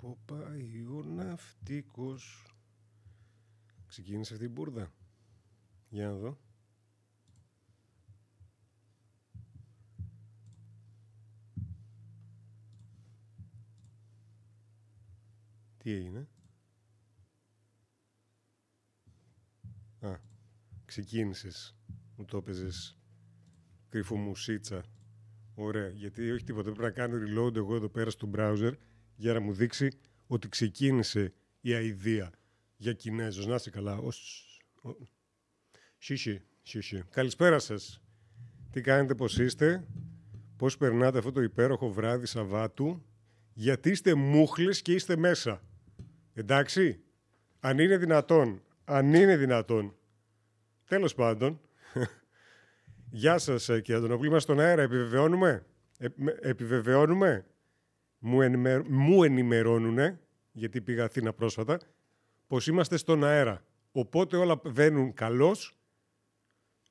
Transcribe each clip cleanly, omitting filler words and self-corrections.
Πού πάει ο ναυτικός? Ξεκίνησε αυτή η μπουρδα. Για να δω. Τι έγινε? Α, ξεκίνησες. Μου το έπαιζες κρυφομουσίτσα. Ωραία, γιατί όχι τίποτα. Πρέπει να κάνω reload εγώ εδώ πέρα στο browser για να μου δείξει ότι ξεκίνησε η αηδία για Κινέζος. Να είσαι καλά. Σιში. Καλησπέρα σας. Τι κάνετε, πώς είστε? Πώς περνάτε αυτό το υπέροχο βράδυ Σαββάτου? Γιατί είστε μούχλες και είστε μέσα? Εντάξει, αν είναι δυνατόν. Τέλος πάντων. Γεια σας, κύριε Αντωνοπούλη, είμαστε στον αέρα, επιβεβαιώνουμε. Μου ενημερώνουνε, γιατί πήγα Αθήνα πρόσφατα, πως είμαστε στον αέρα. Οπότε όλα βαίνουν καλώς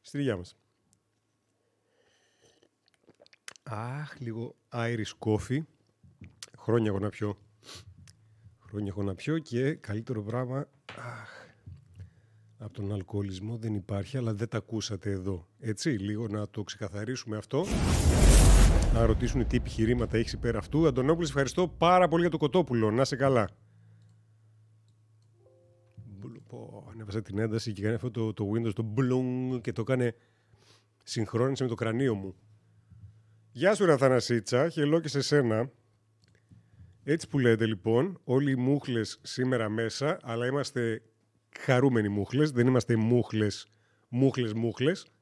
στη δουλειά μας. Αχ, λίγο Irish coffee. Χρόνια έχω να πιω και καλύτερο πράγμα από τον αλκοολισμό δεν υπάρχει, αλλά δεν τα ακούσατε εδώ. Έτσι, λίγο να το ξεκαθαρίσουμε αυτό. Να ρωτήσουν τι επιχειρήματα έχεις υπέρ αυτού. Αντωνόπουλος, ευχαριστώ πάρα πολύ για το κοτόπουλο. Να είσαι καλά. Ανέβασα την ένταση και κάνει αυτό το Windows, το μπλουνγκ, και το έκανε συγχρόνισε με το κρανίο μου. Γεια σου, Ραθανασίτσα, χελό και σε σένα. Έτσι που λέτε λοιπόν, όλοι οι μούχλες σήμερα μέσα, αλλά είμαστε χαρούμενοι μούχλες, δεν είμαστε μούχλες,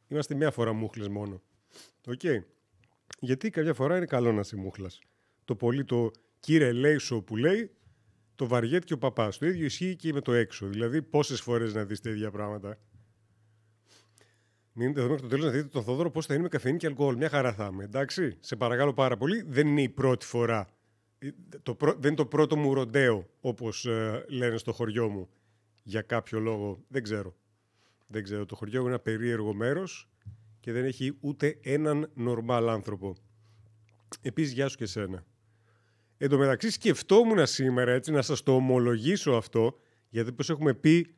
είμαστε μια φορά μούχλες μόνο. Οκ. Γιατί κάποια φορά είναι καλό να είσαι μούχλας. Το πολύ το κύριε Λέισο που λέει, το βαριέται και ο παπάς. Το ίδιο ισχύει και με το έξω. Δηλαδή, πόσες φορές να δεις τέτοια πράγματα. Μείνετε εδώ μέχρι το τέλος να δείτε τον Θόδωρο πώς θα είναι με καφεΐνη και αλκοόλ. Μια χαρά θα είμαι. Εντάξει, σε παρακαλώ πάρα πολύ. Δεν είναι η πρώτη φορά. Δεν είναι το πρώτο μου ροντέο, όπως λένε στο χωριό μου. Για κάποιο λόγο. Δεν ξέρω. Το χωριό είναι ένα περίεργο μέρος και δεν έχει ούτε έναν νορμάλ άνθρωπο. Επίσης, γεια σου και σένα. Εν τω μεταξύ, σκεφτόμουν σήμερα, έτσι, να σας το ομολογήσω αυτό, γιατί πως έχουμε πει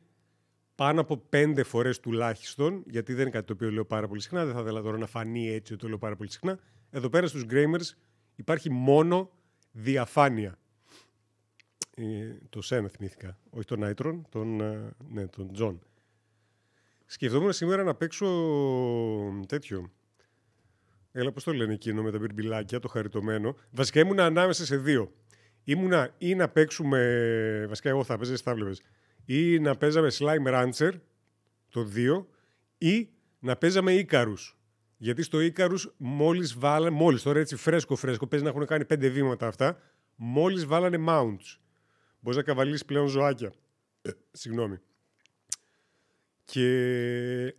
πάνω από 5 φορές τουλάχιστον, γιατί δεν είναι κάτι το οποίο λέω πάρα πολύ συχνά, δεν θα ήθελα τώρα να φανεί έτσι ότι το λέω πάρα πολύ συχνά. Εδώ πέρα στους Gramers υπάρχει μόνο διαφάνεια. Το Σένα θυμήθηκα, όχι τον Νάιτρον, τον Τζον. Σκεφτόμουν σήμερα να παίξω τέτοιο. Έλα, πώς το λένε εκείνο με τα μπιρμπιλάκια, το χαριτωμένο. Βασικά ήμουνα ανάμεσα σε δύο. Ήμουνα ή να παίξουμε. Βασικά, εγώ θα παίζα, εσύ θα βλέπεις. Ή να παίζαμε Slime Rancher, το 2, ή να παίζαμε Ίκαρους. Γιατί στο Ίκαρους μόλις τώρα έτσι φρέσκο, παίζει να έχουν κάνει 5 βήματα αυτά, μόλις βάλανε mounts. Μπορείς να καβαλήσεις πλέον ζωάκια. Συγγνώμη.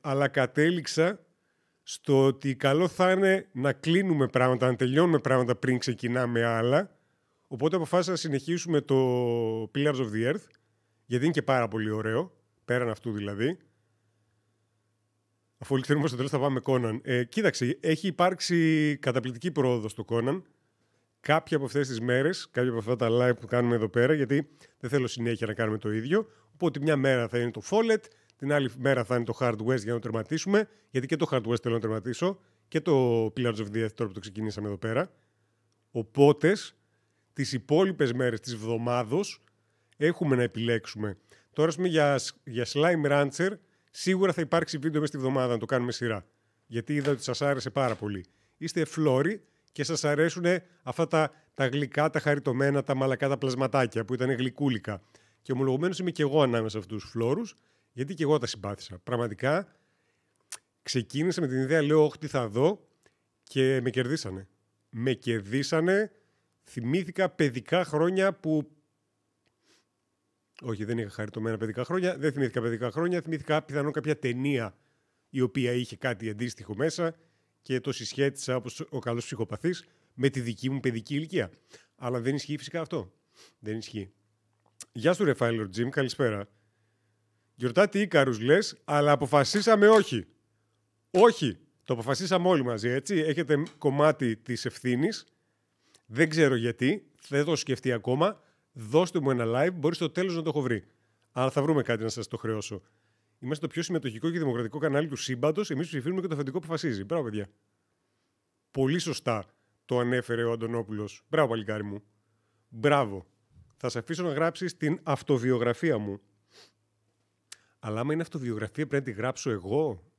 Αλλά κατέληξα στο ότι καλό θα είναι να κλείνουμε πράγματα, να τελειώνουμε πράγματα πριν ξεκινάμε άλλα. Οπότε αποφάσισα να συνεχίσουμε το Pillars of the Earth, γιατί είναι και πάρα πολύ ωραίο, πέραν αυτού δηλαδή. Αφού όλοι ξέρουμε στο τέλος θα πάμε Conan. Κοίταξε, έχει υπάρξει καταπληκτική πρόοδος στο Conan. Κάποια από αυτές τις μέρες, κάποια από αυτά τα live που κάνουμε εδώ πέρα, γιατί δεν θέλω συνέχεια να κάνουμε το ίδιο. Οπότε μια μέρα θα είναι το Follet, την άλλη μέρα θα είναι το Hard West για να το τερματίσουμε, γιατί και το Hard West θέλω να τερματίσω, και το Pillars of the Earth τώρα που το ξεκινήσαμε εδώ πέρα. Οπότε, τις υπόλοιπες μέρες της εβδομάδος έχουμε να επιλέξουμε. Τώρα, ας πούμε, για Slime Rancher, σίγουρα θα υπάρξει βίντεο μέσα στη εβδομάδα να το κάνουμε σειρά. Γιατί είδα ότι σας άρεσε πάρα πολύ. Είστε φλόροι και σας αρέσουν αυτά τα γλυκά, τα χαριτωμένα, τα μαλακά, τα πλασματάκια που ήταν γλυκούλικα. Και ομολογουμένως είμαι και εγώ ανάμεσα σε αυτούς τους φλόρους, γιατί και εγώ τα συμπάθησα. Πραγματικά ξεκίνησα με την ιδέα, λέω, όχι τι θα δω, και με κερδίσανε. Θυμήθηκα παιδικά χρόνια που. Όχι, δεν είχα χαριτωμένα παιδικά χρόνια. Δεν θυμήθηκα παιδικά χρόνια. Θυμήθηκα πιθανόν κάποια ταινία η οποία είχε κάτι αντίστοιχο μέσα και το συσχέτισα, όπως ο καλός ψυχοπαθής, με τη δική μου παιδική ηλικία. Αλλά δεν ισχύει φυσικά αυτό. Δεν ισχύει. Γεια σου, Ρεφάιλορ Τζιμ, καλησπέρα. Γιορτάτη Ίκαρους λες, αλλά αποφασίσαμε όχι. Όχι, το αποφασίσαμε όλοι μαζί, έτσι. Έχετε κομμάτι της ευθύνης. Δεν ξέρω γιατί, δεν το σκεφτεί ακόμα. δώστε μου ένα live, μπορεί στο τέλος να το έχω βρει. Αλλά θα βρούμε κάτι να σας το χρεώσω. Είμαστε το πιο συμμετοχικό και δημοκρατικό κανάλι του σύμπαντος. Εμείς ψηφίζουμε και το αφεντικό αποφασίζει. Μπράβο, παιδιά. Πολύ σωστά το ανέφερε ο Αντωνόπουλος. Μπράβο, παλικάρι μου. Μπράβο. Θα σε αφήσω να γράψεις την αυτοβιογραφία μου. Αλλά άμα είναι αυτοβιογραφία, πρέπει να τη γράψω εγώ,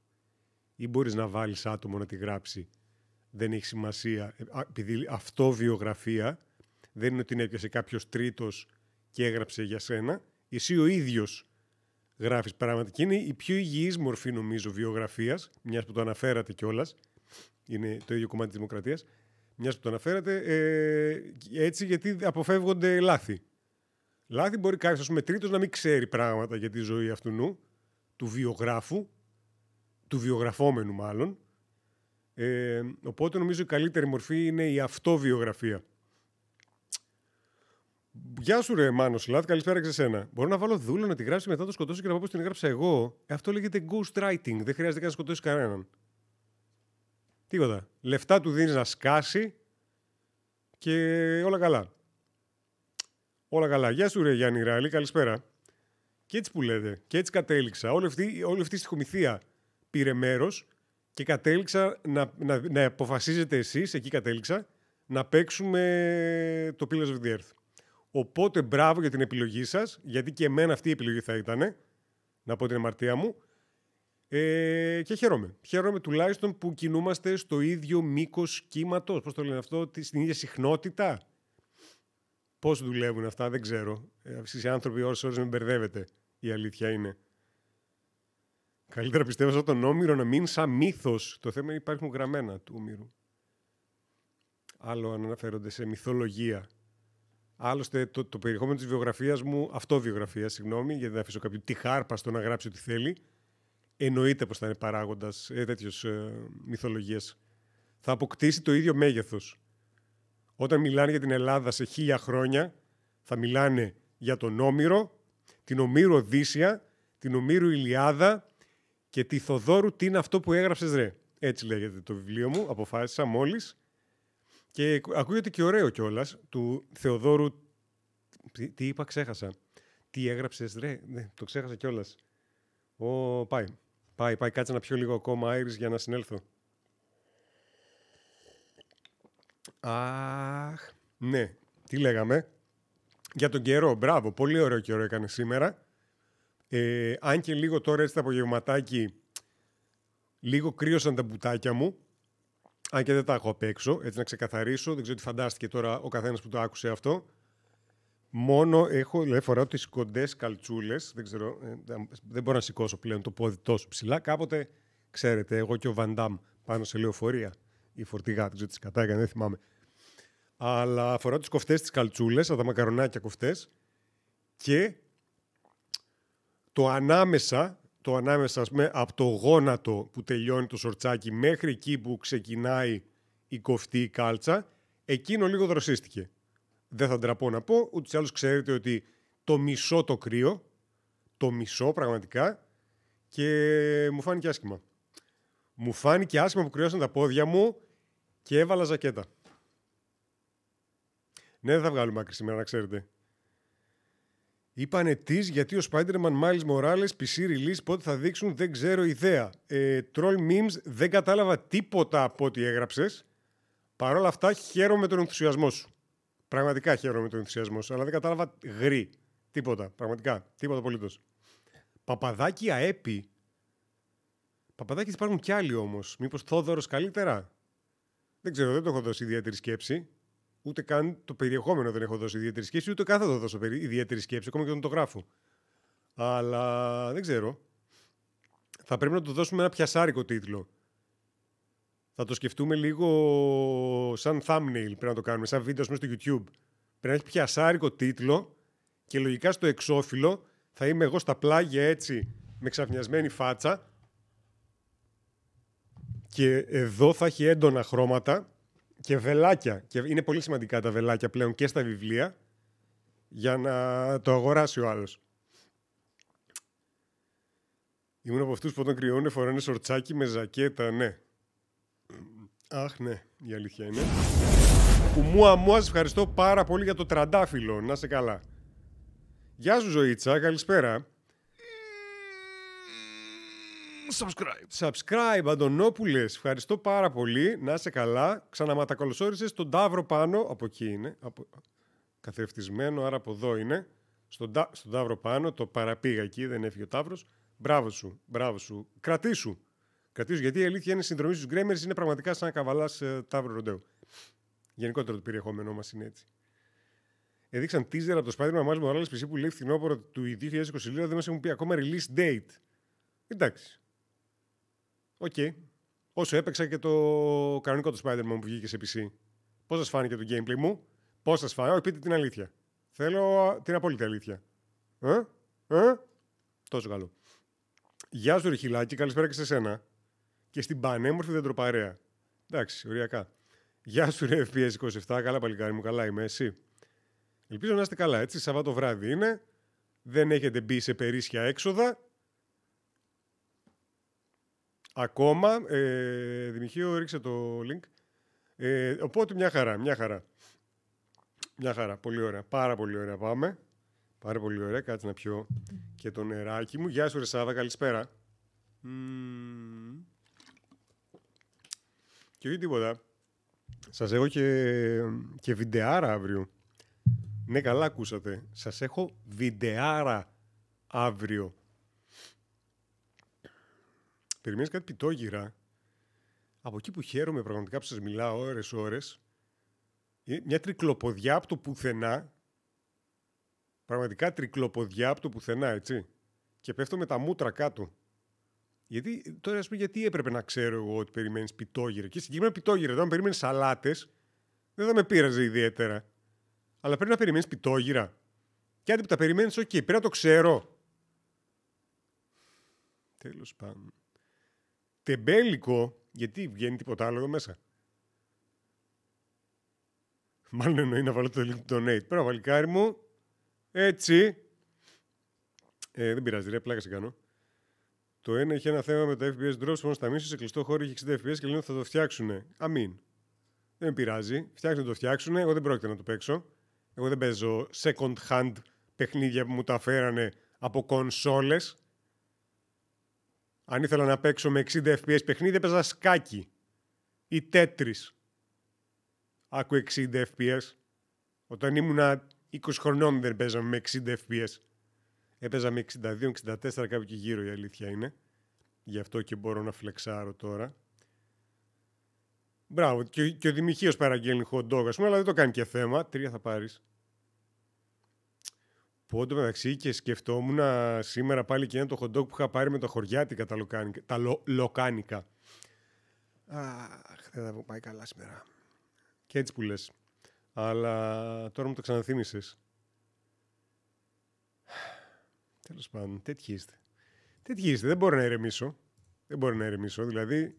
ή μπορείς να βάλεις άτομο να τη γράψει. Δεν έχει σημασία. Επειδή αυτοβιογραφία δεν είναι ότι την έπιασε κάποιος τρίτος και έγραψε για σένα. Εσύ ο ίδιος γράφεις πράγματα. Και είναι η πιο υγιής μορφή, νομίζω, βιογραφίας, μιας που το αναφέρατε κιόλας. Είναι το ίδιο κομμάτι της δημοκρατίας. Μιας που το αναφέρατε, έτσι, γιατί αποφεύγονται λάθη. Λάθη μπορεί κάποιος, ας πούμε, τρίτος να μην ξέρει πράγματα για τη ζωή αυτού του βιογράφου, του βιογραφόμενου μάλλον. Οπότε νομίζω η καλύτερη μορφή είναι η αυτοβιογραφία. Γεια σου, ρε Μάνο Σλάτ, καλησπέρα και σε σένα. Μπορώ να βάλω δούλο να τη γράψει μετά το σκοτώσω και να πω πως την έγραψα εγώ. Αυτό λέγεται ghostwriting. Δεν χρειάζεται καν να σκοτώσει κανέναν. Τίποτα. Λεφτά του δίνεις να σκάσει και όλα καλά. Όλα καλά. Γεια σου, ρε Γιάννη Ράλη, καλησπέρα. Και έτσι που λέτε. Και έτσι κατέληξα. Όλη αυτή η στοιχομηθεία πήρε μέρος και κατέληξα να αποφασίζετε εσείς, εκεί κατέληξα, να παίξουμε το Pillars of the Earth. Οπότε μπράβο για την επιλογή σας, γιατί και εμένα αυτή η επιλογή θα ήταν, να πω την αμαρτία μου. Και χαίρομαι. Χαίρομαι τουλάχιστον που κινούμαστε στο ίδιο μήκος κύματος. Πώς το λένε αυτό, στην ίδια συχνότητα. Πώς δουλεύουν αυτά, δεν ξέρω. Εσείς οι άνθρωποι ώρες με μπερδεύετε. Η αλήθεια είναι. Καλύτερα πιστεύω σαν τον Όμηρο να μείνει σαν μύθος. Το θέμα είναι υπάρχουν γραμμένα του Όμηρου. Άλλο αν αναφέρονται σε μυθολογία. Άλλωστε το περιεχόμενο της βιογραφίας μου, αυτοβιογραφία, συγγνώμη, γιατί δεν αφήσω κάποιον τυχάρπαστο να γράψει ό,τι θέλει. Εννοείται πως θα είναι παράγοντας τέτοιος μυθολογίας. Θα αποκτήσει το ίδιο μέγεθος. Όταν μιλάνε για την Ελλάδα σε 1000 χρόνια, θα μιλάνε για τον Όμηρο, την Ομήρου Οδύσσια, την Ομήρου Ηλιάδα και τη Θοδόρου τι είναι αυτό που έγραψες, ρε. Έτσι λέγεται το βιβλίο μου, αποφάσισα μόλις. Και ακούγεται και ωραίο κιόλας, του Θεοδόρου. Τι είπα, ξέχασα. Τι έγραψες, ρε. Ναι, το ξέχασα κιόλας. Πάει, κάτσε να πιω λίγο ακόμα άιρις για να συνέλθω. Αχ, ναι, τι λέγαμε. Για τον καιρό, μπράβο, πολύ ωραίο καιρό έκανε σήμερα. Αν και λίγο τώρα έτσι το απογευματάκι, λίγο κρύωσαν τα μπουτάκια μου. Αν και δεν τα έχω απ' έξω, έτσι να ξεκαθαρίσω. Δεν ξέρω τι φαντάστηκε τώρα ο καθένας που το άκουσε αυτό. Μόνο φοράω τις κοντές καλτσούλες. Δεν ξέρω, δεν μπορώ να σηκώσω πλέον το πόδι τόσο ψηλά. Κάποτε, ξέρετε, εγώ και ο Βαντάμ πάνω σε λεωφορεία ή φορτηγά, δεν ξέρω τι κατά έκανε, δεν θυμάμαι. Αλλά φοράω τις κοφτές τις καλτσούλες, τα μακαρονάκια κοφτές και το ανάμεσα από το γόνατο που τελειώνει το σορτσάκι μέχρι εκεί που ξεκινάει η κοφτή η κάλτσα, εκείνο λίγο δροσίστηκε. Δεν θα ντραπώ να πω, ούτως ή άλλως ξέρετε ότι το μισό το κρύο, το μισό πραγματικά, και μου φάνηκε άσχημα. Μου φάνηκε άσχημα που κρυώσαν τα πόδια μου και έβαλα ζακέτα. Ναι, δεν θα βγάλουμε άκρη σήμερα, να ξέρετε. Είπανε τις γιατί ο Spider-Man Miles Morales PC release πότε θα δείξουν, δεν ξέρω ιδέα. Troll memes, δεν κατάλαβα τίποτα από ό,τι έγραψες. Παρ' όλα αυτά χαίρομαι τον ενθουσιασμό σου. Πραγματικά χαίρομαι τον ενθουσιασμό σου, αλλά δεν κατάλαβα γρή. Τίποτα, πραγματικά, τίποτα απολύτως. Παπαδάκη αέπι. Παπαδάκης υπάρχουν κι άλλοι όμως. Μήπως Θόδωρος καλύτερα. Δεν ξέρω, δεν το έχω δώσει ιδιαίτερη σκέψη. Ούτε καν το περιεχόμενο δεν έχω δώσει ιδιαίτερη σκέψη, ούτε καν θα το δώσω ιδιαίτερη σκέψη, ακόμα και όταν το γράφω. Αλλά δεν ξέρω. Θα πρέπει να του δώσουμε ένα πιασάρικο τίτλο. Θα το σκεφτούμε λίγο σαν thumbnail, πρέπει να το κάνουμε, σαν βίντεο στο YouTube. Πρέπει να έχει πιασάρικο τίτλο και λογικά στο εξώφυλλο θα είμαι εγώ στα πλάγια έτσι, με ξαφνιασμένη φάτσα. Και εδώ θα έχει έντονα χρώματα και βελάκια. Και είναι πολύ σημαντικά τα βελάκια πλέον και στα βιβλία για να το αγοράσει ο άλλος. Ήμουν από αυτούς που όταν κρυώνουν φοράνε σορτσάκι με ζακέτα, ναι. Αχ, ναι, η αλήθεια είναι. Μουά, ευχαριστώ πάρα πολύ για το τραντάφυλλο. Να είσαι καλά. Γεια σου Ζωήτσα, καλησπέρα. Subscribe, Αντωνόπουλες. Ευχαριστώ πάρα πολύ. Να είσαι καλά. Ξαναματακολουθώρισες τον Ταύρο πάνω. Από εκεί είναι. Καθρεφτισμένο, άρα από εδώ είναι. Στον Ταύρο πάνω. Το παραπήγα εκεί, δεν έφυγε ο Ταύρος. Μπράβο σου. Κρατήσου, γιατί η αλήθεια είναι η συνδρομή στους γκρέμερς είναι πραγματικά σαν να καβαλάς Ταύρο Ροντέου. Γενικότερα το περιεχόμενό μας είναι έτσι. Έδειξαν teaser από το Spider-Man Miles Morales PC που λέει φθινόπωρο του 2020. Δεν μας έχουν πει ακόμα release date. Εντάξει. Οκ. Όσο έπαιξα και το κανονικό το Spider-Man που βγήκε σε PC. Πώς σας φάνηκε το gameplay μου? Πώς σας φάνηκε? Όχι, πείτε την αλήθεια. Θέλω την απόλυτη αλήθεια. Τόσο καλό. Γεια σου Ριχιλάκη, καλησπέρα και σε σένα. Και στην πανέμορφη δεντροπαρέα. Εντάξει, οριακά. Γεια σου ρε FPS 27, καλά παλικάρι μου, καλά είμαι, εσύ? Ελπίζω να είστε καλά, έτσι, Σαββάτο βράδυ είναι. Δεν έχετε μπει σε περίσσια έξοδα. Ακόμα. Δημηχείο, ρίξε το link. Οπότε μια χαρά, πολύ ωραία. Πάρα πολύ ωραία πάμε. Πάρα πολύ ωραία, κάτσε να πιω και το νεράκι μου. Γεια σου ρε Σάβα, καλησπέρα. Και όχι τίποτα. Σας έχω και βιντεάρα αύριο. Ναι, καλά ακούσατε. Σας έχω βιντεάρα αύριο. Περιμένεις κάτι πιτόγυρα? Από εκεί που χαίρομαι πραγματικά που σας μιλάω ώρες. Μια τρικλοποδιά από το πουθενά. Πραγματικά τρικλοποδιά από το πουθενά, έτσι. Και πέφτω με τα μούτρα κάτω. Γιατί, τώρα ας πούμε, γιατί έπρεπε να ξέρω εγώ ότι περιμένεις πιτόγυρα? Και συγκεκριμένα πιτόγυρα, όταν περιμένεις σαλάτες, δεν θα με πείραζε ιδιαίτερα. Αλλά πρέπει να περιμένεις πιτόγυρα. Και άντε που τα περιμένεις, πρέπει να το ξέρω. Τέλος πάντων. Τεμπέλικο, γιατί βγαίνει τίποτα άλλο εδώ μέσα? Μάλλον εννοεί να βάλω το link του donate. Πέρα, βαλικάρι μου. Έτσι. Δεν πειράζει, ρε, πλάκα σε κάνω. Το ένα είχε ένα θέμα με τα FPS drops, μόνο στα μίσου σε κλειστό χώρο είχε 60 FPS και λένε ότι θα το φτιάξουνε. Αμήν. Δεν με πειράζει. Φτιάξουν να το φτιάξουνε. Εγώ δεν πρόκειται να το παίξω. Εγώ δεν παίζω second hand παιχνίδια που μου τα φέρανε από κονσόλες. Αν ήθελα να παίξω με 60 FPS παιχνίδια, έπαιζα σκάκι ή Tetris. Άκου 60 FPS. Όταν ήμουνα 20 χρονών δεν παίζαμε με 60 FPS. Έπαιζα με 62-64 κάπου εκεί γύρω, η αλήθεια είναι. Γι' αυτό και μπορώ να φλεξάρω τώρα. Μπράβο. Και ο Δημηχείος παραγγέλνει hot dog, ας πούμε, αλλά δεν το κάνει και θέμα. 3 θα πάρεις. Πόντο μεταξύ και σκεφτόμουν σήμερα πάλι και ένα το hot dog που είχα πάρει με τα χωριάτικα τα λοκάνικα. Αχ, δεν θα πάει καλά σήμερα. Και έτσι που λες. Αλλά τώρα μου το ξαναθύμισες. Τέλος πάντων, τέτοιοι είστε. Δεν μπορώ να ηρεμήσω. Δηλαδή,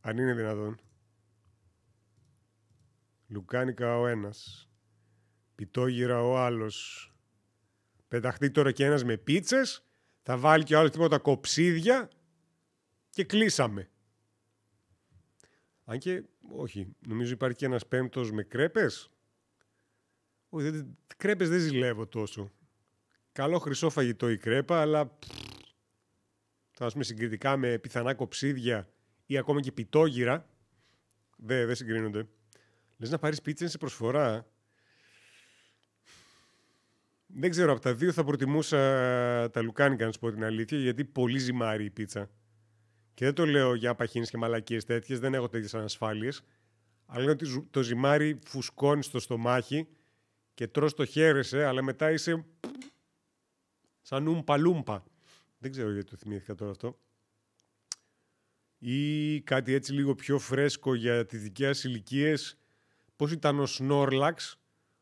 αν είναι δυνατόν. Λουκάνικα ο ένας. Πιτόγυρα ο άλλος. Πεταχτεί τώρα και ένας με πίτσες. Θα βάλει και ο άλλος τίποτα κοψίδια. Και κλείσαμε. Αν και, όχι, νομίζω υπάρχει και ένας πέμπτος με κρέπες. Όχι, κρέπες δεν ζηλεύω τόσο. Καλό χρυσό φαγητό η κρέπα, αλλά θα πούμε συγκριτικά με πιθανά κοψίδια ή ακόμα και πιτόγυρα, δεν συγκρίνονται. Λες να πάρεις πίτσα σε προσφορά. Δεν ξέρω, από τα δύο θα προτιμούσα τα λουκάνικα, να σου πω την αλήθεια, γιατί πολύ ζυμάρει η πίτσα. Και δεν το λέω για παχύνες και μαλακίες τέτοιες, δεν έχω τέτοιες ανασφάλειες. Αλλά είναι ότι το ζυμάρι φουσκώνει στο στομάχι και τρως το χαίρεσαι, αλλά μετά είσαι σαν ουμπα-λούμπα. Δεν ξέρω γιατί το θυμήθηκα τώρα αυτό. Ή κάτι έτσι λίγο πιο φρέσκο για τις δικές ηλικίες. Πώς ήταν ο Σνόρλαξ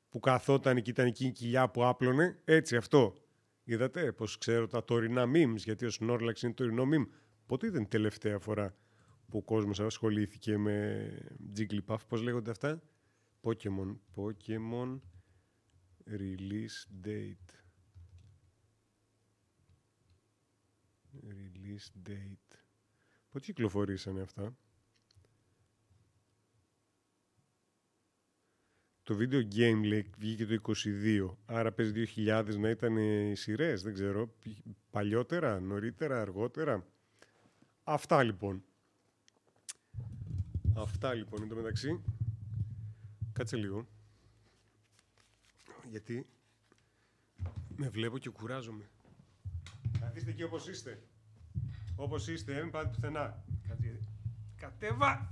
που καθόταν και ήταν εκεί η κοιλιά που άπλωνε. Έτσι αυτό. Είδατε πώς ξέρω τα τωρινά memes, γιατί ο Σνόρλαξ είναι τωρινό meme. Πότε ήταν η τελευταία φορά που ο κόσμος ασχολήθηκε με Jigglypuff, πώς λέγονται αυτά? Pokemon Release Date. Release Date. Πότε κυκλοφορήσανε αυτά? Το video game λέει βγήκε το 22, άρα πες 2000 να ήταν οι σειρές, δεν ξέρω, παλιότερα, νωρίτερα, αργότερα. Αυτά λοιπόν. Εν τω μεταξύ, κάτσε λίγο, γιατί με βλέπω και κουράζομαι. Καθίστε εκεί όπως είστε. Όπως είστε, μην πάτε πουθενά. Κατέβα! Κατέβα,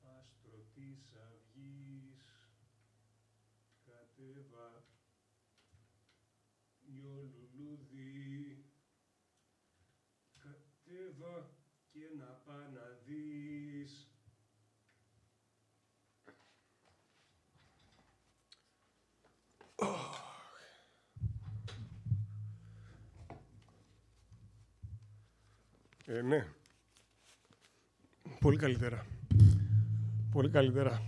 άστρο της αυγής. Κατέβα, γιο λουλούδι. Κατέβα και να πά να δεις. Ναι. Πολύ καλύτερα. Πολύ καλύτερα.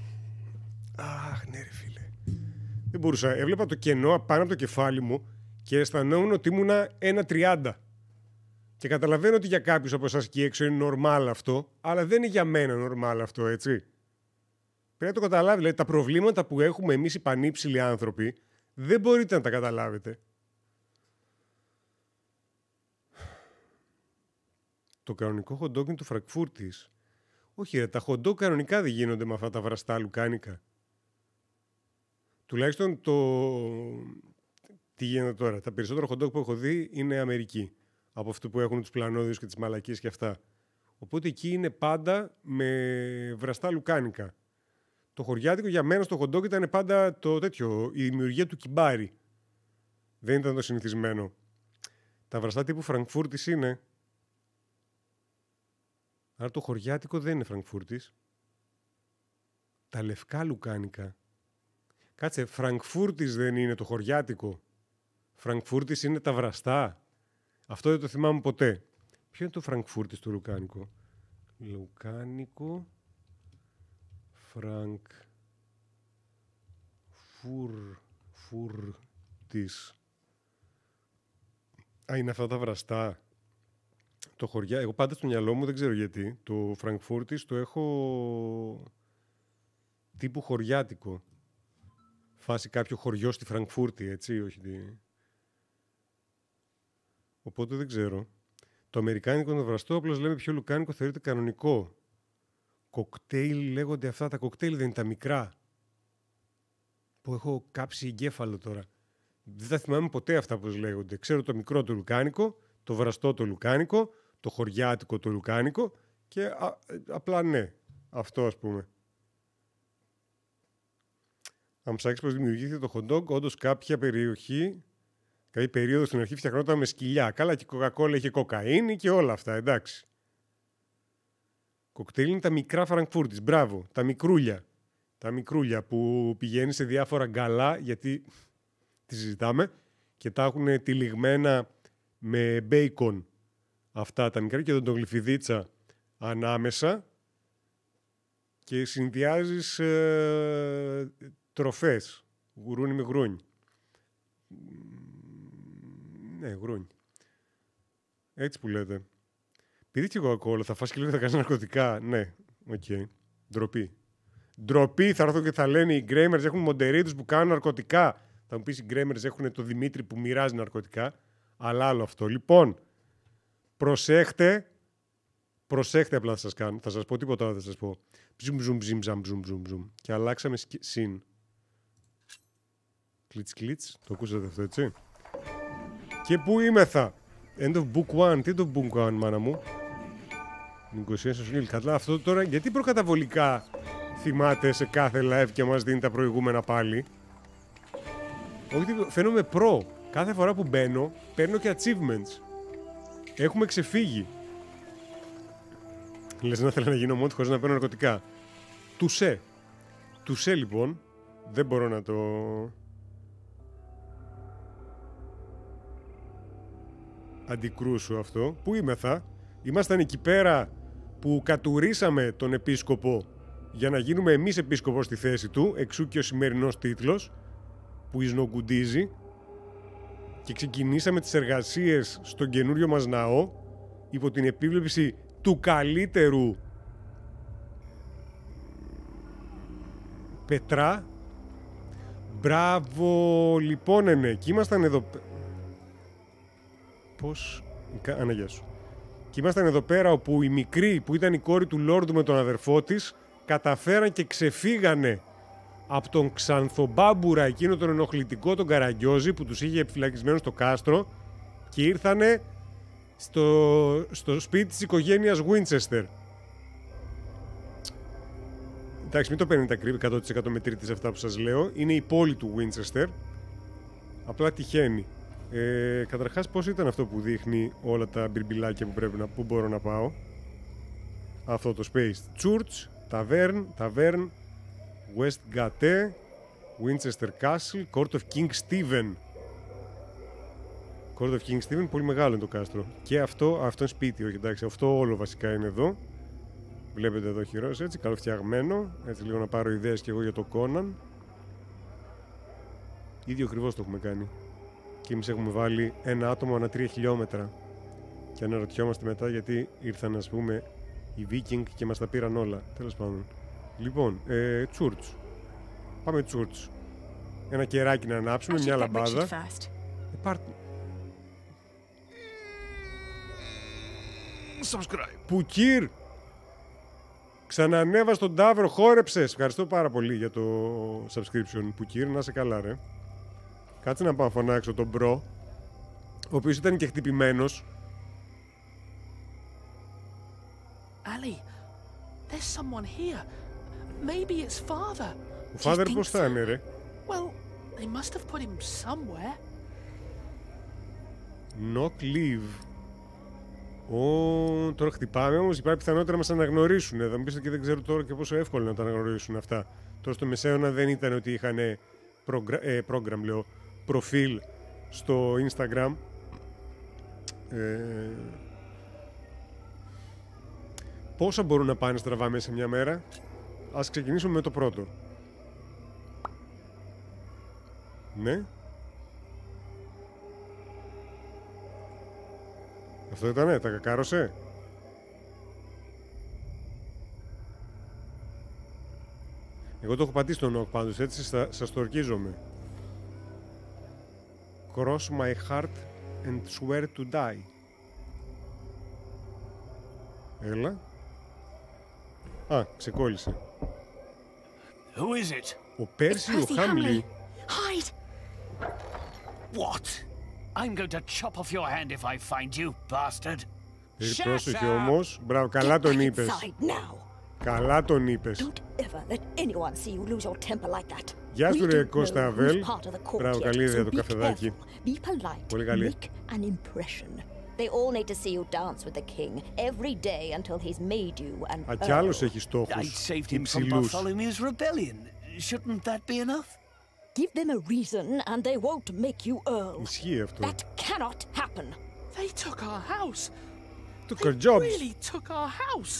Αχ, ναι ρε φίλε. Δεν μπορούσα. Έβλεπα το κενό πάνω από το κεφάλι μου και αισθανόμουν ότι ήμουνα 1,30. Και καταλαβαίνω ότι για κάποιους από εσάς εκεί έξω είναι normal αυτό, αλλά δεν είναι για μένα normal αυτό, έτσι. Πρέπει να το καταλάβει. Δηλαδή, τα προβλήματα που έχουμε εμείς οι πανύψηλοι άνθρωποι δεν μπορείτε να τα καταλάβετε. Το κανονικό hot dog είναι του Φραγκφούρτης. Όχι ρε, τα hot dog κανονικά δεν γίνονται με αυτά τα βραστά λουκάνικα. Τουλάχιστον τι γίνεται τώρα. Τα περισσότερα hot dog που έχω δει είναι Αμερική. Από αυτό που έχουν τους πλανόδιους και τις μαλακίες και αυτά. Οπότε εκεί είναι πάντα με βραστά λουκάνικα. Το χωριάτικο για μένα στο hot dog ήταν πάντα το τέτοιο, η δημιουργία του κυμπάρι. Δεν ήταν το συνηθισμένο. Τα βραστά τύπου Φραγκφούρτης είναι. Άρα το χωριάτικο δεν είναι Φραγκφούρτης. Τα λευκά λουκάνικα. Κάτσε, Φραγκφούρτης δεν είναι το χωριάτικο. Φραγκφούρτης είναι τα βραστά. Αυτό δεν το θυμάμαι ποτέ. Ποιο είναι το Φραγκφούρτης το λουκάνικο? Λουκάνικο Φραγκφούρτης. Α, είναι αυτά τα βραστά. Το χωριά, εγώ πάντα στο μυαλό μου, δεν ξέρω γιατί, το Φραγκφούρτης το έχω τύπου χωριάτικο. Φάση κάποιο χωριό στη Φραγκφούρτη, έτσι, όχι τι. Οπότε δεν ξέρω. Το αμερικάνικο είναι βραστό, απλώς λέμε ποιο λουκάνικο θεωρείται κανονικό. Κοκτέιλ λέγονται αυτά, τα κοκτέιλ δεν είναι τα μικρά. Που έχω κάψει εγκέφαλο τώρα. Δεν τα θυμάμαι ποτέ αυτά πώς λέγονται. Ξέρω το μικρό το λουκάνικο, το βραστό το λουκάνικο, το χωριάτικο το λουκάνικο και απλά ναι. Αυτό ας πούμε. Αν ψάξεις πώς δημιουργήθηκε το hot dog, όντως κάποια περιοχή, κάποια περίοδο στην αρχή φτιαχνόταν με σκυλιά. Καλά και η Coca-Cola είχε κοκαίνη και όλα αυτά, εντάξει. Κοκτέιλ είναι τα μικρά Φραγκφούρτης, μπράβο, τα μικρούλια. Τα μικρούλια που πηγαίνει σε διάφορα γκαλά, γιατί τη συζητάμε, και τα έχουν τυλιγμένα με μπέικον αυτά τα μικρά και οδοντογλυφιδίτσα ανάμεσα και συνδυάζεις τροφές, γουρούνι με γρούνι. Ναι, γρούνι. Έτσι που λέτε. Πείτε και Coca-Cola, θα φας και λίγο θα κάνεις ναρκωτικά. Ναι, οκ. Ντροπή. Ντροπή, θα έρθουν και θα λένε οι γκρέμερς έχουν μοντερίτους που κάνουν ναρκωτικά. Θα μου πεις οι γκρέμερς έχουν το Δημήτρη που μοιράζει ναρκωτικά. Αλλά άλλο αυτό. Λοιπόν, προσέχτε απλά θα σας κάνω. Θα σας πω τίποτα άλλο, θα σας πω. Ψουμ, ζουμ, ζυμ, ζαμ, ζουμ, ζουμ, ζουμ. Και αλλάξαμε συν. Κλίτς, κλίτς. Το ακούσατε αυτό, έτσι. Και πού είμεθα. End of book one. Τι είναι το book one, μάνα μου. Negotiation. Καλά, αυτό τώρα γιατί προκαταβολικά θυμάται σε κάθε live και μας δίνει τα προηγούμενα πάλι. Όχι, φαίνομαι προ. Κάθε φορά που μπαίνω, παίρνω και achievements. Έχουμε ξεφύγει. Λες να θέλω να γίνω μόνοι χωρίς να παίρνω ναρκωτικά. Τουσέ λοιπόν. Δεν μπορώ να το... αντικρούσω αυτό. Πού είμεθα. Ήμασταν εκεί πέρα που κατουρίσαμε τον επίσκοπο για να γίνουμε εμείς επίσκοπο στη θέση του, εξού και ο σημερινός τίτλος που εισνογκουντίζει, και ξεκινήσαμε τις εργασίες στον καινούριο μας ναό υπό την επίβλεψη του καλύτερου Πετρά. Μπράβο, λοιπόν, ναι. Και ήμασταν εδώ... Πώς... Γεια σου. Και ήμασταν εδώ πέρα όπου η μικρή που ήταν η κόρη του Λόρδου με τον αδερφό της καταφέραν και ξεφύγανε από τον Ξανθομπάμπουρα, εκείνο τον ενοχλητικό, τον Καραγκιόζη που τους είχε επιφυλακισμένους στο κάστρο και ήρθανε στο σπίτι της οικογένειας Winchester. Εντάξει, μην το παίρνετε 100% μετρήτης αυτά που σας λέω. Είναι η πόλη του Winchester. Απλά τυχαίνει. Καταρχάς, πώς ήταν αυτό που δείχνει όλα τα μπιρμπιλάκια που μπορώ να πάω? Αυτό το space. Church, Tavern, West Gate, Winchester Castle, Court of King Stephen. Court of King Stephen, πολύ μεγάλο είναι το κάστρο. Και αυτό είναι σπίτι, όχι εντάξει. Αυτό όλο βασικά είναι εδώ. Βλέπετε εδώ χειρός, έτσι, καλοφτιαγμένο. Έτσι λίγο να πάρω ιδέες και εγώ για το Conan. Ίδιο ακριβώς το έχουμε κάνει. Και εμείς έχουμε βάλει ένα άτομο ανά 3 χιλιόμετρα. Και αναρωτιόμαστε μετά γιατί ήρθαν, ας πούμε, οι Viking και μας τα πήραν όλα. Τέλος πάντων. Λοιπόν, Church. Πάμε Church. Ένα κεράκι να ανάψουμε, μια λαμπάδα. Subscribe. Πουκύρ! Ξανανέβα τον Ταύρο, χόρεψες. Ευχαριστώ πάρα πολύ για το subscription, Πουκύρ. Να είσαι καλά, ρε. Κάτσε να πάω να φωνάξω τον μπρο, ο οποίος ήταν και χτυπημένος. Ali, there's someone here. Maybe it's father. Ο father πώς θα είναι, ρε? Well, they must have put him somewhere. Knock leave. Τώρα χτυπάμε, όμως υπάρχει πιθανότητα να μας αναγνωρίσουν. Θα μου πείτε και δεν ξέρω τώρα και πόσο εύκολο να τα αναγνωρίσουν αυτά. Τώρα στο Μεσαίωνα δεν ήταν ότι είχαν προφίλ στο Instagram. Πόσα μπορούν να πάνε στραβά μέσα σε μια μέρα? Ας ξεκινήσουμε με το πρώτο. Ναι. Αυτό ήτανε, τα κακάρωσε. Εγώ το έχω πατήσει το knock πάντως, έτσι σας το ορκίζομαι. Cross my heart and swear to die. Έλα. Α, ξεκόλλησε. Who is it? Ο Πέρσι, ο Χάμλι. Hide! What? I'm going to chop off your hand if I find you, bastard. Πρόσεχε όμως. Μπράβο, καλά τον είπες. Καλά τον είπες. Γεια σου ρε Κώστα Αβέλ. Μπράβο, καλή ιδέα το καφεδάκι. Πολύ καλή. They all need to see you dance with the king every day until he's made you an earl. Κι άλλος έχει στόχους. I saved him from Bartholomew's rebellion. Shouldn't that be enough? Give them a reason and they won't make you earl. Ισχύει αυτό. That cannot happen. They took our house. Took our jobs. They really took our house.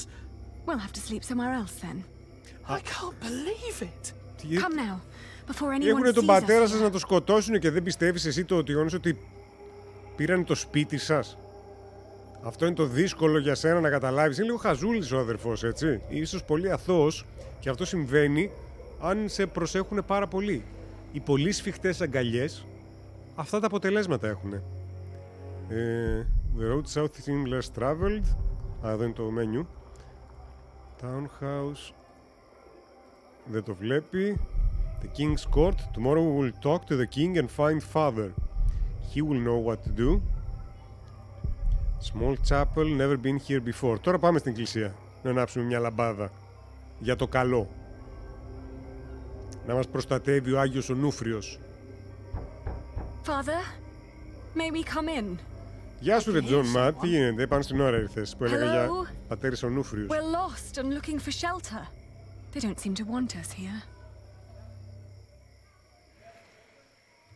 We'll have to sleep somewhere else then. I can't believe it. Come now, before anyone Έχουνε τον sees πατέρα us σας να το σκοτώσουν και δεν πιστεύεις εσύ το ότι πήραν το σπίτι σας. Αυτό είναι το δύσκολο για σένα να καταλάβεις. Είναι λίγο χαζούλης ο αδερφός, έτσι. Ίσως πολύ αθώος και αυτό συμβαίνει αν σε προσέχουν πάρα πολύ. Οι πολύ σφιχτές αγκαλιές αυτά τα αποτελέσματα έχουν. The road south seems less traveled. Εδώ είναι το menu. Townhouse. Δεν το βλέπει. The King's Court. Tomorrow we will talk to the king and find father. He will know what to do. Small chapel, never been here before. Τώρα πάμε στην εκκλησία να ανάψουμε μια λαμπάδα για το καλό. Να μας προστατεύει ο Άγιος Ονούφριος. Father, may we come in? Γεια σου ρε Τζον Ματ, τι γίνεται, πάνω στην ώρα ήρθες που έλεγα για Hello? πατέρες Ονούφριους. We're lost and looking for shelter. They don't seem to want us here.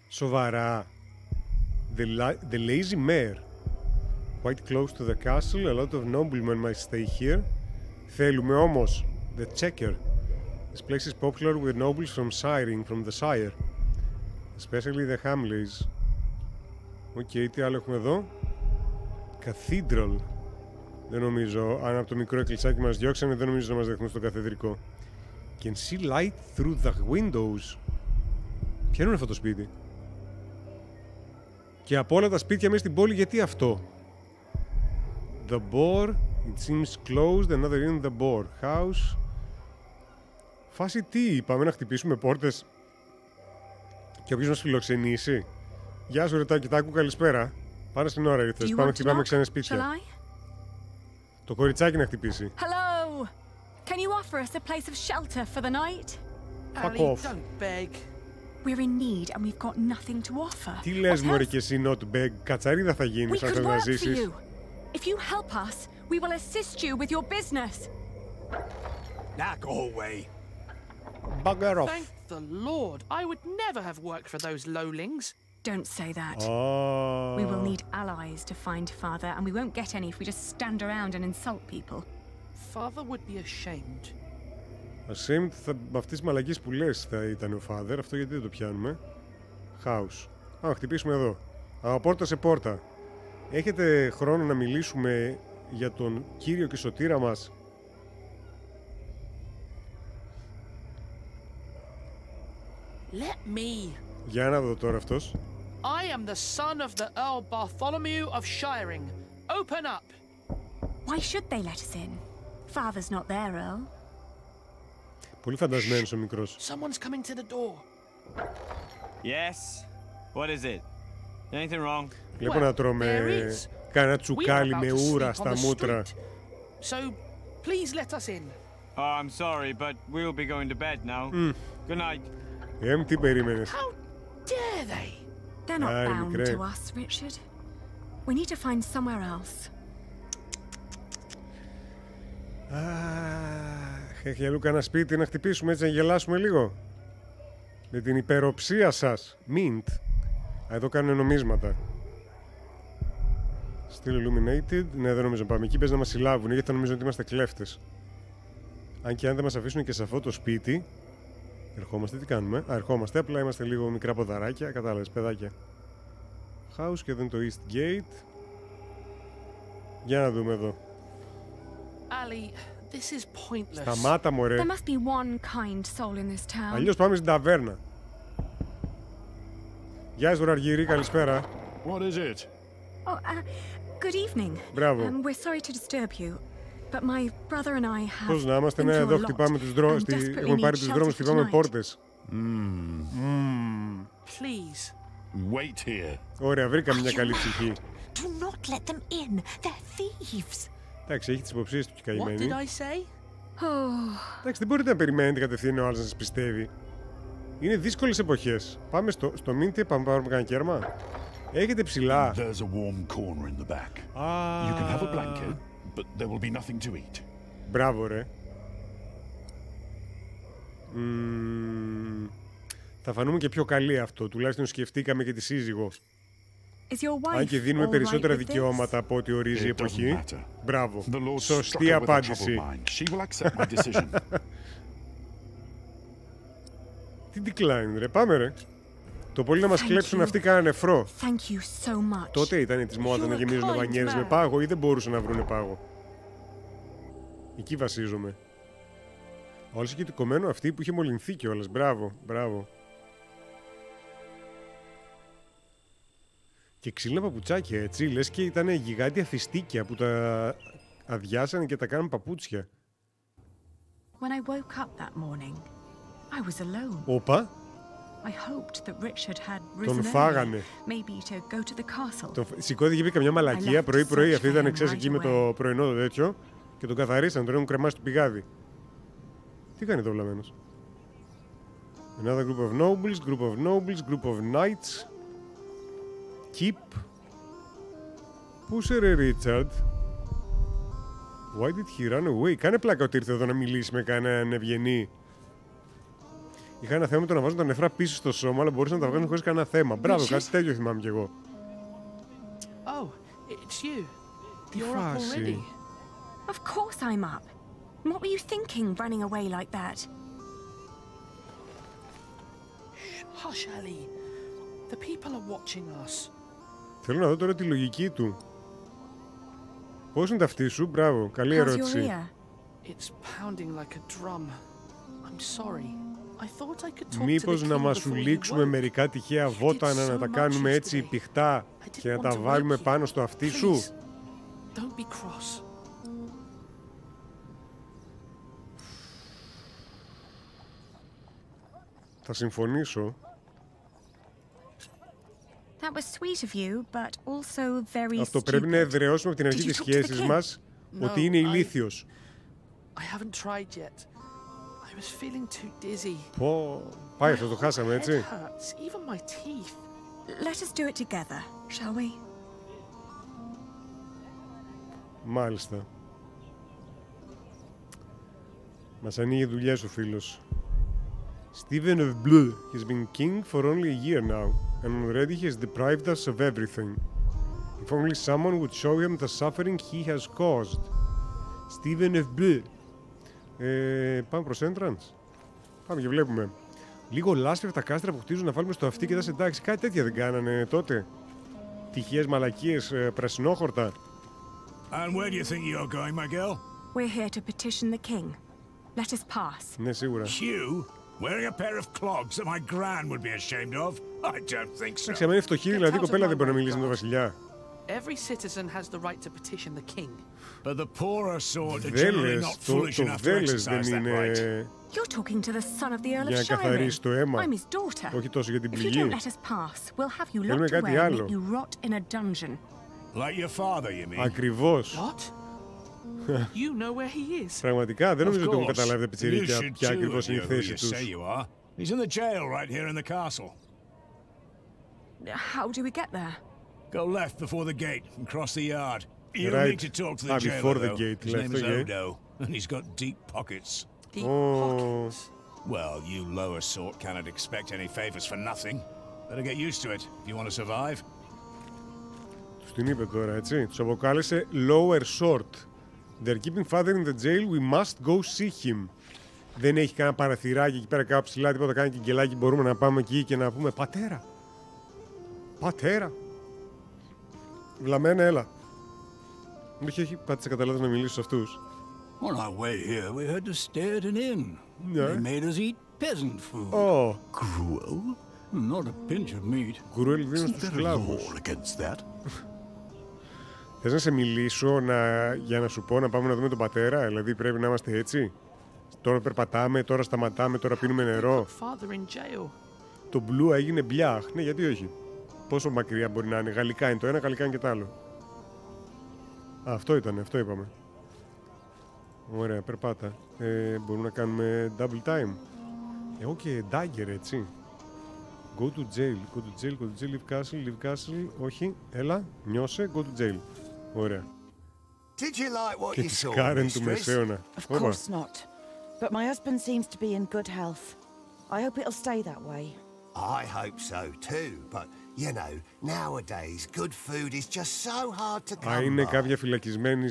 Σοβαρά. The lazy mare. Quite close to the castle, a lot of noblemen might stay here. Θέλουμε όμως the checker. This place is popular with nobles from siring from the sire. Especially the Hamleys. Οκ, τι άλλο έχουμε εδώ? Cathedral. Δεν νομίζω. Αν από το μικρό εκκλησάκι μας διώξανε, δεν νομίζω να μας δεχθούν στο καθεδρικό. Can see light through the windows. Ποιο είναι αυτό το σπίτι? Και από όλα τα σπίτια μέσα στην πόλη, γιατί αυτό? The door, it seems closed, another in the door. House. Φάση τι, πάμε να χτυπήσουμε πόρτες και όποιος μας φιλοξενήσει? Γεια σου ρε Τάκου, καλησπέρα. Πάνε στην ώρα ήρθες, πάμε χτυπάμε ξένες σπίτια. Το κοριτσάκι να χτυπήσει. Hello! Can you offer us a place of shelter for the night? Fuck off. Don't beg. We're in need and we've got nothing to offer. Τι λες μωρέ και εσύ not beg, κατσαρίδα θα We γίνεις αν could θες να work for ζήσεις. you. If you help us, we will assist you with your business. Now go away. Bugger off. Thank the Lord. I would never have worked for those lowlings. Don't say that. Oh. We will need allies to find Father, and we won't get any if we just stand around and insult people. Father would be ashamed. Ashamed, με αυτές τις μαλακίες που λες θα ήταν ο Father, αυτό γιατί δεν το πιάνουμε. House. Α, χτυπήσουμε εδώ. Από πόρτα σε πόρτα. Έχετε χρόνο να μιλήσουμε για τον Κύριο και Σωτήρα μας? Let me. Για να δω τώρα αυτός. I am the son of the Earl Bartholomew of Shiring. Open up. Why should they let us in? Father's not there, Earl. Πολύ φαντασμένος ο μικρός. Someone's coming to the door. Yes. What is it? Anything wrong? Βλέπω να τρώμε κανένα τσουκάλι με ούρα στα μούτρα. So, please let us in. Oh, I'm sorry, but we'll be going to bed now. Good night. Τι περίμενες? How dare they? They're not I'm bound great. to us, Richard. We need to find somewhere else. Έχει αλλού κανένα σπίτι να χτυπήσουμε έτσι να γελάσουμε λίγο? Με την υπεροψία σας. Mint. Εδώ κάνουν νομίσματα. Still illuminated. Ναι, δεν νομίζω να πάμε εκεί. Πες να μας συλλάβουν γιατί θα νομίζουν ότι είμαστε κλέφτες. Αν και αν δεν μας αφήσουν και σε αυτό το σπίτι. Ερχόμαστε, τι κάνουμε? Ερχόμαστε, απλά είμαστε λίγο μικρά ποδαράκια. Κατάλαβες, παιδάκια. House και δεν το East Gate. Για να δούμε εδώ. Ali, this is pointless. Σταμάτα μωρέ. There must be one kind soul in this town. Αλλιώς πάμε στην ταβέρνα. Γεια σου Αργύρη, καλησπέρα. What is it? Oh, good evening. Μπράβο. We're sorry to disturb you, but my brother and I have Πώς να είμαστε, been ναι, through εδώ a lot χτυπάμε τους δρόμους, and desperately έχουμε πάρει need τους shelter δρόμους, for χτυπάμε tonight. πόρτες. Please. Wait here. Ωραία, βρήκαμε μια καλή ψυχή. Do not let them in. They're thieves. Εντάξει, έχει τις υποψίες του και What καημένη. did I say? Oh, Εντάξει, δεν μπορείτε να περιμένετε κατευθείαν ο άλλος να σας πιστεύει. Είναι δύσκολες εποχές. Πάμε στο Μίντι, πάμε να πάρουμε κανένα κέρμα. Έχετε ψηλά. There's a warm corner in the back. Α, You can have a blanket, but there will be nothing to eat. Μπράβο ρε. Θα φανούμε και πιο καλοί αυτό. Τουλάχιστον σκεφτήκαμε και τη σύζυγο. is your wife Αν και δίνουμε all περισσότερα right with this? δικαιώματα από ό,τι ορίζει η It doesn't εποχή. matter. Μπράβο. The Lord struck Σωστή her with a troubled απάντηση. mind. She will accept my decision. Τι decline ρε, πάμε ρε. Το πολύ να μας Thank κλέψουν you. αυτοί κάνανε νεφρό. Thank you so much. Τότε ήταν της μόδας να You're a γεμίζουν kind βανιέρες με man. πάγο ή δεν μπορούσαν να βρούνε πάγο. Εκεί βασίζομαι. Όλες και το κομμένο αυτή που είχε μολυνθεί κιόλας. Μπράβο, μπράβο. Και ξύλινα παπουτσάκια έτσι, λες και ήταν γιγάντια φιστίκια που τα αδειάσανε και τα κάνουν παπούτσια. When I woke up that morning, I was alone. Όπα, I hoped that Richard had τον risen φάγανε. early, maybe to go to the castle. Σηκώθηκε και είπε καμιά μαλακία I left πρωί-πρωί. search Αυτή for ήταν him εξές right εκεί με away. το πρωινό το τέτοιο και τον καθαρίσαν, τον έχουν κρεμάσει το πηγάδι. Τι κάνει εδώ βλαμμένος? Another group of nobles, group of nobles, group of knights. Keep. Πού είσαι ρε Ρίτσαρντ? Why did he run away? Κάνε πλάκα ότι ήρθε εδώ να μιλήσει με κανέναν ευγενή. Είχα ένα θέμα με το να βάζουν τα νεφρά πίσω στο σώμα, αλλά μπορούσαν να τα βγάλουν χωρίς κανένα θέμα. Μπράβο, κάτι τέτοιο θυμάμαι κι εγώ. Oh, it's you. Τι You're up φάση? already. Of course I'm up. What were you thinking, running away like that? Hush, Ali. The people are watching us. Θέλω να δω τώρα τη λογική του. Πώς είναι τα αυτή σου, μπράβο, καλή How's your ερώτηση. ear? It's pounding like a drum. I'm sorry. I thought I could talk to the Μήπως king να before he μασουλήξουμε woke. μερικά τυχαία βότανα, να τα κάνουμε έτσι πηχτά και να τα βάλουμε πάνω στο αυτί σου? Please, don't be cross. Θα συμφωνήσω. That was sweet of you, but also very Αυτό πρέπει να stupid. εδραιώσουμε από την αρχή Did you της talk to the σχέσης king? μας No, ότι είναι ηλίθιος. I haven't tried yet. I was feeling too dizzy. Πω, πάει αυτό, το χάσαμε, My έτσι. head hurts, even my teeth. Let us do it together, shall we? Μάλιστα. Μας ανοίγει δουλειές ο φίλος. Stephen of Blue has been king for only a year now, and already he has deprived us of everything. If only someone would show him the suffering he has caused. Stephen of Blue. Πάμε προς entrance. Πάμε και βλέπουμε. Λίγο λάσπη τα κάστρα που χτίζουν να βάλουμε στο αυτί και τα σε εντάξει. Κάτι τέτοια δεν κάνανε τότε. Τυχαίες μαλακίες, πρασινόχορτα. And where do you think you're going, my girl? We're here to petition the king. Let us pass. Ναι, σίγουρα. You? Wearing a pair of clogs that my gran would be ashamed of? I don't think so. Εντάξει, άμα είναι φτωχή, δηλαδή η κοπέλα δεν μπορεί να μιλήσει με τον βασιλιά. Every citizen has the right to petition the king. But the poorer sort are generally Δέλες, not το foolish enough to δέλες δεν exercise that είναι right. You're talking to the son of the Earl για of να καθαρίσει Shiring. το αίμα. I'm his daughter. Όχι τόσο για την If you πληγή. don't let us pass, we'll have you Θέλουμε locked κάτι away and άλλο. make you rot in a dungeon. Like your father, you mean? Ακριβώς. What? You know where he is. Πραγματικά δεν Of νομίζω ότι έχουν course. καταλάβει τα You πιτσιρίκια should ποια too ακριβώς if είναι η you're who θέση you τους. say you are. He's in the jail right here in the castle. How do we get there? Go left before the gate and cross the yard. You'll Right. need to talk to the Ah, jailer, before the though. gate, His left, name is okay. Odo, and he's got deep pockets. Deep Oh. pockets. Well, you lower sort cannot expect any favors for nothing. Better get used to it if you want to survive. Τους την είπε τώρα, έτσι. Τους αποκάλεσε lower sort. They're keeping father in the jail, we must go see him. Δεν έχει κανένα παραθυράκι εκεί πέρα κάπου ψηλά, τίποτα κάνει και γκελάκι. Μπορούμε να πάμε εκεί και να πούμε πατέρα. Πατέρα. Βλαμμένα, έλα. Όχι, όχι, πάτησε κατά λάθος να μιλήσω σε αυτούς. On our way here, we had to stay at an inn. Yeah. They made us eat peasant food. Ω, Cruel? Not a pinch of meat. γκουρουέλ δίνω Isn't στους there a σκλάβους. law against that? Θες να σε μιλήσω για να σου πω να πάμε να δούμε τον πατέρα, δηλαδή πρέπει να είμαστε έτσι. Τώρα περπατάμε, τώρα σταματάμε, τώρα πίνουμε νερό. Father in jail. Το μπλου έγινε μπλιάχ. Ναι, γιατί όχι. Πόσο μακριά μπορεί να είναι. Γαλλικά είναι το ένα, γαλλικά είναι και το άλλο. Α, αυτό ήταν, αυτό είπαμε. Ωραία, περπάτα. Μπορούμε να κάνουμε double time. Εγώ και dagger, έτσι. Go to jail, go to jail, go to jail, leave castle, όχι, έλα, νιώσε, go to jail. Ωραία. Did you like what Και you της saw, Κάρεν του mistress? Μεσαίωνα. Of Όπα. course not. But my husband seems to be in good health. I hope it'll stay that way. I hope so too, but you know, nowadays good food is just so hard to come Α, είναι by. κάποια φυλακισμένου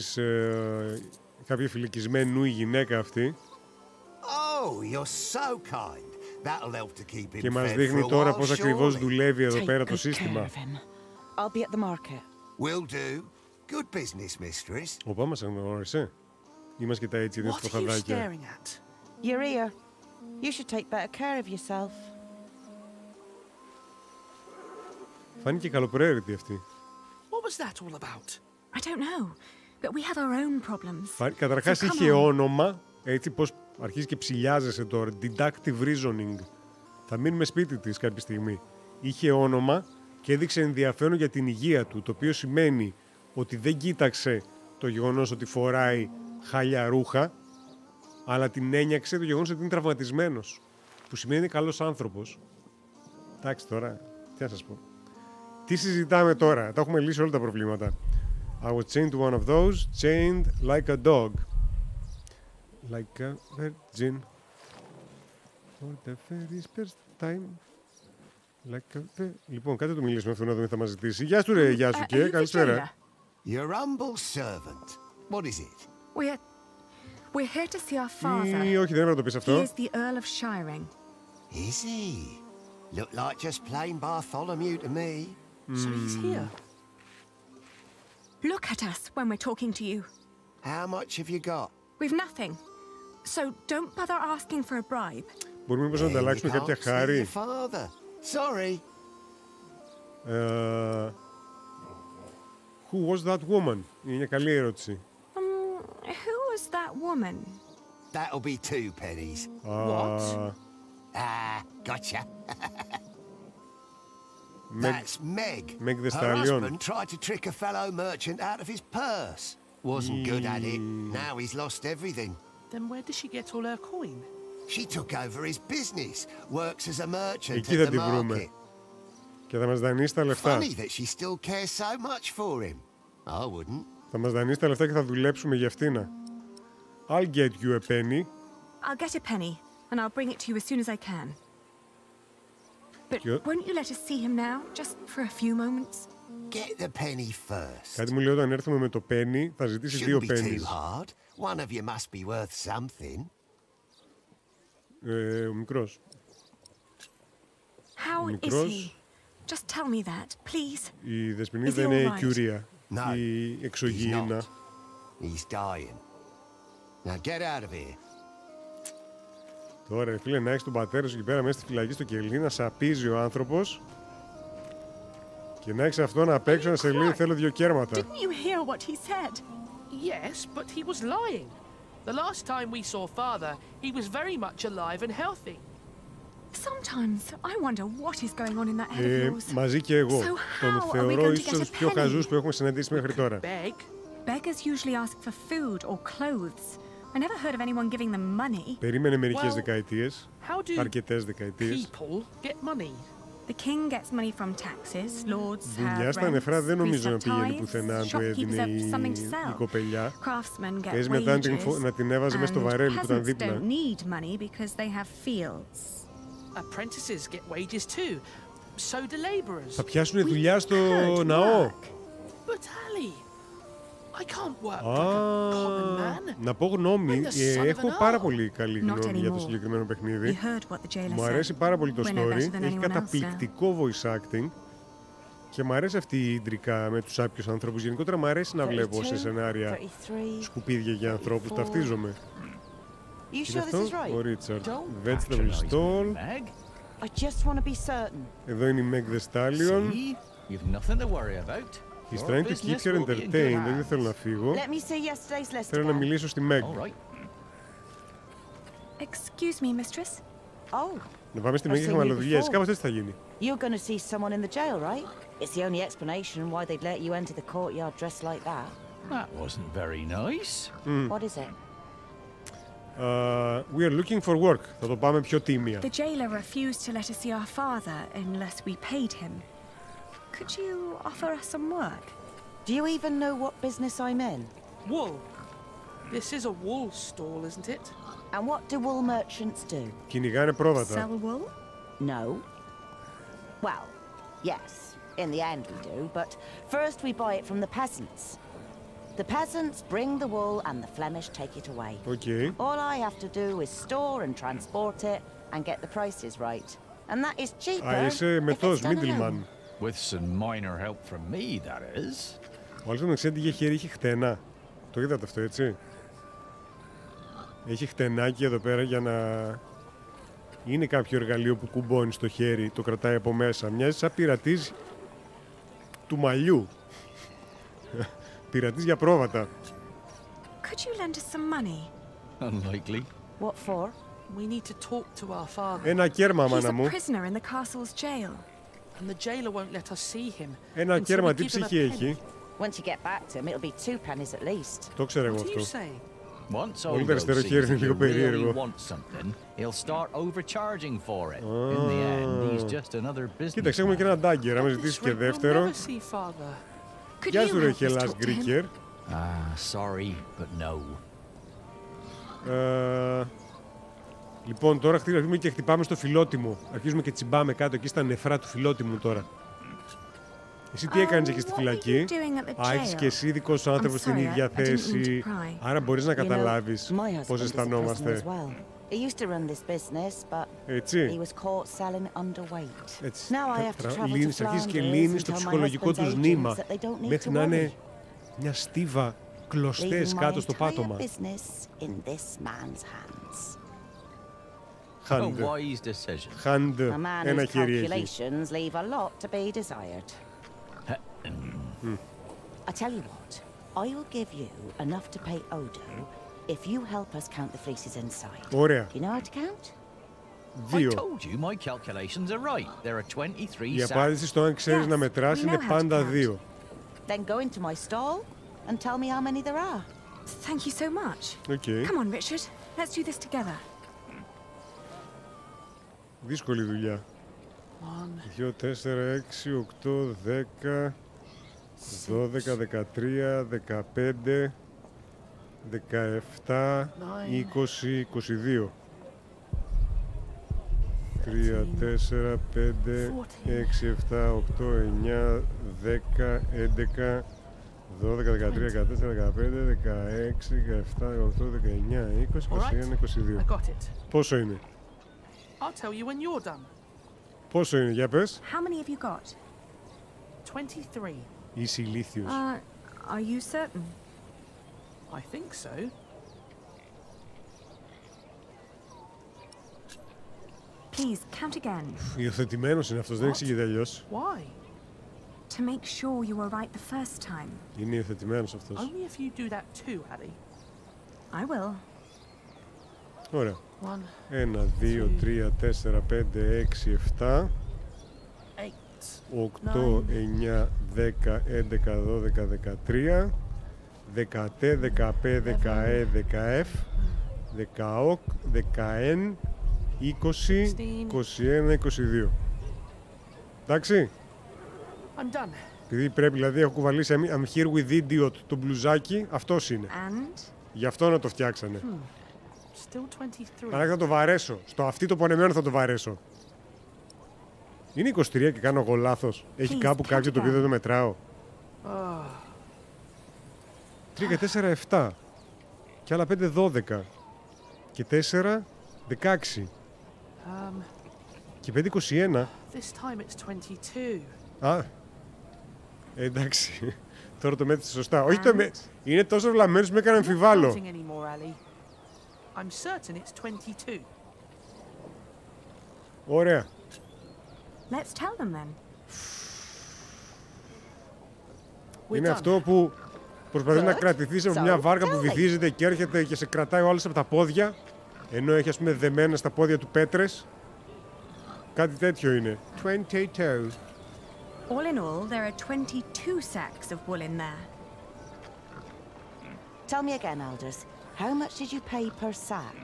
η γυναίκα αυτή Oh, you're so kind. That'll help to keep him και μας fed δείχνει for a τώρα while, πώς ακριβώς surely. δουλεύει εδώ Take πέρα το good care σύστημα. of him. I'll be at the market. Will do. Good business, mistress. Οπα, μας αναγνώρισε. Είμαστε και τα έτσι, είναι What are you στροφαδάκια. staring at? Your ear. You should take better care of yourself. Φάνηκε καλοπροαίρετη αυτή. What was that all about? I don't know, but we have our own problems. Καταρχάς So come είχε on. όνομα, έτσι πως αρχίζει και ψηλιάζεσαι τώρα, deductive reasoning. Θα μείνουμε σπίτι της κάποια στιγμή. Είχε όνομα και έδειξε ενδιαφέρον για την υγεία του, το οποίο σημαίνει ότι δεν κοίταξε το γεγονός ότι φοράει χάλια ρούχα, αλλά την ένιαξε το γεγονός ότι είναι τραυματισμένος, που σημαίνει είναι καλός άνθρωπος. Εντάξει τώρα, τι να σας πω. Τι συζητάμε τώρα, τα έχουμε λύσει όλα τα προβλήματα. I was chained to one of those, chained like a dog. Like a virgin. For the very first time. Like a... Λοιπόν, κάτι το μιλήσουμε αυτό να δούμε τι θα μας ζητήσει. Γεια σου ρε, γεια σου Are και you the καλησπέρα. jailer? Your humble servant. What is it? We're here to see our father. Ή όχι, δεν έπρεπε να το πεις He αυτό. is the Earl of Shiring. Is he? Look like just plain Bartholomew to me. So he's here. Look at us when we're talking to you. How much have you got? We've nothing. So don't bother asking for a bribe. Μπορούμε μήπως να ανταλλάξουμε κάποια χάρη? Sorry. Who was that woman? Είναι μια καλή ερώτηση. Who was that woman? That'll be 2 pennies. What? Gotcha. That's Meg. Meg the Her Stallion. husband tried to trick a fellow merchant out of his purse. Wasn't good at it. Now he's lost everything. Then where did she get all her coin? She took over his business. Works as a merchant Εκεί at θα the τη βρούμε. market. Και θα μας δανείσει τα λεφτά. Funny that she still cares so much for him. I wouldn't. Θα μας δανείσει τα λεφτά και θα δουλέψουμε για αυτήνα. I'll get you a penny. I'll get a penny, and I'll bring it to you as soon as I can. But won't you let us see him now, just for a few moments? Get the penny first. Κάτι μου λέει όταν έρθουμε με το penny θα ζητήσει 2 pennies. Shouldn't be too hard. One of you must be worth something. Ο μικρός. How is he? Just tell me that, please. Η Δεσποινή δεν είναι η Κιουρία. No, η εξωγήινα. He's dying. Now get out of here. Τώρα, φίλε, να έχεις τον πατέρα σου εκεί πέρα μέσα στη φυλακή στο κελί, να σαπίζει ο άνθρωπος και να έχεις αυτόν απ' έξω να σε λέει θέλω 2 κέρματα. Didn't you hear what he said? Yes, but he was lying. The last time we saw Father, he was very much alive and healthy. Sometimes I wonder what is going on in that head of yours. Μαζί και εγώ. Τον θεωρώ ίσως τους πιο χαζούς που έχουμε συναντήσει μέχρι τώρα. Beggars usually ask for food or clothes. I never heard of anyone giving them money. Περίμενε μερικές δεκαετίες, αρκετές δεκαετίες. The king gets money from taxes, lords have Δουλειά στα νεφρά δεν νομίζω να πηγαίνει πουθενά αν το έδινε η κοπελιά. Παίζει μετά να την έβαζε μέσα στο βαρέλι που ήταν δίπλα. Apprentices get wages too. So do laborers. Θα πιάσουν δουλειά στο ναό. But Ali, I can't work like a common man. Να πω γνώμη, έχω πάρα πολύ καλή γνώμη για το συγκεκριμένο παιχνίδι. Μου αρέσει πάρα πολύ το story, έχει καταπληκτικό voice acting και μου αρέσει αυτή η ίντρικα με τους άπιους ανθρώπους. Γενικότερα μου αρέσει να βλέπω σε σενάρια σκουπίδια για ανθρώπους, ταυτίζομαι. Είναι αυτό, ο Ρίτσαρντ. Vegetable stall. Εδώ είναι η Meg the Stallion. He's trying to keep her entertained. Δεν θέλω να φύγω. Θέλω να μιλήσω στη Meg. Excuse me, mistress. Να πάμε στη Meg και χαμαλοδουλειές. Κάπως έτσι θα γίνει. You're going to see someone in the jail, right? It's the only explanation why they'd let you enter the courtyard dressed like that. That wasn't very nice. What is it? We are looking for work. Θα το πάμε πιο τίμια. The jailer refused to let us see our father unless we paid him. Could you offer us some work? Do you even know what business I'm in? Wool. This is a wool stall, isn't it? And what do wool merchants do? Κυνηγάνε πρόβατα. Sell wool? No. Well, yes, in the end we do, but first we buy it from the peasants. The peasants bring the wool and the Flemish take it away. Okay. All I have to do is store and transport it and get the prices right. And that is cheaper είσαι μετός, middleman. With some minor help from me, that is. Ο άλλος μεταξύ αντί για χέρι έχει χτενά. Το είδατε αυτό, έτσι. Έχει χτενάκι εδώ πέρα για να... Είναι κάποιο εργαλείο που κουμπώνει στο χέρι, το κρατάει από μέσα. Μοιάζει σαν πειρατής του μαλλιού. Πειρατής για πρόβατα. Could you lend us some money? Unlikely. What for? We need to talk to our father. Ένα κέρμα, μάνα μου. He's a prisoner in the castle's jail. And the jailer won't let us see him. Ένα κέρμα, τι ψυχή έχει. Once you get back to him, it'll be 2 pennies at least. Το ξέρω εγώ αυτό. Once Όλο το αριστερό χέρι είναι λίγο περίεργο. Κοίταξε, έχουμε και ένα ντάγκερ. Αν ζητήσει και δεύτερο. Γεια σου ρε Χελάς Γκρίκερ. Sorry, but no. Λοιπόν, τώρα αρχίζουμε και χτυπάμε στο φιλότιμο. Αρχίζουμε και τσιμπάμε κάτω εκεί στα νεφρά του φιλότιμου τώρα. Εσύ τι έκανες εκεί στη φυλακή? Έχεις και εσύ δικό σου άνθρωπο στην ίδια θέση. Άρα μπορείς να καταλάβεις πώς αισθανόμαστε. Έτσι. Έτσι. Αρχίζεις και λύνεις το ψυχολογικό τους νήμα μέχρι να είναι Μια στίβα κλωστές κάτω στο πάτωμα. Hand. Hand. Ένα χέρι έχει. I tell you what, I will give you enough to pay Odo if you help us count the fleeces inside. Ωραία. You know how to count? 2. Η απάντηση στο αν ξέρεις να μετράς είναι πάντα 2. Then go into my stall and tell me how many there are. Thank you so much. Okay. Come on, Richard. Let's do this together. Δύσκολη δουλειά. 2, 4, 6, 8, 10, 12, 13, 15, 17, 20, 22. 3, 4, 5, 6, 7, 8, 9, 10, 11, 12, 13, 14, 15, 16, 17, 18, 19, 20, 21, 22. Πόσο είναι? I'll tell you when you're done. Πόσο είναι, για πες? How many have you got? 23. Είσαι ηλίθιος. Are you certain? I think so. Please, count again. Υιοθετημένος είναι αυτός, δεν εξηγείται αλλιώς. Why? To make sure you were right the first time. Είναι υιοθετημένος αυτός. Only if you do that too, Harry. I will. Ωραία. 1, 2, 3, 4, 5, 6, 7, 8, 9, 10, 11, 12, 13, 10, 15, 16, 17, 18, 19, 20, 21, 22. Εντάξει. I'm done. Επειδή πρέπει, δηλαδή, έχω κουβαλήσει I'm here with idiot το μπλουζάκι, αυτός είναι. And? Γι' αυτό να το φτιάξανε. Still 23. Αλλά θα το βαρέσω. Στο αυτή το πονεμένο θα το βαρέσω. Είναι 23 και κάνω εγώ λάθος. Έχει κάπου κάποιο το οποίο δεν το μετράω. 3 και 4, 7. Και άλλα 5, 12. Και 4, 16. Και 5, 21. This time it's 22. Α, εντάξει. Τώρα το μέτρησε σωστά. Όχι, είναι τόσο βλαμμένος που με έκανε αμφιβάλλω. I'm certain it's 22. Ωραία. Let's tell them then. Είναι αυτό που προσπαθεί να κρατηθείς από μια βάρκα που βυθίζεται και έρχεται και σε κρατάει όλες από τα πόδια, ενώ έχει, ας πούμε, δεμένα στα πόδια του πέτρες. Κάτι τέτοιο είναι. 22. All in all, there are 22 sacks of wool in there. Tell me again, Aldous. How much did you pay per sack?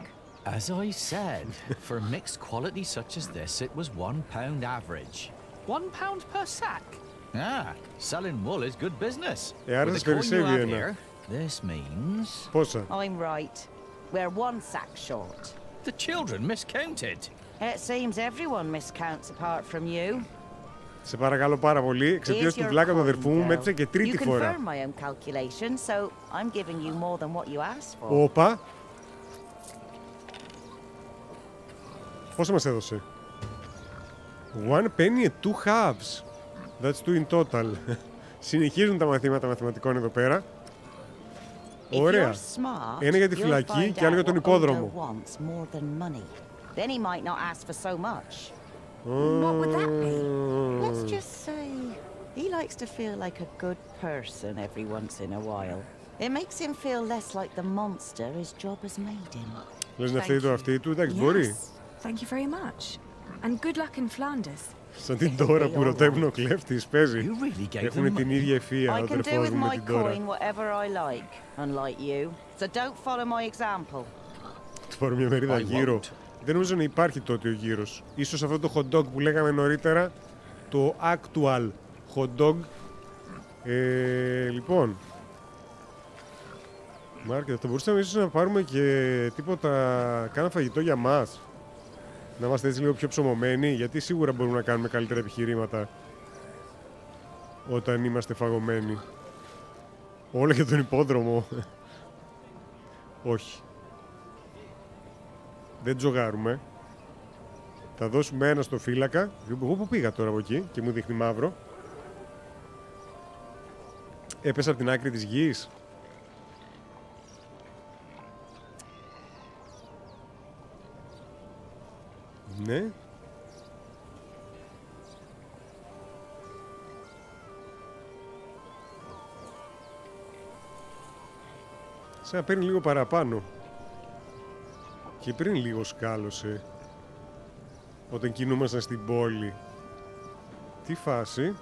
As I said, for mixed quality such as this, it was £1 average. £1 per sack? Ah, selling wool is good business. Άρα σας περισσεύει ένα. This means... Πόσα? I'm right. We're 1 sack short. The children miscounted. It seems everyone miscounts apart from you. Σε παρακαλώ πάρα πολύ, εξαιτίας του βλάκα του αδερφού μου μέτρησε και τρίτη φορά. Όπα. Πόσο μας έδωσε? 1 penny and 2 halves. That's 2 in total. Συνεχίζουν τα μαθήματα μαθηματικών εδώ πέρα. Ωραία. Ένα για τη φυλακή και άλλο για τον υπόδρομο. Then he might not ask for so much. What would that be? Let's just say he likes to feel like a good person every once in a while. It makes him feel less like the monster his job has made him. Λες να φταίει το αυτή του, εντάξει, μπορεί. Thank you very much. And good luck in Flanders. Σαν την τώρα που ρωτεύουν ο κλέφτης, παίζει. Έχουν την ίδια ευφία ο αδερφός μου με την τώρα. Του πάρω μια μερίδα γύρω. Δεν νομίζω να υπάρχει τότε ο γύρος. Ίσως αυτό το hot dog που λέγαμε νωρίτερα, το actual hot dog. Λοιπόν, Μάρκετ, θα μπορούσαμε ίσως να πάρουμε και τίποτα, κάνα φαγητό για μας. Να είμαστε έτσι λίγο πιο ψωμωμένοι, γιατί σίγουρα μπορούμε να κάνουμε καλύτερα επιχειρήματα όταν είμαστε φαγωμένοι. Όλα για τον υπόδρομο. Όχι. Δεν τζογάρουμε. Θα δώσουμε ένα στο φύλακα. Εγώ που πήγα τώρα από εκεί και μου δείχνει μαύρο. Έπεσα από την άκρη της γης. Ναι. Σαν να παίρνει λίγο παραπάνω. Και πριν λίγο σκάλωσε. Όταν κινούμασταν στην πόλη. Τι φάση.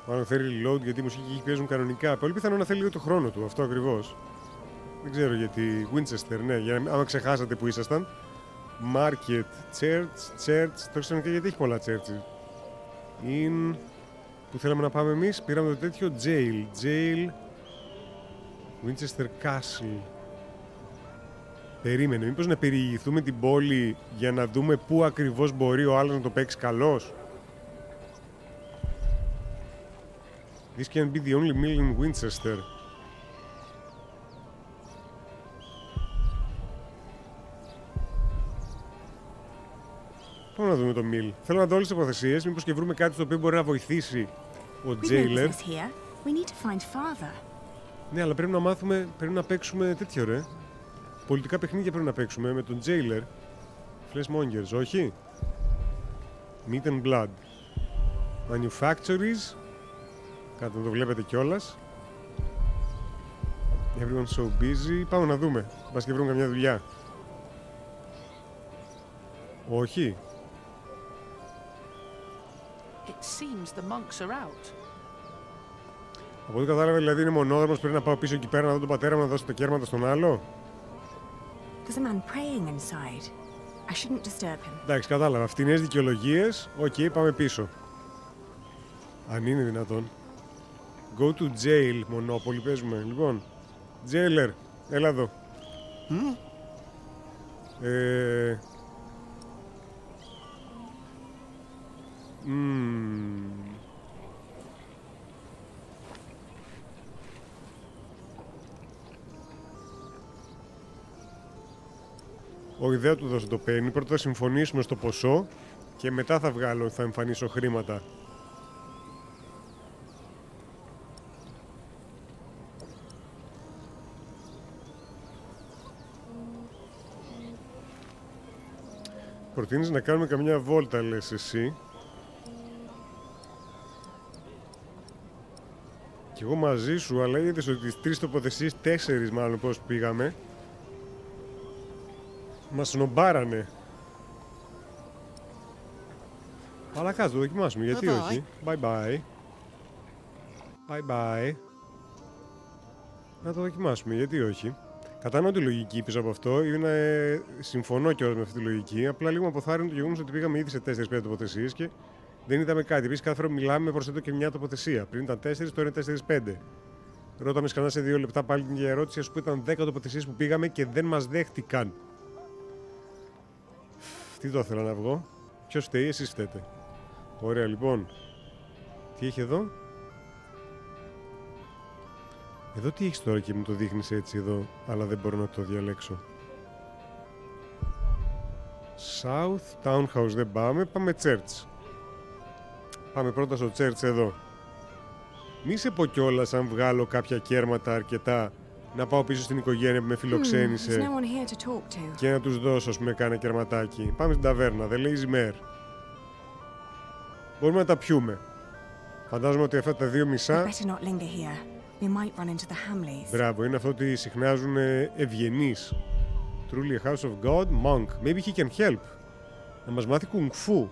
Μάλλον θέλει load γιατί οι μουσικοί παίζουν κανονικά. Πολύ πιθανό να θέλει λίγο το χρόνο του. Αυτό ακριβώς. Δεν ξέρω γιατί. Winchester, ναι. Για να, άμα ξεχάσατε που ήσασταν. Market, Church. Το ξέρω και γιατί έχει πολλά churches. In. Που θέλαμε να πάμε εμείς. Πήραμε το τέτοιο Jail. Winchester Castle. Περίμενε. Μήπως να περιηγηθούμε την πόλη για να δούμε πού ακριβώς μπορεί ο άλλος να το παίξει καλός. This can be the only mill in Winchester. Πάμε να δούμε το mill. Θέλω να δω όλες τις υποθεσίες, μήπως και βρούμε κάτι στο οποίο μπορεί να βοηθήσει ο Jailer. Ναι, αλλά πρέπει να μάθουμε, πρέπει να παίξουμε τέτοιο ρε. Πολιτικά παιχνίδια πρέπει να παίξουμε με τον Jailer. Fleshmongers, όχι. Meat and Blood. Manufactories. Κάτι να το βλέπετε κιόλας. Everyone's so busy. Πάμε να δούμε. Μπας και βρούμε καμιά δουλειά. Όχι. It seems the monks are out. Από ό,τι κατάλαβα, δηλαδή είναι μονόδρομος. Πρέπει να πάω πίσω εκεί πέρα να δω τον πατέρα μου να δώσω τα κέρματα στον άλλο. There's a man praying inside. I shouldn't disturb him. Εντάξει, κατάλαβα. Φτηνές δικαιολογίες. Οκ, πάμε πίσω. Αν είναι δυνατόν. Go to jail, Monopoly παίζουμε. Λοιπόν, Jailer, έλα εδώ. Όχι, δεν θα του δώσω το penny. Πρώτα θα συμφωνήσουμε στο ποσό και μετά θα εμφανίσω χρήματα. Προτείνεις να κάνουμε καμιά βόλτα, λες εσύ. Κι εγώ μαζί σου, αλλά είδες ότι τις 3 τοποθεσίες, 4 μάλλον πώς πήγαμε, μας σνομπάρανε. Αλλά κάτω, το δοκιμάσουμε, γιατί όχι. Bye bye. Bye bye. Να το δοκιμάσουμε, γιατί όχι. Κατανοώ τη λογική πίσω από αυτό. Συμφωνώ κιόλας με αυτή τη λογική. Απλά λίγο αποθάρρυνε το γεγονός ότι πήγαμε ήδη σε 4-5 τοποθεσίες και δεν είδαμε κάτι. Επίσης, κάθε φορά μιλάμε προσθέτω και μια τοποθεσία. Πριν ήταν 4, τώρα είναι 4-5. Ρώταμε σκανά σε 2 λεπτά πάλι την ίδια ερώτηση, ας πούμε ήταν 10 τοποθεσίες που πήγαμε και δεν μας δέχτηκαν. Τι το ήθελα να βγω. Ποιος φταίει, εσείς φταίτε. Ωραία, λοιπόν. Τι έχει εδώ. Εδώ τι έχεις τώρα και μου το δείχνεις έτσι εδώ, αλλά δεν μπορώ να το διαλέξω. South, Townhouse δεν πάμε, πάμε Church. Πάμε πρώτα στο Church εδώ. Μη σε πω κιόλας αν βγάλω κάποια κέρματα αρκετά να πάω πίσω στην οικογένεια που με φιλοξένησε και να τους δώσω, ας πούμε, κάνα κερματάκι. Πάμε στην ταβέρνα, The Lazy Mare. Μπορούμε να τα πιούμε. Φαντάζομαι ότι αυτά τα 2 μισά... Μπράβο, είναι αυτό ότι συχνάζουν ευγενείς. Truly a house of God, monk. Maybe he can help. Να μας μάθει κουνγκφού.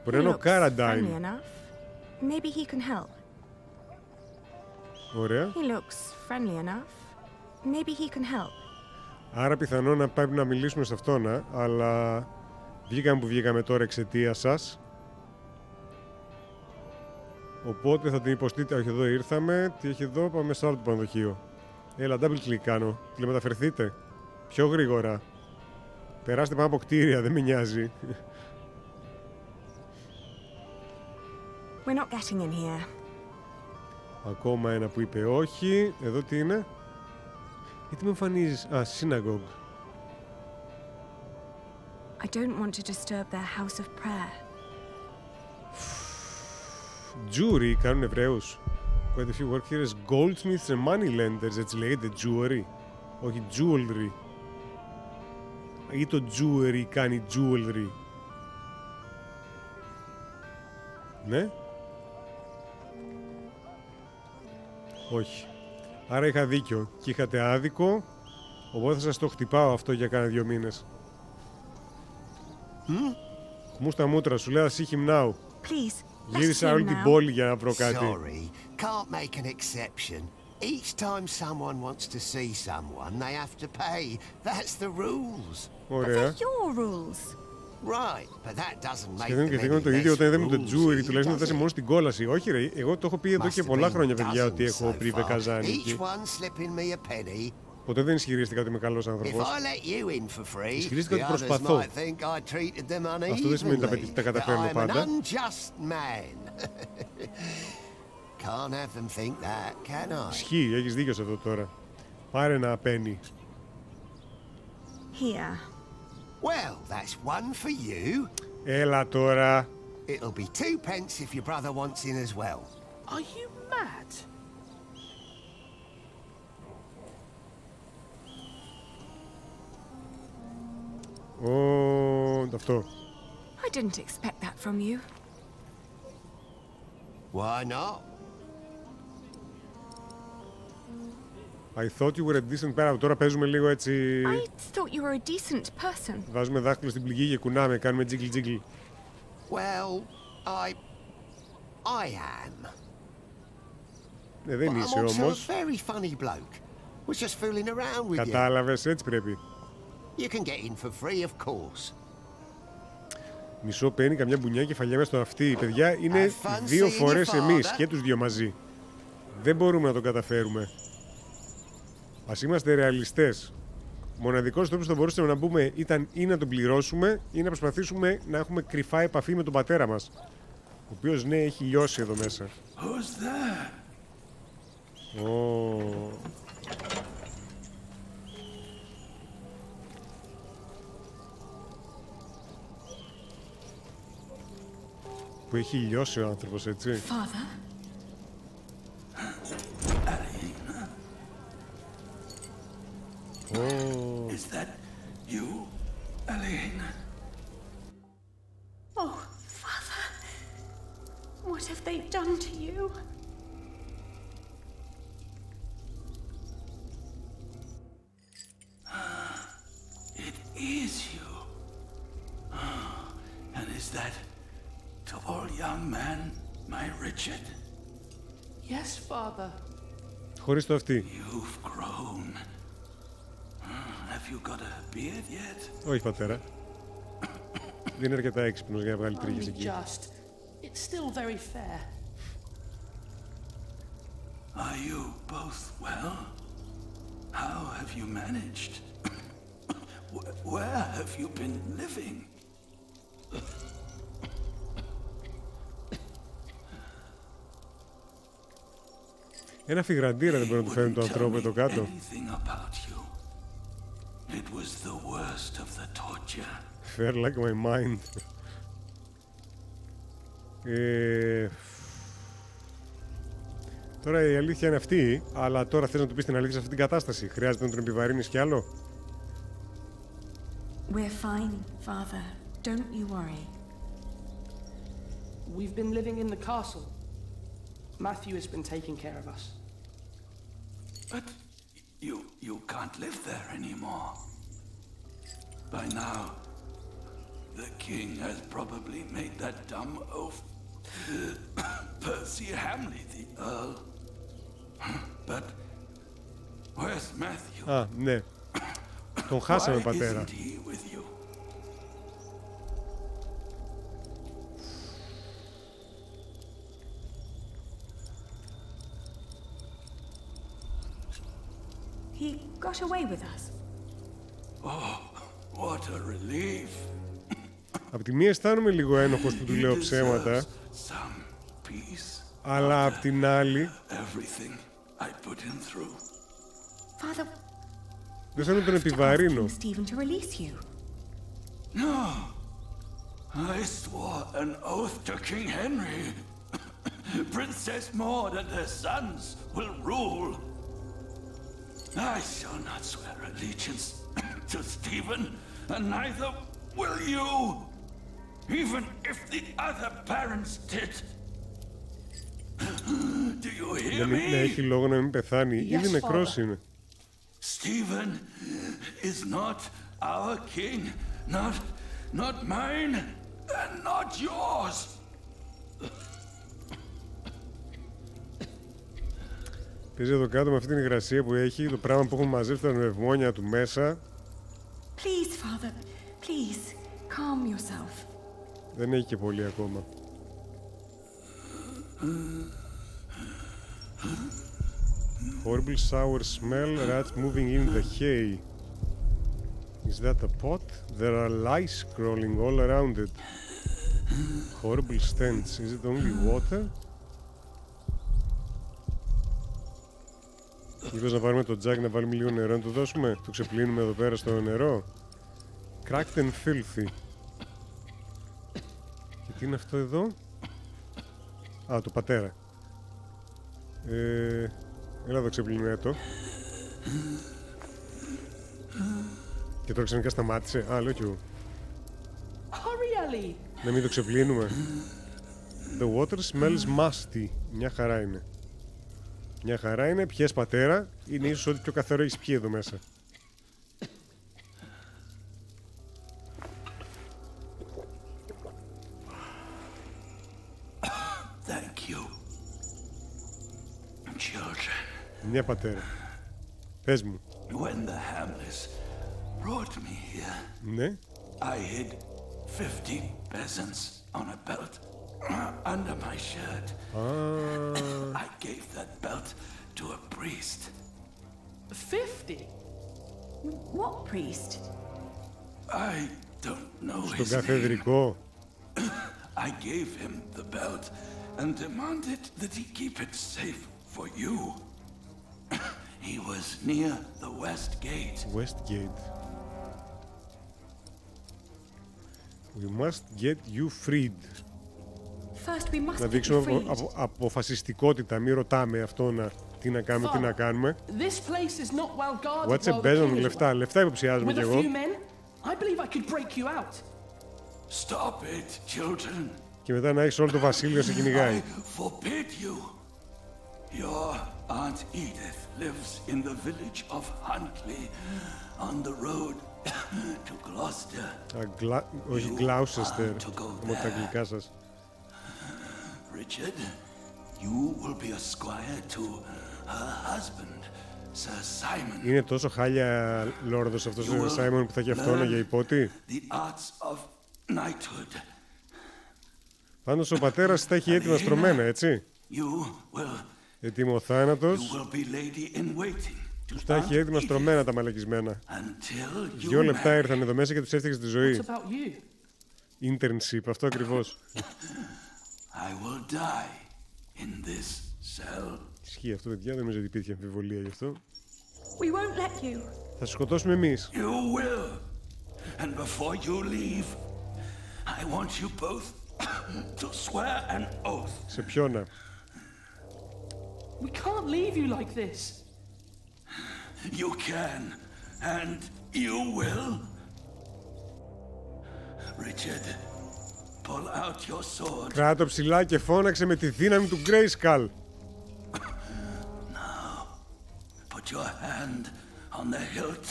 Μπορεί να είναι ο Καραντάιν. Maybe he can help. Ωραία. He looks friendly enough. Maybe he can help. Άρα πιθανό να πρέπει να μιλήσουμε σε αυτόν, αλλά βγήκαμε που βγήκαμε τώρα εξαιτίας σας. Οπότε θα την υποστείτε. Όχι, εδώ ήρθαμε. Τι έχει εδώ, πάμε σε άλλο το πανδοχείο. Έλα, double click κάνω. Τηλεμεταφερθείτε. Πιο γρήγορα. Περάστε πάνω από κτίρια, δεν με νοιάζει. We're not getting in here. Ακόμα ένα που είπε όχι. Εδώ τι είναι. Γιατί με εμφανίζεις. Α, synagogue. I don't want to disturb their house of prayer. Jewelry κάνουν Εβραίους. Quite a few work here as goldsmiths and moneylenders. Έτσι λέγεται jewelry. Όχι jewelry. Ή το jewelry κάνει jewelry. Ναι. Όχι. Άρα είχα δίκιο και είχατε άδικο. Οπότε θα σας το χτυπάω αυτό για κάνα 2 μήνες. Χμού στα μούτρα σου, λέω see him now. Please. Γύρισα όλη την πόλη για να βρω κάτι. Sorry, can't make an exception. Each time someone wants to see someone, they have to pay. That's the rules. Ωραία. Your rules. Right, but that doesn't make Σχεδόν και θίγον το ίδιο όταν είδαμε το τζούερι, τουλάχιστον θα είσαι μόνο στην κόλαση. Όχι ρε, εγώ το έχω πει εδώ και πολλά χρόνια παιδιά ότι έχω πρίβε καζάνι εκεί. Ποτέ δεν ισχυρίστηκα ότι είμαι καλός άνθρωπος. Ισχυρίστηκα ότι προσπαθώ. Αυτό δεν σημαίνει ότι τα καταφέρνω πάντα. Ισχύει, έχεις δίκιο σε αυτό τώρα. Πάρε ένα penny. Here. Well, that's one for you. Έλα τώρα. It'll be 2 pence if your brother wants in as well. Are you mad? Αυτό. I didn't expect that from you. Why not? I thought you were a decent person. Τώρα παίζουμε λίγο έτσι. I thought you were a decent person. Βάζουμε δάχτυλο στην πληγή και κουνάμε, κάνουμε τζίγκλ τζίγκλ. Well, I am. Δεν είσαι όμως. Very funny bloke. Was just fooling around with you. Κατάλαβες, έτσι πρέπει. You can get in for free, of course. Μισό penny, καμιά μπουνιά κεφαλιά μες στο αυτί. Παιδιά, είναι 2 φορές εμείς και τους 2 μαζί. Δεν μπορούμε να το καταφέρουμε. Ας είμαστε ρεαλιστές. Μοναδικός τρόπος που θα μπορούσαμε να μπούμε ήταν ή να τον πληρώσουμε ή να προσπαθήσουμε να έχουμε κρυφά επαφή με τον πατέρα μας. Ο οποίος, ναι, έχει λιώσει εδώ μέσα. Που έχει λιώσει ο άνθρωπος, έτσι. Father? Is that you, Elena? Oh, Father. What have they done to you? It is you. And is that tall young man, my Richard? Yes, Father. Χωρίς το αυτί. You've grown. Have you got a beard yet? Όχι, πατέρα. Δεν είναι αρκετά έξυπνος για να βγάλει τρίχες εκεί. Just. It's still very fair. Are you both well? How have you managed? Where have you been living? Ένα φιγραντήρα δεν μπορεί να του φέρνει το ανθρώπου εδώ κάτω. It was the worst of the torture. Fair like my mind. Τώρα η αλήθεια είναι αυτή, αλλά τώρα θες να του πεις την αλήθεια σε αυτή την κατάσταση. Χρειάζεται να τον επιβαρύνεις κι άλλο. We're fine, Father. Don't you worry. We've been living in the castle. Matthew has been taking care of us. But you can't live there anymore. By now, the king has probably made that dumb oaf Percy Hamley the Earl. But where's Matthew? Α, ναι. Τον χάσαμε, πατέρα. Why isn't he with you? He got away with us. Oh, what a relief. Απ' τη μία αισθάνομαι λίγο ένοχος που του λέω ψέματα, αλλά απ' την άλλη δεν θέλω να τον επιβαρύνω. No. I swore an oath to King Henry. Princess Maud and her sons will rule. I shall not swear allegiance to Stephen, and neither will you, even if the other parents did. Do you hear me? Δεν έχει λόγο να μην πεθάνει. Ήδη νεκρός είναι. Stephen is not our king, not mine, and not yours. Παίζει εδώ κάτω με αυτή την υγρασία που έχει, το πράγμα που έχουν μαζέψει τα νευμόνια του μέσα. Please, Father, please, calm yourself. Δεν έχει και πολύ ακόμα. Horrible sour smell, rats moving in the hay. Is that a pot? There are lice crawling all around it. Horrible stench. Is it only water? Μήπως να πάρουμε το τζάκι να βάλουμε λίγο νερό να του δώσουμε? Το ξεπλύνουμε εδώ πέρα στο νερό. Cracked and filthy. Και τι είναι αυτό εδώ? Α, το πατέρα. Έλα εδώ, ξεπλύνε το. Και τώρα ξαφνικά σταμάτησε. Α, λέω κι εγώ. Να μην το ξεπλύνουμε. The water smells musty. Μια χαρά είναι. Μια χαρά είναι. Πιες πατέρα. Είναι ίσως ό,τι πιο καθαρό έχεις πιει εδώ μέσα. Thank you, children. Μια πατέρα. Πες μου. When the Hamlets brought me here, Ναι. I hid 50 peasants on a belt under my shirt. I gave that belt to a priest. 50? What priest? I don't know Στον his name. καθεδρικό. I gave him the belt and demanded that he keep it safe for you. He was near the West Gate. West Gate. We must get you freed. First we must Να δείξουμε αποφασιστικότητα. Μην ρωτάμε αυτόν τι να κάνουμε, τι να κάνουμε. This place is not well guarded. What's a bezon? Λεφτά υποψιάζουμε κι εγώ. I believe I could break you out. Stop it, children. Και μετά να έχεις όλο το βασίλειο σε κυνηγάει. I forbid you. Your Aunt Edith lives in the village of Huntley on the road to Gloucester. Όχι, Gloucester. Με τα αγγλικά σας. Richard, you will be a squire to her husband, Sir Simon. Είναι τόσο χάλια λόρδος αυτός ο Sir Simon που θα έχει αυτόν για υπότι. The arts of knighthood. Πάντως ο πατέρας τα έχει έτοιμα στρωμένα, έτσι. Έτοιμο θάνατος. Τους τα έχει έτοιμα στρωμένα τα μαλακισμένα. 2 λεπτά ήρθαν εδώ μέσα και τους έφτιαξε τη ζωή. Internship, αυτό ακριβώς. Ισχύει αυτό, παιδιά, δεν νομίζω ότι υπήρχε αμφιβολία γι' αυτό. Θα σκοτώσουμε εμείς. And before you leave, I want you both to swear an oath. Σε ποιόνα? We can't leave you like this. You can, and you will. Richard, pull out your sword. Κράτω ψηλά και φώναξε με τη δύναμη του Grayskull. Now, put your hand on the hilt,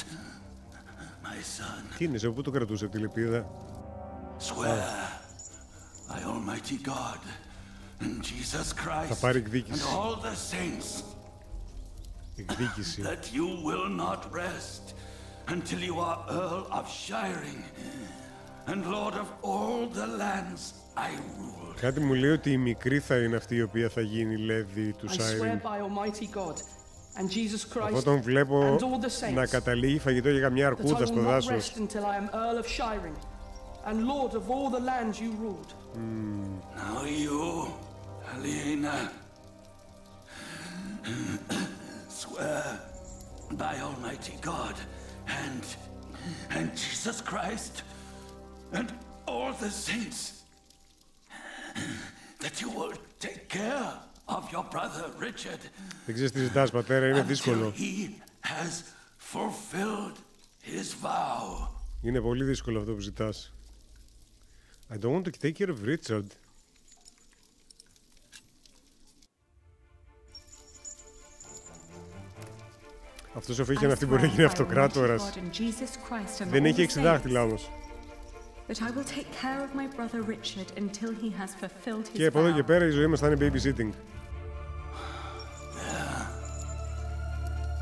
my son. Τι είναι, σε πού το κρατούσε τη λεπίδα? Swear by Almighty God and Jesus Christ and all the saints that you will not rest until you are Earl of Shiring and Lord of all the lands I rule. Κάτι μου λέει ότι η μικρή θα είναι αυτή η οποία θα γίνει Λέδη του Shiring. Αυτό τον βλέπω να καταλήγει φαγητό για καμιά αρκούδα στο δάσος. And Lord of all the lands you ruled. Now you, Helena, swear by Almighty God and Jesus Christ and all the saints that you will take care of your brother Richard. Δεν ξέρεις τι ζητάς, πατέρα, είναι δύσκολο. He has fulfilled his vow. Είναι πολύ δύσκολο αυτό που ζητάς. I don't want to take care of Richard. Αυτός ο Φίχεν αυτή μπορεί να γίνει αυτοκράτορας. Δεν έχει 6 δάχτυλα όμως. Και από εδώ και πέρα η ζωή μας θα είναι babysitting.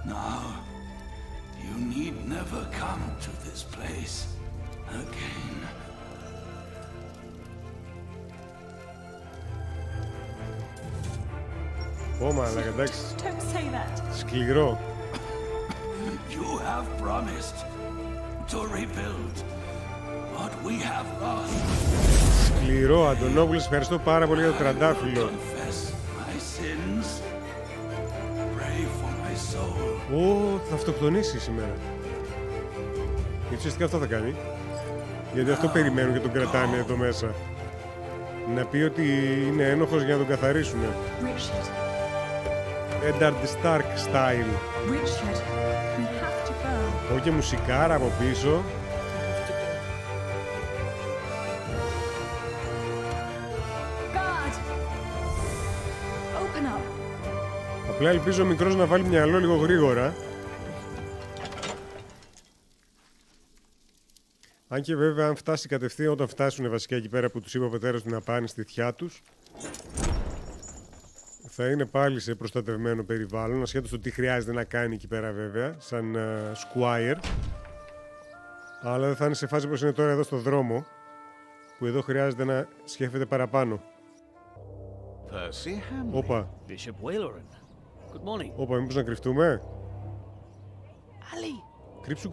Now, you need never come to this place again. Μαλάκα, εντάξει. Σκληρό. You have promised to rebuild what we have lost. Σκληρό, Αντωνόπουλος, ευχαριστώ πάρα πολύ για το τραντάφυλλο. Θα αυτοκτονήσει σήμερα. Γιατί ουσιαστικά αυτό θα κάνει. Γιατί αυτό περιμένουν και τον κρατάνε εδώ μέσα. Να πει ότι είναι ένοχος για να τον καθαρίσουν. Eddard Stark style. Όχι και μουσικάρα από πίσω. Απλά ελπίζω ο μικρός να βάλει μυαλό λίγο γρήγορα. Αν και βέβαια αν φτάσει κατευθείαν, όταν φτάσουν βασικά εκεί πέρα που τους είπε ο πατέρας του να πάνε στη θιά τους, θα είναι πάλι σε προστατευμένο περιβάλλον, ασχέτως το τι χρειάζεται να κάνει εκεί πέρα βέβαια, σαν squire. Αλλά δεν θα είναι σε φάση όπως είναι τώρα εδώ στο δρόμο, που εδώ χρειάζεται να σκέφτεται παραπάνω. Όπα. Όπα, μήπως να κρυφτούμε? Κρύψου.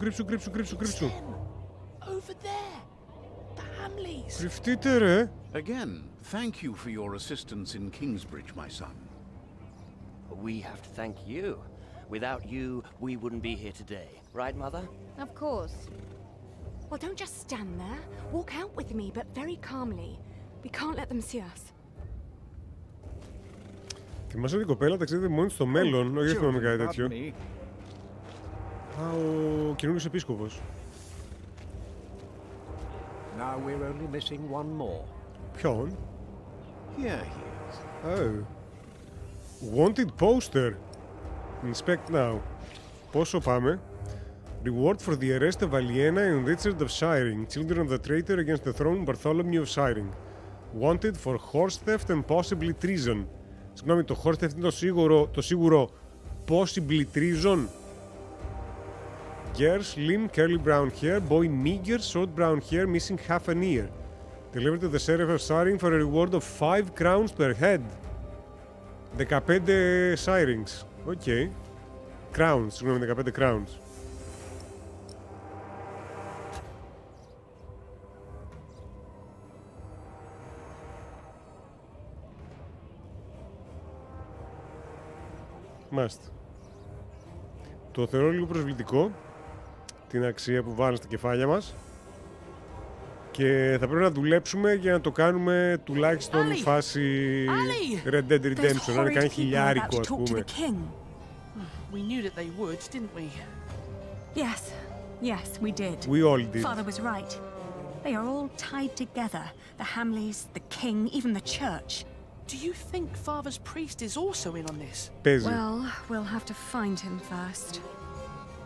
Κρυφτείτε ρε. Again, thank you for your assistance in Kingsbridge, my son. We have to thank you. Without you, we wouldn't be here today. Right, Mother? Of course. Well, don't just stand there. Walk out with me, but very calmly. We can't let them see us. Θυμάσαι ότι η κοπέλα ταξίδευε μόνη στο μέλλον, όχι θυμάμαι κάτι τέτοιο. Ο καινούργιος επίσκοπος. Now we're only missing one more. Ποιον? Here he is. Oh. Wanted poster. Inspect now. Πόσο πάμε? Reward for the arrest of Aliena and Richard of Shiring, children of the traitor against the throne Bartholomew of Shiring. Wanted for horse theft and possibly treason. Συγγνώμη, το horse theft είναι το σίγουρο possibly treason. Girl, slim, curly brown hair, boy meager, short brown hair, missing half an ear. Delivered to the sheriff of Shiring for a reward of 5 crowns per head. 15 Shirings. Οκ. Crowns, συγγνώμη, 15 crowns. Μάλιστα. Το θεωρώ λίγο προσβλητικό, την αξία που βάλουν στα κεφάλια μας, και θα πρέπει να δουλέψουμε για να το κάνουμε τουλάχιστον φάση Red Dead Redemption, να είναι κάνει χιλιάρικο, ας πούμε. We knew that they would, didn't we? Yes, we did. We all did. Father was right. They are all tied together. The Hamleys, the king, even the church. Do you think Father's priest is also in on this? Παίζει. Well, we'll have to find him first.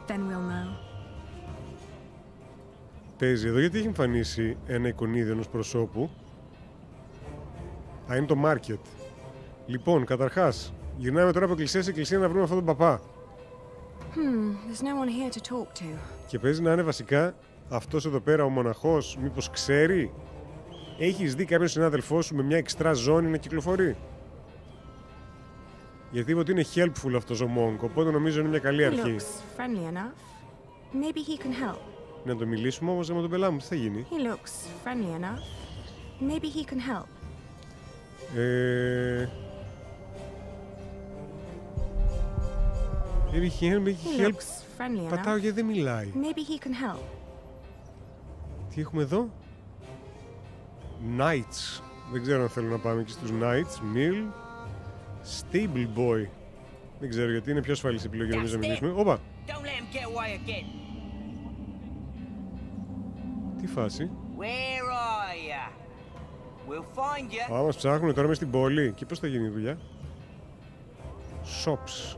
Then we'll know. Παίζει εδώ γιατί έχει εμφανίσει ένα εικονίδιο ενός προσώπου. Είναι το market. Λοιπόν, καταρχάς, γυρνάμε τώρα από εκκλησία σε εκκλησία να βρούμε αυτόν τον παπά. There's no one here to talk to. Και παίζει να είναι βασικά αυτός εδώ πέρα ο μοναχός, μήπως ξέρει. Έχεις δει κάποιον συνάδελφό σου με μια εξτρά ζώνη να κυκλοφορεί? Γιατί είπε ότι είναι helpful αυτός ο monk, οπότε νομίζω είναι μια καλή αρχή. Να το μιλήσουμε όμως με τον πελά μου, τι θα γίνει? He looks friendly enough. Maybe he can help. Maybe he help. Friendly Πατάω γιατί δεν μιλάει. Maybe he can help. Τι έχουμε εδώ? Knights. Δεν ξέρω αν θέλω να πάμε εκεί στους Knights. Mill. Stable Boy. Δεν ξέρω γιατί είναι πιο ασφαλής επιλογή νομίζω να μιλήσουμε. Όπα! Τι φάση? Α, μας ψάχνουν τώρα μες στην πόλη. Και πώς θα γίνει η δουλειά? Shops.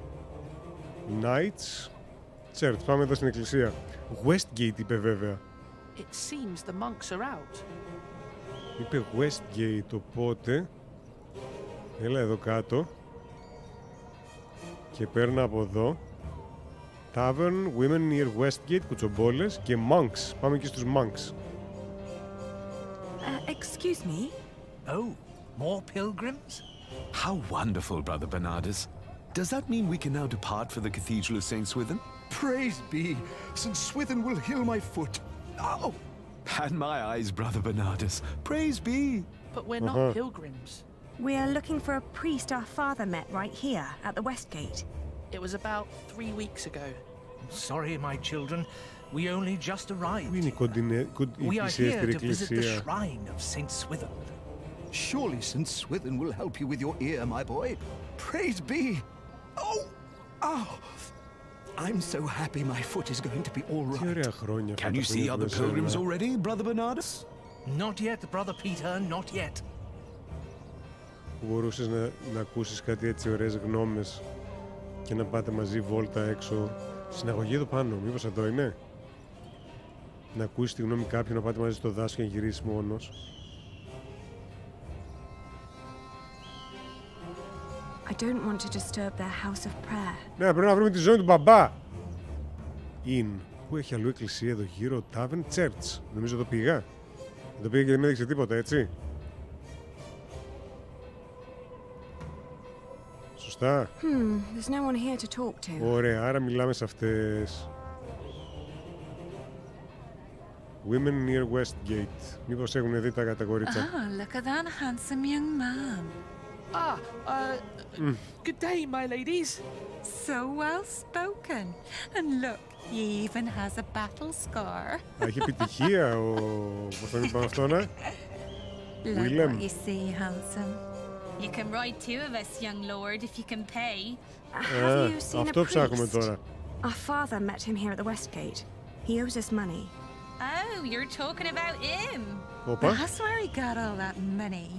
Knights. Church. Πάμε εδώ στην εκκλησία. Westgate είπε βέβαια. It seems the monks are out. Είπε Westgate, οπότε έλα εδώ κάτω και παίρνω από εδώ Tavern, Women near Westgate, κουτσομπόλες και Monks. Πάμε και στους Monks. Excuse me? Oh, more pilgrims? How wonderful, Brother Bernardus. Does that mean we can now depart for the Cathedral of St. Swithin? Praise be! St. Swithin will heal my foot. Oh! And my eyes, Brother Bernardus. Praise be! But we're not pilgrims. We are looking for a priest our father met right here at the West Gate. It was about 3 weeks ago. Sorry, my children. We only just arrived. We are here to visit the shrine of St. Swithin. Surely St. Swithin will help you with your ear, my boy. Praise be! Oh! Oh! I'm so happy my foot is going to be all right. Can you see other pilgrims already, Brother Bernardus? Not yet, Brother Peter, not yet. Μπορούσες να ακούσεις κάτι έτσι ωραίες γνώμες και να πάτε μαζί βόλτα έξω. Συναγωγή εδώ πάνω, μήπως εδώ είναι? Να ακούσεις τη γνώμη κάποιου, να πάτε μαζί στο δάσο και να γυρίσεις μόνος. I don't want to disturb their house of prayer. Ναι, πρέπει να βρούμε τη ζώνη του μπαμπά. Inn. Πού έχει αλλού εκκλησία εδώ γύρω? Tavern Church. Νομίζω εδώ πήγα. Εδώ πήγα και δεν έδειξε τίποτα, έτσι. Σωστά. There's no one here to talk to. Ωραία, άρα μιλάμε σε αυτές. Women near Westgate. Μήπως έχουν δει τα κορίτσια. Ah, look at that handsome young man. Good day, my ladies. So well spoken. And look, he even has a battle scar. Έχει επιτυχία ο... Πώς θα είπαμε αυτό, ναι? Look what you see, handsome. You can ride two of us, young lord, if you can pay. Have you seen αυτό a ψάχνουμε priest? τώρα. Our father met him here at the West Gate. He owes us money. Oh, you're talking about him. Όπα. That's where he got all that money.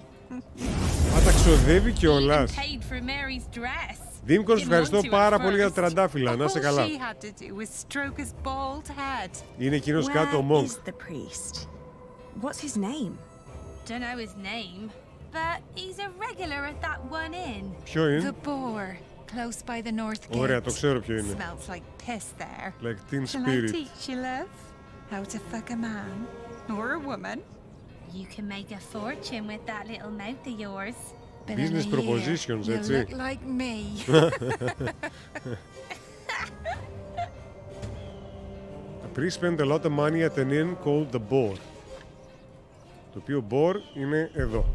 Α, τα ξοδεύει κιόλας. Paid for Mary's dress. Δήμικος, ευχαριστώ πάρα πολύ για τα τραντάφυλλα. Να είσαι καλά. Είναι εκείνος κάτω ο Monk. Where is the priest? What's his name? Don't know his name, but he's a regular at that one inn. Ποιο είναι? The Boar, close by the North Gate. Ωραία, το ξέρω ποιο είναι. Smells like piss there. Like teen Shall spirit. I teach you, love? How to fuck a man or a woman? You can make a fortune with that little mouth of yours. Business propositions, έτσι. You look like me. A priest spent a lot of money at an inn called the Boar. Το οποίο Boar είναι εδώ.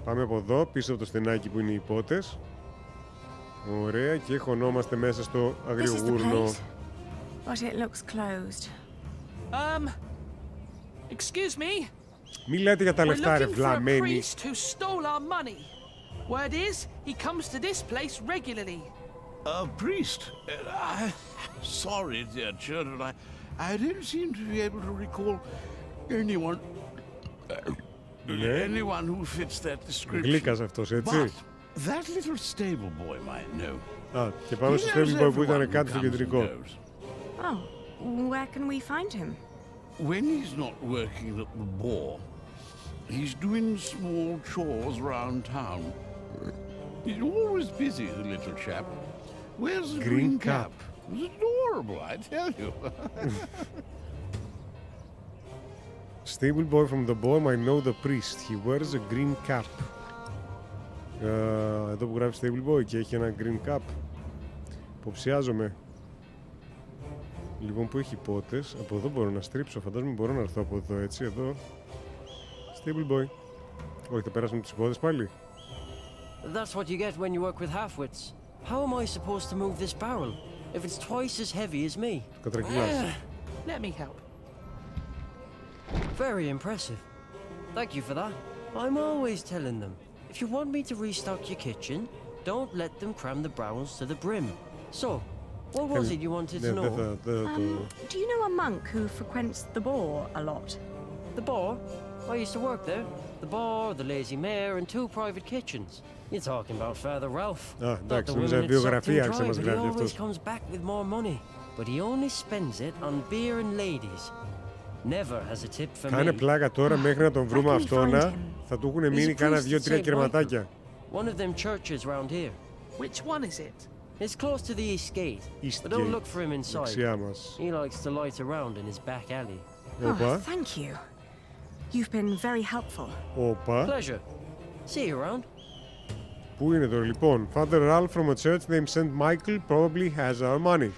Πάμε από εδώ, πίσω από το στενάκι που είναι οι πότες. Ωραία, και χωνόμαστε μέσα στο αγριογούρνο. But it looks closed. Excuse me. Μη λέτε για τα λεφτά, ρε We're looking for a βλαμμένοι. priest who stole our money. Word is, he comes to this place regularly. A priest? Sorry, dear children. I didn't seem to be able to recall anyone. Anyone who fits that description. Γλύκας αυτός, έτσι. But that little stable boy might know. Α, και πάμε στο stable boy που ήταν κάτω στο κεντρικό. Oh, where can we find him? When he's not working at the Boar, he's doing small chores around town. He's always busy, the little chap. Wears a green cap. It's adorable, I tell you. Stable boy from the Boar might know the priest. He wears a green cap. Εδώ που γράφει stable boy και έχει ένα green cap. Υποψιάζομαι. Λοιπόν, που έχει πότες, από εδώ μπορώ να στρίψω, φαντάζομαι μπορώ να έρθω από εδώ, έτσι, εδώ. Stable boy. Όχι, θα περάσουμε τις πότες πάλι. That's what you get when you work with half-wits. How am I supposed to move this barrel if it's twice as heavy as me? Κατρακυλάς. Let me help. Very impressive. Thank you for that. I'm always telling them, if you want me to restock your kitchen, don't let them cram the barrels to the brim. So, what was it you wanted to know? Do you know a monk who frequents the boar a lot? The boar? I used to work there. The boar, the lazy mare, and 2 private kitchens. You're talking about Father Ralph. Εντάξει, νομίζω βιογραφία άρχισε να μας γράφει αυτός. He always comes back with more money, but he only spends it on beer and ladies. Never has a tip for me. Κάνε πλάκα τώρα μέχρι να τον βρούμε αυτόνα. Θα του έχουν μείνει κάνα 2-3 κερματάκια. One of them churches round here. Which one is it? It's close to the east gate. But don't look for him inside. He likes to light around in his back alley. Oh, thank you. You've been very helpful. Pleasure. See you around. Πού είναι τώρα λοιπόν? Father Ralph from a church named St. Michael probably has our money.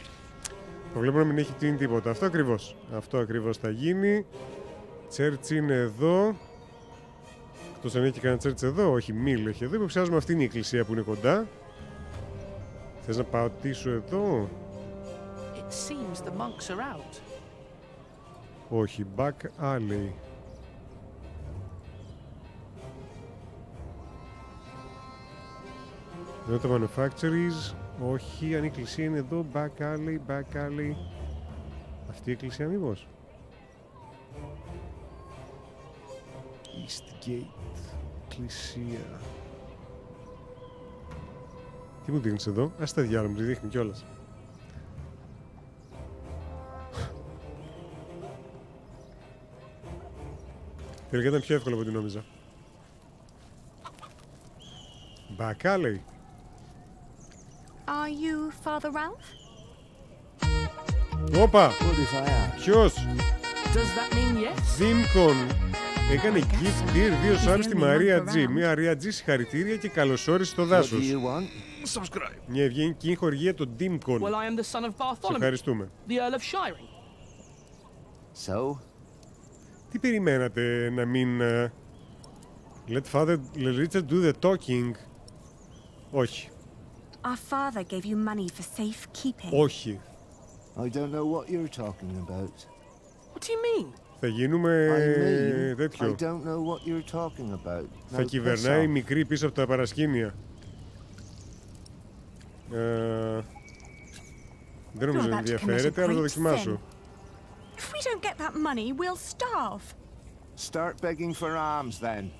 Προβλέπω να μην έχει γίνει τίποτα. Αυτό ακριβώς. Αυτό ακριβώς θα γίνει. Church είναι εδώ. Εκτός αν έχει κανένα church εδώ. Όχι, Mill έχει εδώ. Υποψιάζομαι αυτή είναι η εκκλησία που είναι κοντά. Θες να πατήσω εδώ? It seems the monks are out. Όχι, back alley. Εδώ τα manufactories. Όχι, αν η εκκλησία είναι εδώ. Back alley, back alley. Αυτή η εκκλησία μήπως? East Gate. Εκκλησία. Τι μου δείχνεις εδώ? Ας τα διάλογα μου τη δείχνει κιόλας. Τελικά ήταν πιο εύκολο από ό,τι νόμιζα. Back alley. Are you Father Ralph? Όπα! Ποιος? Does that mean yes? Δήμκον. Έκανε gift dear 2 σάλους στη Μαρία G. Μια Ρία G, συγχαρητήρια και καλωσόρισε στο δάσος. Μια ευγενική χορηγία των Δήμκον. Well, I am the son of Bartholomew. Σε ευχαριστούμε. The Earl of Shiring. So? Τι περιμένατε να μην... Let Father Richard do the talking. Όχι. Our father gave you money for safekeeping. Όχι. I don't know what you're talking about. What do you mean? Θα γίνουμε τέτοιο. I don't know what you're talking about. Θα κυβερνάει μικρή πίσω από τα παρασκήνια. Δεν νομίζω να ενδιαφέρεται, αλλά το δοκιμάσω. If we don't get that money, we'll starve. Start begging for alms then.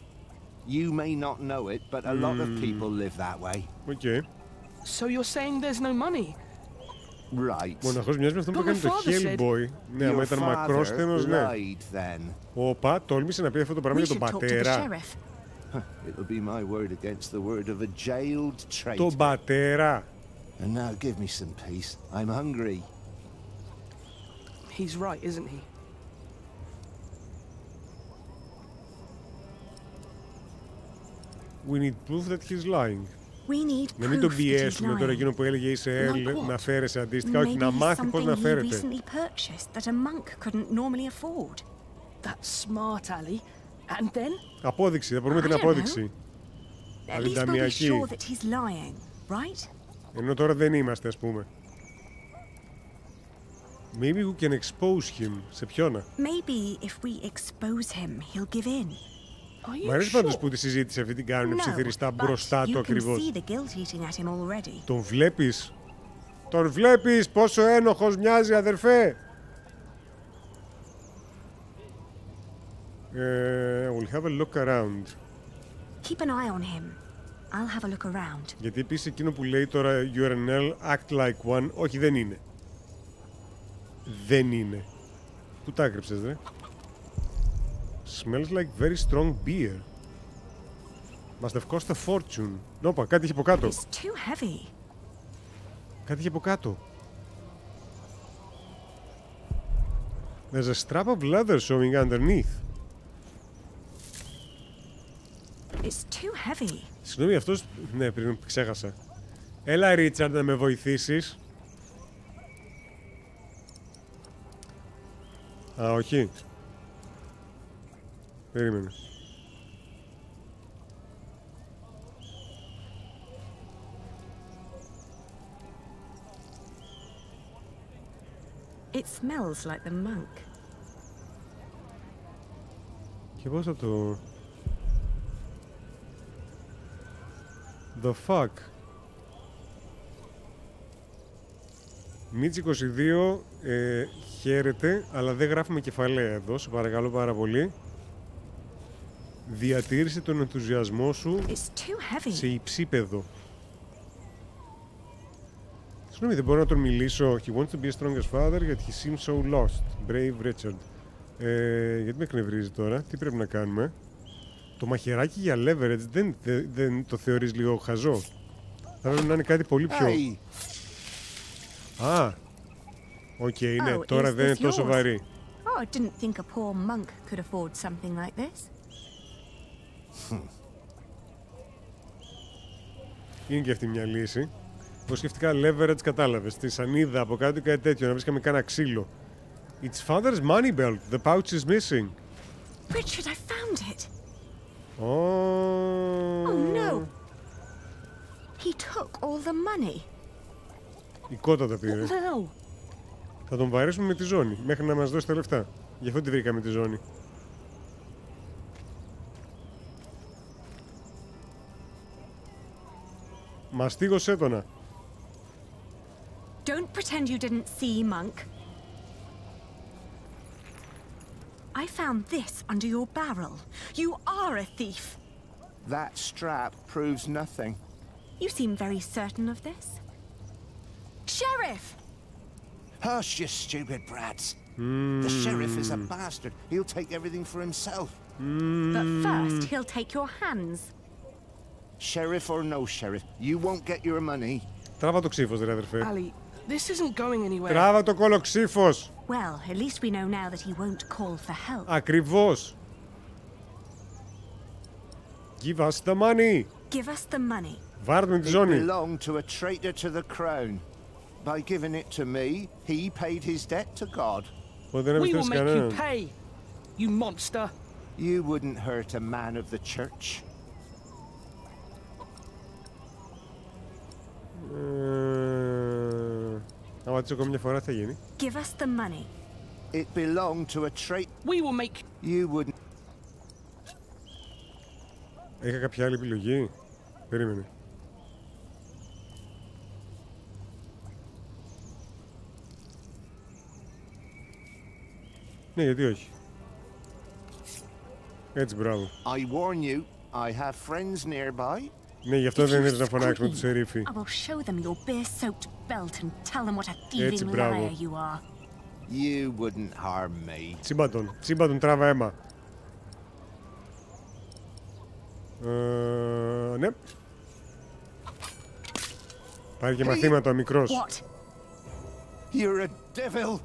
You may not know it, but a lot of people live that way. Okay. So you're saying there's no money? Right. Μοναχός μοιάζει με αυτό που έκανε το Hellboy. Ναι, άμα ήταν μακρόστενος, ναι. Όπα, τόλμησε να πει αυτό το πράγμα για τον πατέρα. It'll be my word against the word of a jailed traitor. Τον πατέρα. And now give me some peace. I'm hungry. He's right, isn't he? We need proof that he's lying. Να μην τον πιέσουμε τώρα εκείνο που έλεγε είσαι Ελ να φέρεσαι αντίστοιχα, όχι να μάθει πώς να φέρεται. That's smart, Ali. And then? Απόδειξη, θα μπορούμε την απόδειξη. Αλληλογραφική. Ενώ τώρα δεν είμαστε, ας πούμε. Maybe we can expose him. Σε ποιόνα? Maybe if we expose him, he'll give in. Μ' αρέσει πάντως που τη συζήτηση αυτή την κάνουν ψιθυριστά μπροστά του ακριβώς. Τον βλέπεις? Τον βλέπεις πόσο ένοχος μοιάζει, αδερφέ? We'll have a look around. Keep an eye on him. I'll have a look around. Γιατί επίσης εκείνο που λέει τώρα URL act like one, όχι δεν είναι. Δεν είναι. Πού τα άκρυψες, ρε? Smells like very strong beer. Must have cost a fortune. Νόπα, κάτι είχε από κάτω. It's too heavy. Κάτι είχε από κάτω. There's a strap of leather showing underneath. It's too heavy. Συγγνώμη, αυτός... Ναι, πριν ξέχασα. Έλα, Ρίτσαρντ, να με βοηθήσεις. Α, όχι. Περίμενε. It smells like the monk. Και πώς θα το... The fuck. Μίτς 22, χαίρετε, αλλά δεν γράφουμε κεφαλαία εδώ, σε παρακαλώ πάρα πολύ. Διατήρησε τον ενθουσιασμό σου σε υψίπεδο. Συγγνώμη, δεν μπορώ να τον μιλήσω. He wants to be a strongest father, yet he seems so lost. Brave Richard. Γιατί με εκνευρίζει τώρα, τι πρέπει να κάνουμε? Το μαχαιράκι για leverage δεν το θεωρείς λίγο χαζό? Θα πρέπει να είναι κάτι πολύ πιο... Α, οκ, ναι, τώρα δεν είναι τόσο βαρύ. Oh, I didn't think a poor monk could afford something like this. Είναι και αυτή μια λύση. Εγώ σκεφτικά leverage, κατάλαβες, τη σανίδα από κάτω ή κάτι τέτοιο, να βρίσκαμε κάνα ξύλο. It's father's money belt. The pouch is missing. Richard, I found it. Oh. Oh no. He took all the money. Η κότα τα πήρε. No. Θα τον βαρέσουμε με τη ζώνη μέχρι να μας δώσει τα λεφτά. Γι' αυτό τη βρήκαμε τη ζώνη. Μαστίγωσέ τονα. Don't pretend you didn't see, monk. I found this under your barrel. You are a thief. That strap proves nothing. You seem very certain of this. Sheriff! Hush, you stupid brats. The sheriff is a bastard. He'll take everything for himself. But first, he'll take your hands. Sheriff or no sheriff, you won't get your money. Τράβα το ξύφος, ρε αδερφέ. Ali, this isn't going anywhere. Τράβα το κολοξύφος. Well, at least we know now that he won't call for help. Ακριβώς. Give us the money. Give us the money. Βάρτε με τη ζώνη. It belonged to a traitor to the crown. By giving it to me, he paid his debt to God. We will make you pay, you monster. You wouldn't hurt a man of the church. Άμα της ακόμη μια φορά θα γίνει. Give us the money. It belonged to a traitor. We will make... You wouldn't... Είχα κάποια άλλη επιλογή? Περίμενε. Ναι, γιατί όχι. Έτσι, μπράβο. I warn you, I have friends nearby. Ναι, γι' αυτό δεν ήρθε να φωνάξουμε του σερίφη. I will show them your beer-soaked belt and tell them what a thieving liar you are. You wouldn't harm me. Τσίμπα τον, τράβα αίμα. Ναι. Πάρει και μαθήματα ο μικρός. You're a devil.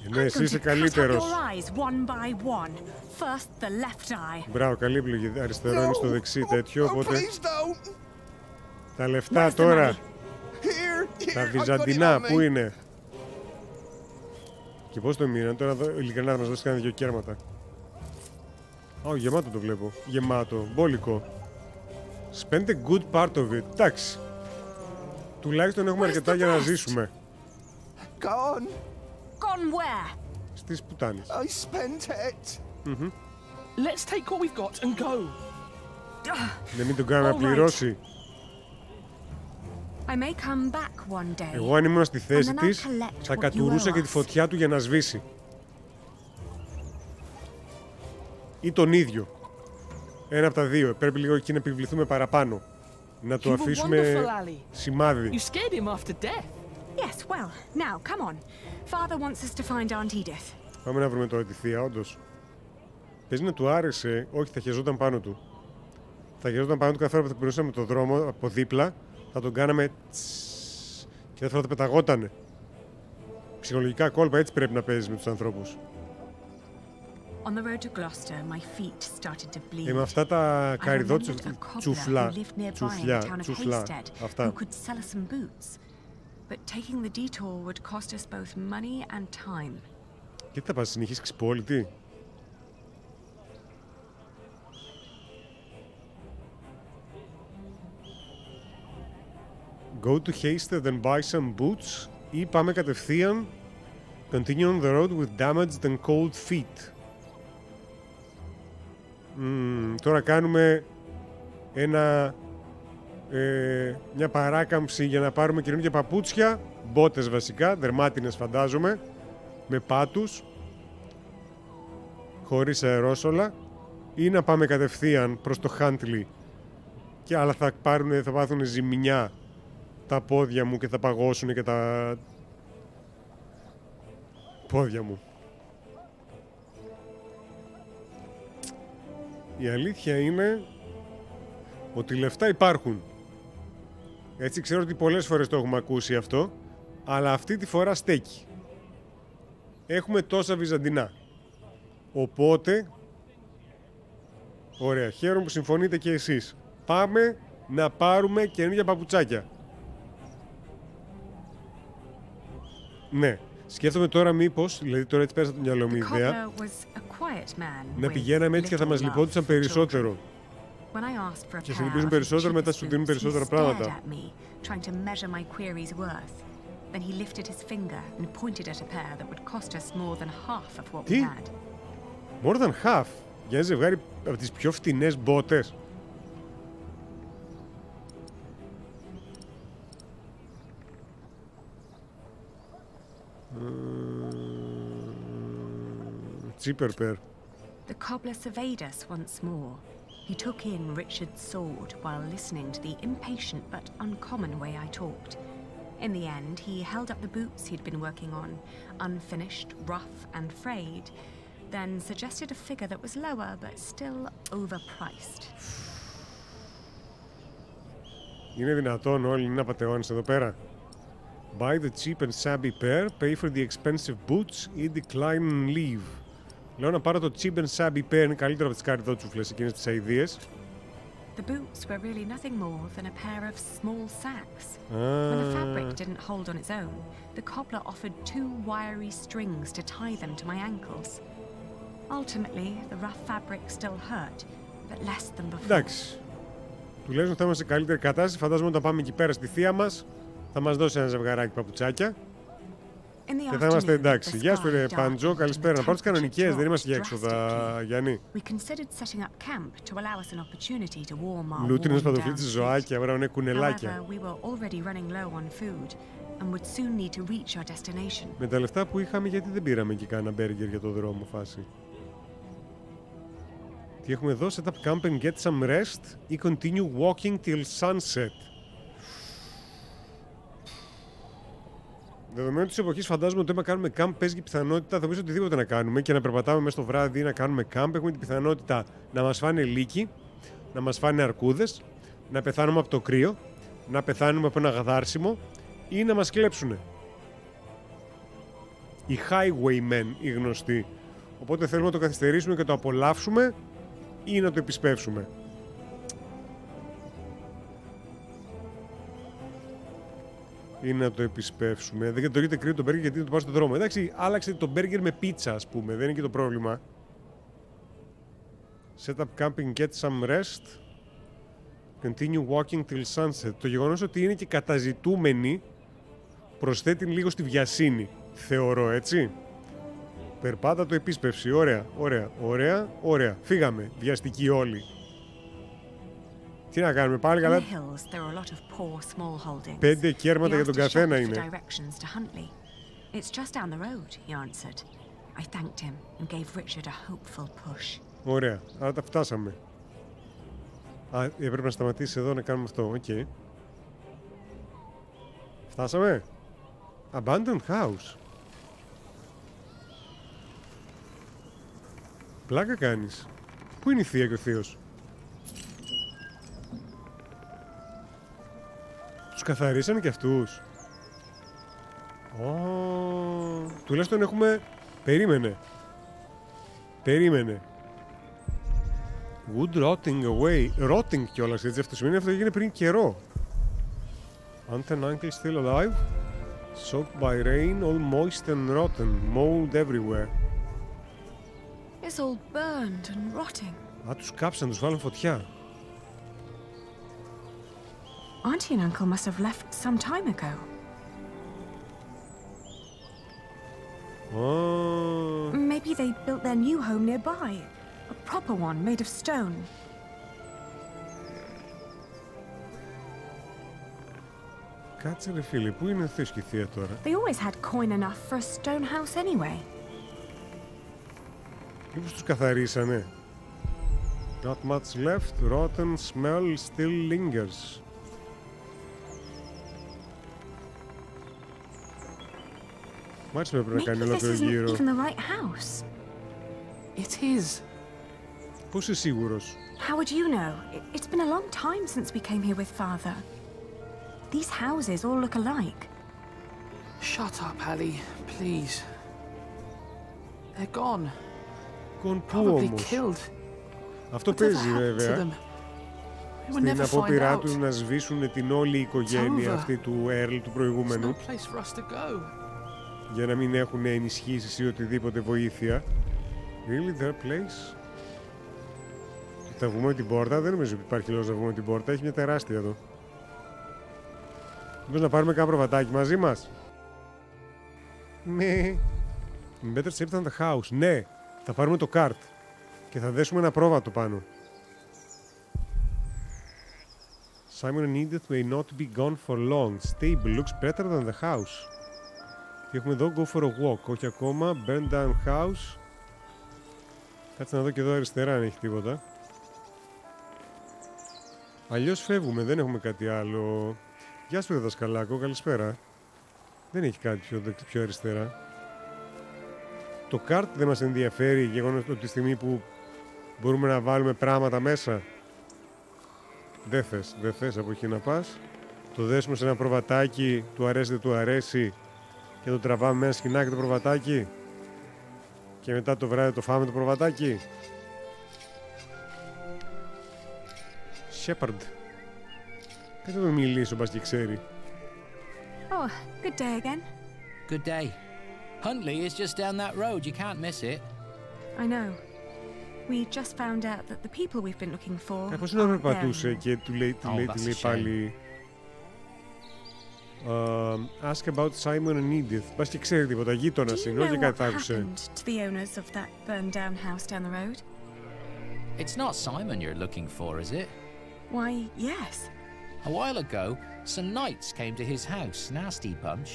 Ναι, εσύ είσαι καλύτερος. Μπράβο, καλή επιλογή. Αριστερό είναι στο δεξί τέτοιο, οπότε... Τα λεφτά τώρα. Τα βυζαντινά, πού είναι? Και πώς το μοίρανε τώρα εδώ, ειλικρινά θα μας δώσει κανένα δυο κέρματα. Γεμάτο το βλέπω. Γεμάτο, μπόλικο. Spend a good part of it. Εντάξει. Τουλάχιστον έχουμε αρκετά για να ζήσουμε. Gone. Gone where? Στις πουτάνες. I spent it. Let's take what we've got and go. Δεν μην τον κάνουμε να πληρώσει. I may come back one day. Εγώ αν ήμουν στη θέση της, θα κατουρούσα και τη φωτιά του για να σβήσει. Ή τον ίδιο. Ένα από τα δύο. Πρέπει λίγο εκεί να επιβληθούμε παραπάνω. Να το αφήσουμε σημάδι. You scared him after death. Yes, well, now, come on. Father wants us to find Aunt Edith. Πάμε να βρούμε τώρα τη θεία, όντως. Παίζει να του άρεσε. Όχι, θα χεζόταν πάνω του. Θα χεζόταν πάνω του κάθε φορά που θα περνούσαμε το δρόμο από δίπλα. Θα τον κάναμε και κάθε φορά θα πεταγότανε. Ψυχολογικά κόλπα, έτσι πρέπει να παίζεις με τους ανθρώπους. On the road to Gloucester, my feet started to bleed. Με αυτά τα καριδό τσουφλά. Αυτά. Who could sell us some boots. But taking the detour would cost us both money and time. Και τι θα πας, συνεχίσεις ξυπόλυτη? Go to Hasted and buy some boots ή πάμε κατευθείαν continue on the road with damaged and cold feet. Τώρα κάνουμε μια παράκαμψη για να πάρουμε καινούργια παπούτσια. Μπότες βασικά, δερμάτινες φαντάζομαι, με πάτους, χωρίς αερόσολα, ή να πάμε κατευθείαν προς το Χάντλι, αλλά θα πάθουν ζημιά τα πόδια μου και θα παγώσουν και τα πόδια μου. Η αλήθεια είναι ότι λεφτά υπάρχουν. Έτσι, ξέρω ότι πολλές φορές το έχουμε ακούσει αυτό, αλλά αυτή τη φορά στέκει. Έχουμε τόσα βυζαντινά. Οπότε, ωραία, χαίρομαι που συμφωνείτε και εσείς. Πάμε να πάρουμε καινούργια παπουτσάκια. Ναι. Σκέφτομαι τώρα μήπως, δηλαδή τώρα έτσι πέρασα το μυαλό μου ιδέα, να πηγαίναμε έτσι και θα μας λυπόντουσαν περισσότερο. Και σε λυπήσουν περισσότερο, μετά σου δίνουν περισσότερα πράγματα. Τι? More than half? Για ένα ζευγάρι από τις πιο φτηνές μπότες. Cheaper pair. The cobbler surveyed us once more. He took in Richard's sword while listening to the impatient but uncommon way I talked. In the end, he held up the boots he'd been working on, unfinished, rough and frayed, then suggested a figure that was lower but still overpriced. Είναι δυνατόν όλοι να πατεώνεις εδώ πέρα? Buy the cheap and shabby pair, pay for the expensive boots, ή decline and leave. Λέω να πάρω το cheap and shabby pair, είναι καλύτερο από τις καριδότσουφλες εκείνες τις αηδίες. The boots were really nothing more than a pair of small sacks. When the fabric didn't hold on its own, the cobbler offered 2 wiry strings to tie them to my ankles. Ultimately, the rough fabric still hurt, but less than before. Εντάξει. Τουλάχιστον θα είμαστε σε καλύτερη κατάσταση. Φαντάζομαι όταν πάμε εκεί πέρα στη θεία μας, θα μας δώσει ένα ζευγαράκι παπουτσάκια. Και θα είμαστε εντάξει. Γεια σου, ρε Παντζό, καλησπέρα. Να πάρω τις κανονικές, δεν είμαστε για έξοδα, Γιάννη. Λούτρινες παντοφλίτες ζωάκια, βράδυ είναι κουνελάκια. Με τα λεφτά που είχαμε, γιατί δεν πήραμε εκεί κάνα μπέργκερ για το δρόμο φάση? Τι έχουμε εδώ? Set up camp and get some rest ή continue walking till sunset. Δεδομένου της εποχής, φαντάζομαι ότι όταν κάνουμε camp παίζει και πιθανότητα, θα πεις οτιδήποτε να κάνουμε και να περπατάμε μέσα στο βράδυ ή να κάνουμε camp, έχουμε την πιθανότητα να μας φάνε λύκοι, να μας φάνε αρκούδες, να πεθάνουμε από το κρύο, να πεθάνουμε από ένα γαδάρσιμο ή να μας κλέψουνε. Οι highwaymen, οι γνωστοί. Οπότε θέλουμε να το καθυστερήσουμε και το απολαύσουμε ή να το επισπεύσουμε. Ή να το επισπεύσουμε. Δεν τρώγεται κρύο το μπέργκερ γιατί να το πάω στον δρόμο. Εντάξει, άλλαξε το μπέργκερ με πίτσα, ας πούμε. Δεν είναι και το πρόβλημα. Set up camping, get some rest. Continue walking till sunset. Το γεγονός ότι είναι και καταζητούμενοι προσθέτει λίγο στη βιασύνη. Θεωρώ, έτσι. Περπάτα το επίσπευση. Ωραία, ωραία, ωραία, ωραία. Φύγαμε. Βιαστικοί όλοι. Τι να κάνουμε πάλι καλά? 5 κέρματα για τον καθένα είναι. Ωραία, άρα τα φτάσαμε. Έπρεπε να σταματήσει εδώ να κάνουμε αυτό. Οκ. Φτάσαμε. Abandoned house. Πλάκα κάνεις. Πού είναι η θεία και ο θείος? Τους καθαρίσανε και αυτούς. Τουλάχιστον έχουμε... Περίμενε. Wood rotting away. Rotting κιόλας, έτσι. Αυτό σημαίνει αυτό έγινε πριν καιρό. Aunt and uncle still alive. Soaked by rain, all moist and rotten. Mold everywhere. It's all burned and rotting. Τους κάψαν, τους βάλουν φωτιά. Auntie and Uncle must have left some time ago. Maybe they built their new home nearby. proper one made of stone. Κάτσε ρε φίλε, πού είναι αυτή η σκηθία τώρα? They always had coin enough for a stone house anyway. Μήπως τους καθαρίσανε? Not much left, rotten smell still lingers. Μάλιστα πρέπει να κάνει ολόκληρο γύρο. Even the right house. It is. Πώς είσαι σίγουρος? How would you know? It's been a long time since we came here with Father. These houses all look alike. Shut up, Hallie, please. They're gone. Gone πού Probably όμως? killed. Αυτό παίζει βέβαια. Στην απόπειρά του να σβήσουν την όλη οικογένεια αυτή του Earl του προηγούμενου. Για να μην έχουν ενισχύσεις ή οτιδήποτε βοήθεια. Really, their place? Θα βγούμε με την πόρτα? Δεν νομίζω ότι υπάρχει λόγος να βγούμε με την πόρτα. Έχει μια τεράστια εδώ. Μήπως να πάρουμε κάνα προβατάκι μαζί μας? Ναι. Better safe than the house. Ναι. Θα πάρουμε το καρτ. Και θα δέσουμε ένα πρόβατο πάνω. Simon and Edith may not be gone for long. Stable looks better than the house. Και έχουμε εδώ go for a walk. Όχι ακόμα. Burn down house. Κάτσε να δω και εδώ αριστερά αν έχει τίποτα. Αλλιώς φεύγουμε. Δεν έχουμε κάτι άλλο. Γεια σου δασκαλάκο. Καλησπέρα. Δεν έχει κάτι πιο αριστερά. Το καρτ δεν μας ενδιαφέρει γεγονός ότι τη στιγμή που μπορούμε να βάλουμε πράγματα μέσα. Δεν θες από εκεί να πας. Το δέσουμε σε ένα προβατάκι, του αρέσει δεν του αρέσει και το τραβάμε με ένα σκηνάκι το προβατάκι και μετά το βράδυ το φάμε το προβατάκι. Shepherd. Κάτσε να μιλήσω, μπας και ξέρει. Oh, good day again. Good day. Huntley is just down that road. You can't miss it. I know. We just found out that the people we've been looking for. Πώς να περπατούσε και του λέει πάλι. Ask about Simon and Edith. Μπας και ξέρει τίποτα. Γείτονας είναι, όχι κάτι θα άκουσε. To the owners of that burned down house down the road. It's not Simon you're looking for, is it? Why, yes. A while ago, some knights came to his house. Nasty bunch.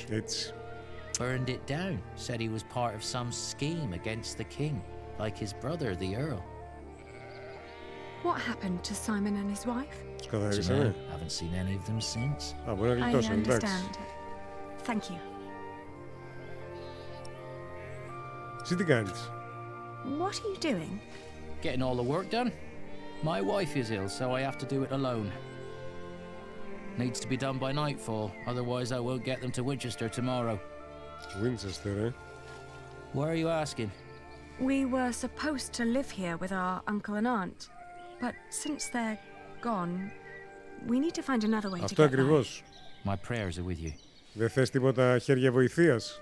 Burned it down. Said he was part of some scheme against the king, like his brother, the Earl. What happened to Simon and his wife? Haven't seen any of them since. I understand. Thank you. Εσύ τι κάνεις? What are you doing? Getting all the work done. My wife is ill, so I have to do it alone. Needs to be done by nightfall, otherwise I won't get them to Winchester tomorrow. Winchester, eh? Why are you asking? We were supposed to live here with our uncle and aunt, but since they're gone, we need to find another way to get ακριβώς. My prayers are with you. Δεν θες τίποτα χέρια βοηθείας?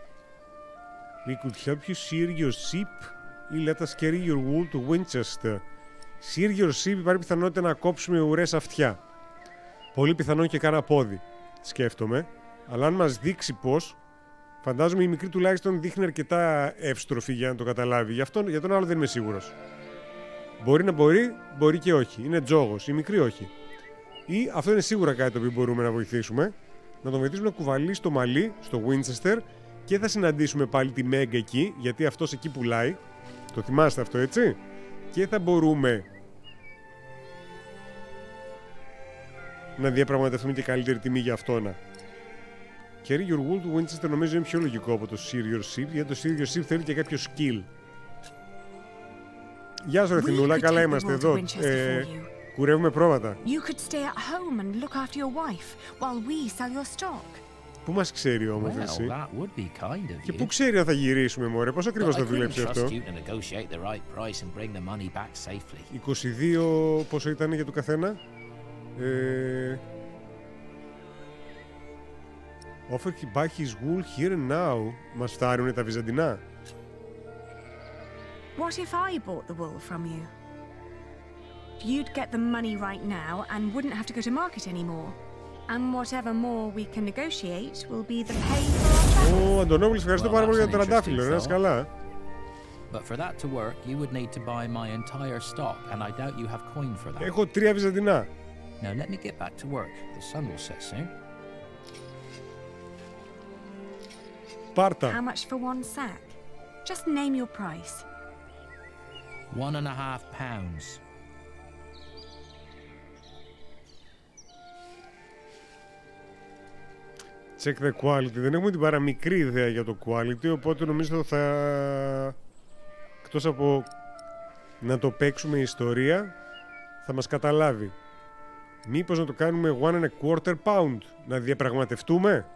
We could help you shear your sheep ή let us carry your wool to Winchester. Shear your sheep, υπάρχει πιθανότητα να κόψουμε ουρές αυτιά. Πολύ πιθανόν και κάνα πόδι, σκέφτομαι. Αλλά αν μας δείξει πώς, φαντάζομαι η μικρή τουλάχιστον δείχνει αρκετά εύστροφη για να το καταλάβει. Για τον άλλο δεν είμαι σίγουρος. Μπορεί να μπορεί και όχι. Είναι τζόγος, η μικρή όχι. Ή αυτό είναι σίγουρα κάτι το οποίο μπορούμε να βοηθήσουμε. Να τον βοηθήσουμε να κουβαλήσει το μαλλί στο Winchester και θα συναντήσουμε πάλι τη Meg εκεί, γιατί αυτός εκεί πουλάει. Το θυμάστε αυτό, έτσι? Και θα μπορούμε να διαπραγματευτούμε και καλύτερη τιμή για αυτόνα. Carry your wool to Winchester νομίζω είναι πιο λογικό από το shear your sheep, γιατί το shear your sheep θέλει και κάποιο skill. Γεια σου ρε Θηνούλα, καλά είμαστε εδώ. Κουρεύουμε πρόβατα. Πού μας ξέρει όμως εσύ? Και πού ξέρει αν θα γυρίσουμε μωρέ? Πώς ακριβώς θα δουλέψει αυτό? 22 πόσο ήταν για το καθένα? Offer he buy his wool here and now. Μας φτάρουνε τα βυζαντινά. What if I bought the wool from you? You'd get the money right now and wouldn't have to go to market anymore. And whatever more we can negotiate will be the pay for our travels. Αντωνόπουλος, ευχαριστώ πάρα πολύ για το τραντάφυλλο. Να είσαι καλά. But for that to work, you would need to buy my entire stock, and I doubt you have coin for that. Έχω 3 βυζαντινά. Now let me get back to work. The sun will set soon. Πάρτα. How much for one sack? Just name your price. 1.5 pounds. Check the quality. Δεν έχουμε την παραμικρή ιδέα για το quality, οπότε νομίζω θα... Εκτός από να το παίξουμε ιστορία, θα μας καταλάβει. Μήπως να το κάνουμε 1.25 pound, να διαπραγματευτούμε.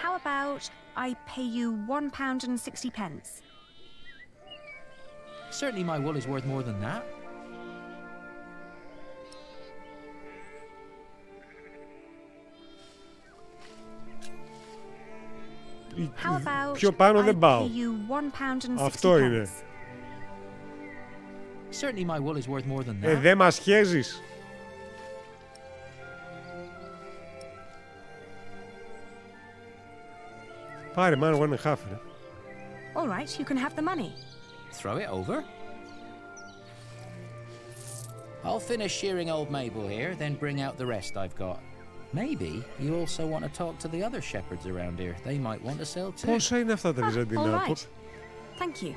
How about I pay you £1.60? Certainly my wool is worth more than that. Πιο πάνω δεν πάω. Αυτό είναι. Certainly my wool is worth more than that. Δεν μας χέζεις. Πάρε μάνα 1.5. All right, you can have the money. Throw it over. I'll finish shearing old Mabel here, then bring out the rest I've got. Maybe you also want to talk to the other shepherds around here. They might want to sell too. Πόσα είναι αυτά τα βυζαντινά? All right. Thank you.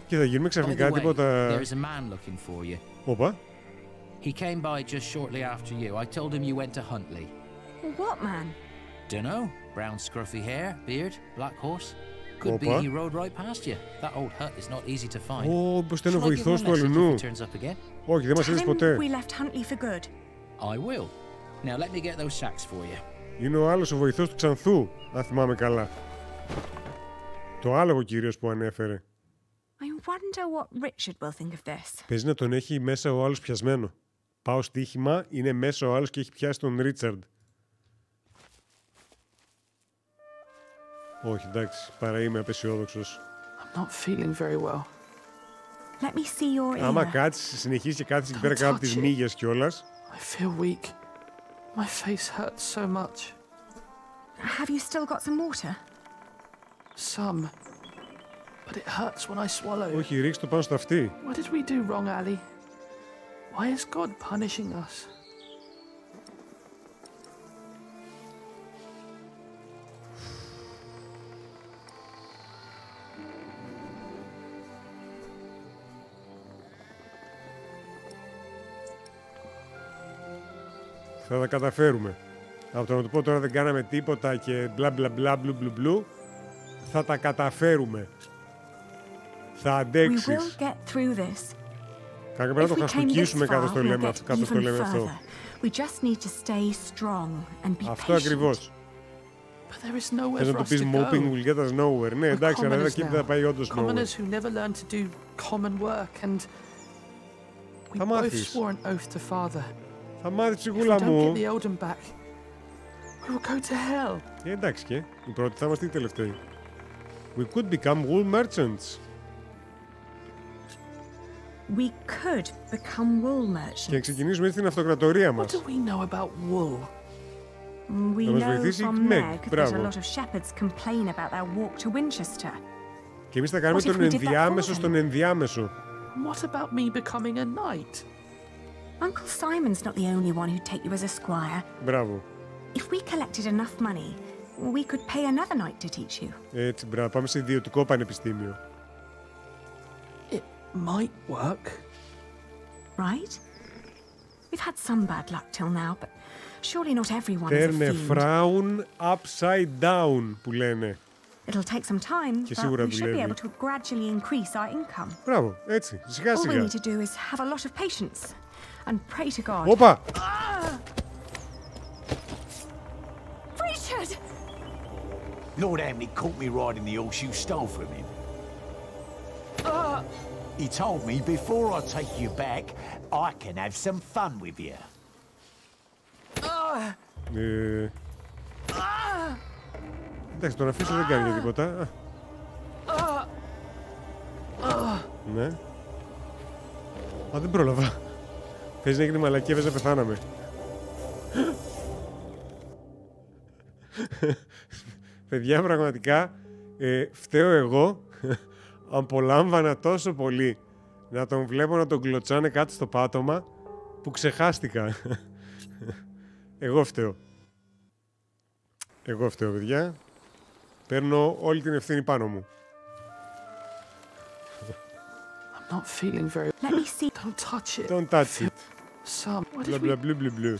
Και θα γίνουμε ξαφνικά τίποτα... There's a man looking for you. Όπα. He came by just shortly after you. I told him you went to Huntley. What man? Dunno. Brown scruffy hair, beard, black horse. Could be he rode right past you. That old hut is not easy to find. Πώς ήταν ο βοηθός του αλουνού. Όχι, δεν μας είδες ποτέ. We left Huntley for good. I will. Now let me get those sacks for you. Είναι ο άλλος ο βοηθός του Ξανθού, αν θυμάμαι καλά. Το άλογο κυρίως που ανέφερε. I wonder what Richard will think of this. Παίζει να τον έχει μέσα ο άλλος πιασμένο. Πάω στοίχημα, είναι μέσα ο άλλος και έχει πιάσει τον Ρίτσαρντ. Όχι, εντάξει, παρά είμαι απεσιόδοξος. I'm not feeling very well. Let me see your ear. Άμα κάτσεις, συνεχίσεις και κάτσεις εκεί πέρα κάτω από τις μύγες κιόλας. I feel weak. My face hurts so much. Have you still got some water? Some. But it hurts when I swallow. Όχι, ρίξ' το πάνω στο αυτί. What did we do wrong, Ali? Why is God punishing us? Θα τα καταφέρουμε. Από το να του πω τώρα δεν κάναμε τίποτα και μπλα μπλα μπλα μπλου μπλου μπλου, θα τα καταφέρουμε. Θα αντέξεις. Κάποια πρέπει να το χαστοκίσουμε καθώς το λέμε αυτό. Αυτό ακριβώς. Θες να το πεις moping will get us nowhere. Ναι, εντάξει, αλλά εκεί θα πάει όντως nowhere. Θα μάθεις. Θα μάθεις, ψυχούλα μου. Εντάξει και, η πρώτη θα είμαστε οι τελευταίοι. We could become wool merchants. We could become wool merchants. Και ξεκινήσουμε έτσι την αυτοκρατορία μας. What do we know about wool? We know from Meg that a lot of shepherds complain about their walk to Winchester. Και εμείς θα κάνουμε τον ενδιάμεσο στον ενδιάμεσο. What about me becoming a knight? Uncle Simon's not the only one who'd take you as a squire. Μπράβο. If we collected enough money, we could pay another knight to teach you. Έτσι, μπράβο. Πάμε σε ιδιωτικό πανεπιστήμιο. It might work. Right? We've had some bad luck till now, but surely not everyone is a Turn a fiend. frown upside down, που λένε. It'll take some time, but we should be able to gradually increase our income. Μπράβο, έτσι, σιγά σιγά. All we need to do is have a lot of patience and pray to God. Όπα! Richard! Lord Hamley caught me riding the horse you stole from him. He told me before I take you back, I can have some fun with you. Εντάξει, τον αφήσω δεν κάνει για τίποτα. Ναι. Α, δεν πρόλαβα. Παίζει να γίνει μαλακή, έπαιζε, πεθάναμε. Παιδιά, πραγματικά φταίω εγώ. Απολάμβανα τόσο πολύ να τον βλέπω να τον κλωτσάνε κάτω στο πάτωμα που ξεχάστηκα. Εγώ φταίω. Εγώ φταίω, παιδιά. Παίρνω όλη την ευθύνη πάνω μου. I'm not feeling very... Let me see. Don't touch it. Don't touch it. Some... Blah, blah, blah, blah, blah.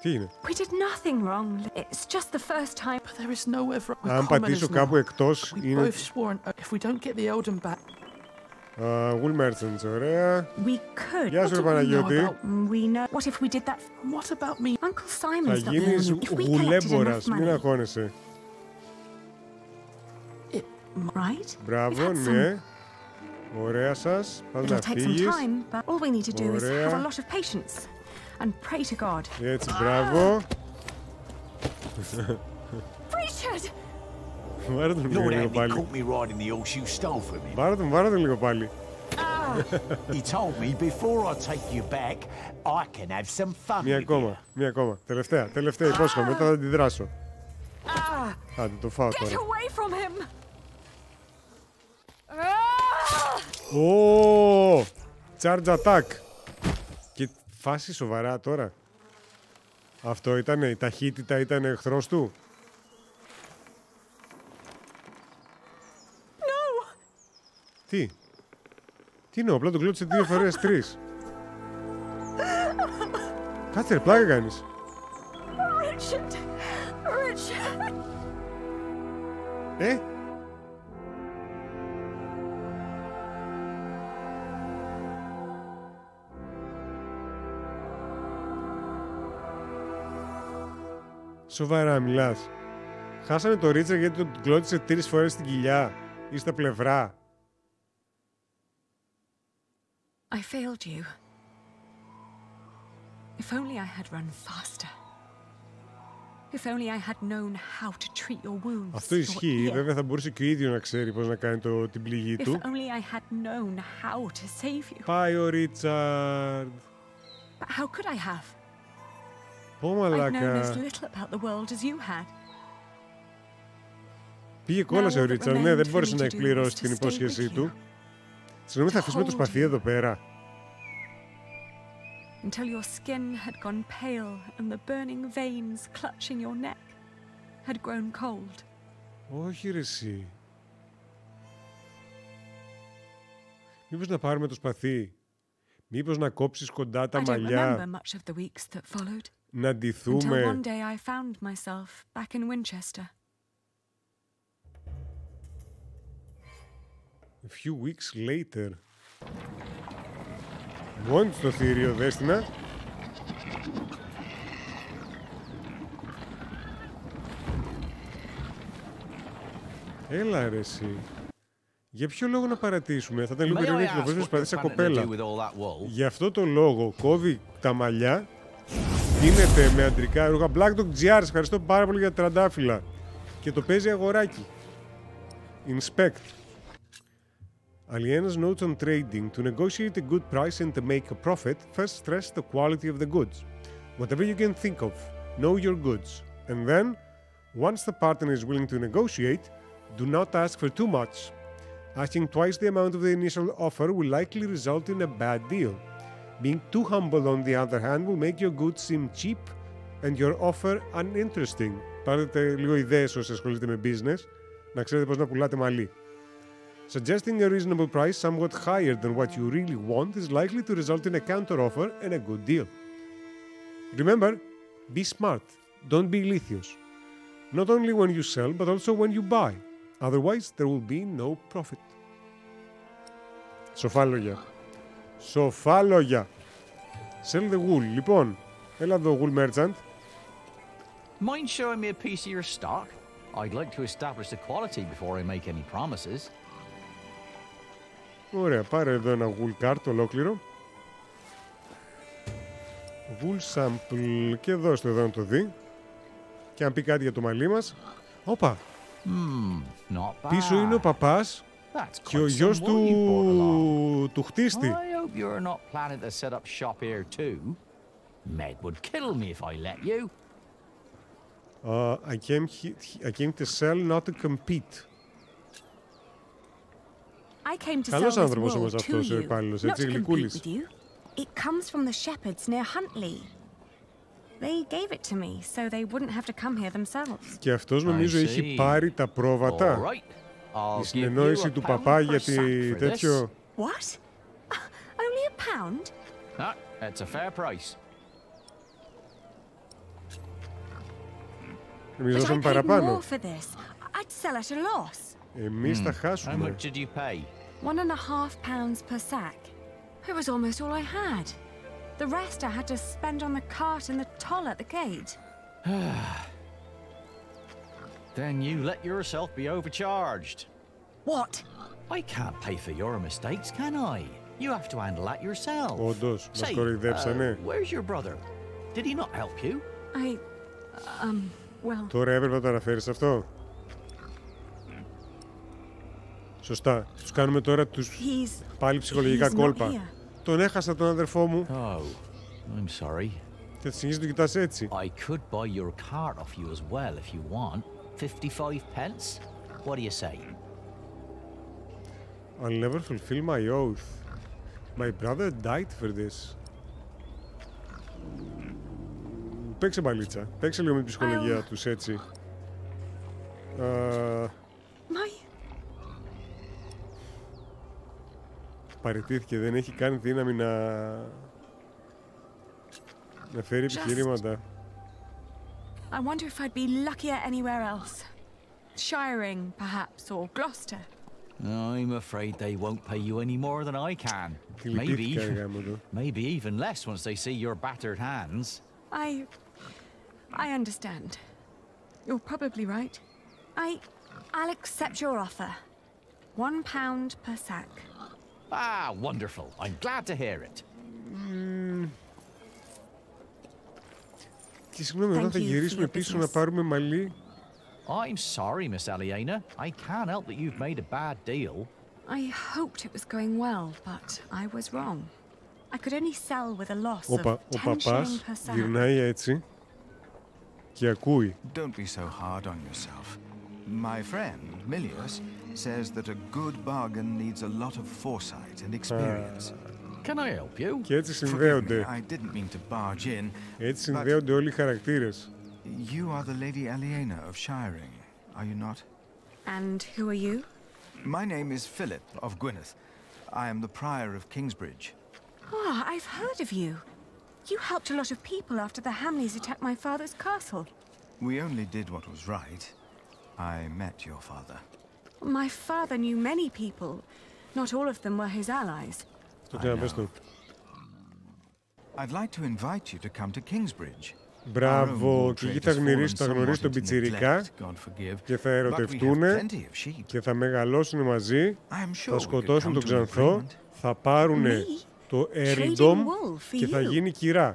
Τι είναι? We did nothing wrong. It's just the first time. But there is nowhere for... Αν πατήσω κάπου εκτός, We είναι... both swore if we don't get the Elden back... Wool Merchants, ωραία. We could. Γεια σου, ρε Παναγιώτη. We know. What if we did that? What about me? Uncle Simon's Θα not the γίνεις only. If we collected γουλέμπορας, enough μην money, αγχώνεσαι. right? Μπράβο, ναι. Ωραία σας. Πας It'll να take some φύγεις. time, but all we need to do is Ωραία. have a lot of patience and pray to God. Έτσι, μπράβο. Richard! Βάρε τον Lord λίγο Anthony πάλι. caught me riding the horse you stole from him. Βάρε τον λίγο πάλι. He told me before I take you back, I can have some fun Μία ακόμα. Τελευταία, υπόσχομαι, μετά θα αντιδράσω. Άντε, το φάω Get τώρα. away from him! Ω, charge attack. Και φάση σοβαρά τώρα. Αυτό ήτανε, η ταχύτητα ήταν εχθρός του. No! Τι είναι, απλά τον κλώτησε 2 φορές 3. Κάτσε ρε, πλάκα κάνεις. Richard! Σοβαρά μιλάς? Χάσαμε το Ρίτσαρ γιατί τον κλώτησε 3 φορές στην κοιλιά ή στα πλευρά. I failed you. If only I had run faster. If only I had known how to treat your wounds. Αυτό ισχύει. Βέβαια θα μπορούσε και ο ίδιος να ξέρει πώς να κάνει την πληγή If του. only I had known how to save you. Πάει ο Ρίτσαρντ. But how could I have? Πω I'd known as μαλάκα. little about the world as you had. Πήγε κόλασε ο Ρίτσαρντ. Ναι, δεν μπόρεσε να εκπληρώσει την υπόσχεσή του. Συγγνώμη, θα αφήσουμε το σπαθί εδώ πέρα. Until your skin had gone pale and the burning veins clutching your neck had grown cold. Όχι ρε εσύ. Μήπως να πάρουμε το σπαθί. Μήπως να κόψεις κοντά τα I don't μαλλιά. remember much of the weeks that followed. Να Until ντυθούμε. one day I found myself back in Winchester. A few weeks later. Μόνη στο θηρίο, Δέστηνα. Έλα ρε εσύ. Για ποιο λόγο να παρατήσουμε? Θα ήταν λίγο περίεργο να κυκλοφορήσουμε σπαθί σαν κοπέλα. Γι' αυτό το λόγο κόβει τα μαλλιά, δίνεται με αντρικά ρούχα. Black Dog GR, ευχαριστώ πάρα πολύ για τραντάφυλλα. Και το παίζει αγοράκι. Inspect. Aliena's notes on trading. To negotiate a good price and to make a profit, first stress the quality of the goods. Whatever you can think of, know your goods. And then, once the partner is willing to negotiate, do not ask for too much. Asking twice the amount of the initial offer will likely result in a bad deal. Being too humble, on the other hand, will make your goods seem cheap and your offer uninteresting. Πάρετε λίγο ιδέες όσοι ασχολείστε με business, να ξέρετε πώς να πουλάτε μαλλί. Suggesting a reasonable price somewhat higher than what you really want is likely to result in a counter-offer and a good deal. Remember, be smart, don't be lithos. Not only when you sell, but also when you buy. Otherwise, there will be no profit. Σοφά λόγια. Σοφά λόγια. Sell the wool. Λοιπόν, έλα εδώ, wool merchant. Mind showing me a piece of your stock? I'd like to establish the quality before I make any promises. Ωραία, πάρε εδώ ένα wool cart ολόκληρο. Wool sample. Και δώστε εδώ να το δει. Και αν πει κάτι για το μαλλί μας. Όπα! Πίσω είναι ο παπάς και ο γιος του χτίστη. I hope you're not planning to set up shop here too. Meg would kill me if I let you. I came to sell, not to compete. I came to Καλός sell this άνθρωπος wool όμως to αυτός ο you, υπάλληλος, not έτσι, to compete γλυκούλης. with you. It comes from the shepherds near Huntley. They gave it to me, so they wouldn't have to come here themselves. Και αυτός νομίζω έχει πάρει τα πρόβατα. Η συνεννόηση του παπά για τέτοιο... What? Only a pound? That's a fair price. Εμείς δώσαμε παραπάνω. Εμείς θα χάσουμε. How much did you pay? £1.50 per sack. It was almost all I had. The rest I had to spend on the cart and the toll at the gate. Then you let yourself be overcharged. What? I can't pay for your mistakes, can I? You have to handle that yourself. Όντως, μας κοροϊδέψανε. Where's your brother? Did he not help you? Well... Τώρα έπρεπε να το αναφέρεις αυτό. Σωστά. Τους κάνουμε τώρα τους πάλι ψυχολογικά κόλπα. Τον έχασα τον αδερφό μου. Oh, I'm sorry. Και συνεχίζει να το κοιτάς έτσι. I could buy your cart off you as well if you want. 55 pence? What do you say? I'll never fulfill my oath. My brother died for this. Παίξε μπαλίτσα. Παίξε λίγο με την ψυχολογία τους, έτσι. Παραιτήθηκε, δεν έχει καν δύναμη να φέρει επιχειρήματα. I wonder if I'd be luckier anywhere else. Shiring, perhaps, or Gloucester. I'm afraid they won't pay you any more than I can. Maybe even less once they see your battered hands. I understand. You're probably right. I'll accept your offer. £1 per sack. Ah, wonderful. I'm glad to hear it. Και συγγνώμη, όταν θα γυρίσουμε πίσω να πάρουμε μαλλί. I'm sorry, Miss Aliena. I can't help that you've made a bad deal. I hoped it was going well, but I was wrong. I could only sell with a loss of 10 shillings per sack. Γυρνάει έτσι και ακούει. Don't be so hard on yourself. My friend, Milius, says that a good bargain needs a lot of foresight and experience. Can I help you? Και έτσι συνδέονται. I didn't mean to barge in. Έτσι συνδέονται όλοι οι χαρακτήρες. You are the Lady Aliena of Shiring, are you not? And who are you? My name is Philip of Gwynedd. I am the Prior of Kingsbridge. Oh, I've heard of you. You helped a lot of people after the Hamleys attacked my father's castle. We only did what was right. I met your father. My father knew many people. Not all of them were his allies. I'd like to invite you to come to Kingsbridge. Μπράβο, και εκεί θα γνωρίσει τον πιτσιρικά και θα ερωτευτούνε και θα μεγαλώσουν μαζί, θα σκοτώσουν τον Ξανθό, θα πάρουν το Έριντομ και θα γίνει κυρά.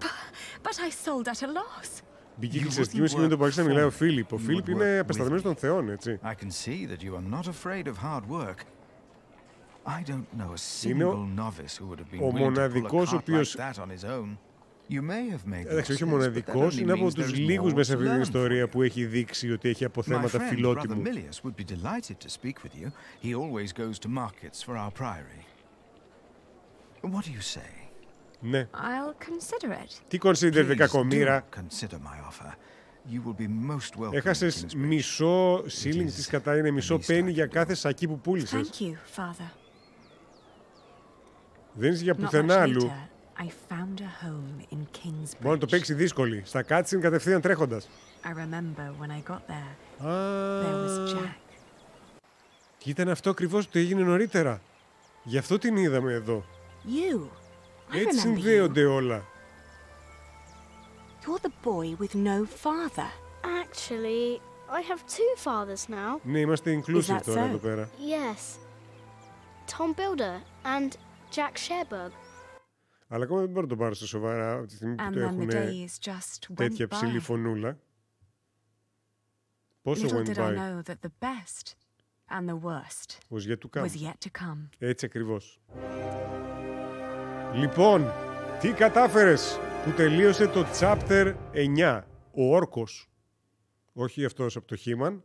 Μπήκε η εκκλησιαστική μου σκηνή που άρχισε να μιλάει ο Φίλιπ. Ο Φίλιπ είναι απεσταλμένος των θεών, έτσι. Είναι ο μοναδικός ο οποίος... Εντάξει, όχι ο μοναδικός, είναι από τους λίγους μέσα σε αυτή την ιστορία που έχει δείξει ότι έχει αποθέματα φιλότιμου. Ναι. Τι consider, κακομοίρα. Έχασες μισό σύλλινγκ της κατά, είναι μισό πένι για κάθε σακί που πούλησες. Δεν είσαι για πουθενά αλλού. Μπορεί να το παίξει δύσκολη. Στα κάτσιν κατευθείαν τρέχοντας. Και ήταν αυτό ακριβώς που έγινε νωρίτερα. Γι' αυτό την είδαμε εδώ. Έτσι συνδέονται όλα. You're the boy with no father. Actually, I have two fathers now. Ναι, είμαστε inclusive τώρα εδώ πέρα. Yes. Tom Builder and Jack Sherberg. Αλλά ακόμα δεν μπορώ να το πάρω στο σοβαρά από τη στιγμή που το έχουν τέτοια ψηλή φωνούλα. Πόσο went by. Was yet to come. Έτσι ακριβώς. Λοιπόν, τι κατάφερες που τελείωσε το chapter 9, ο όρκος. Όχι αυτός από το He-Man.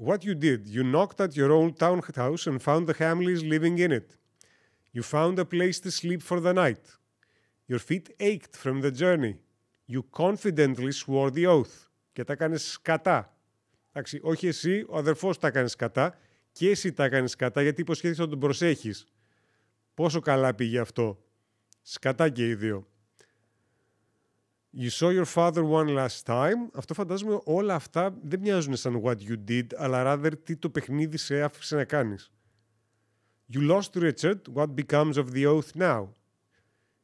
What you did, you knocked at your old townhouse and found the Hamleys living in it. You found a place to sleep for the night. Your feet ached from the journey. You confidently swore the oath. Και τα έκανες σκατά. Εντάξει, όχι εσύ, ο αδερφός τα έκανες σκατά και εσύ τα έκανες σκατά γιατί υποσχέθηκες να τον προσέχεις. Πόσο καλά πήγε αυτό. Σκατά και οι δύο. You saw your father one last time. Αυτό φαντάζομαι όλα αυτά δεν μοιάζουν σαν what you did, αλλά rather τι το παιχνίδι σε άφησε να κάνεις. You lost Richard. What becomes of the oath now?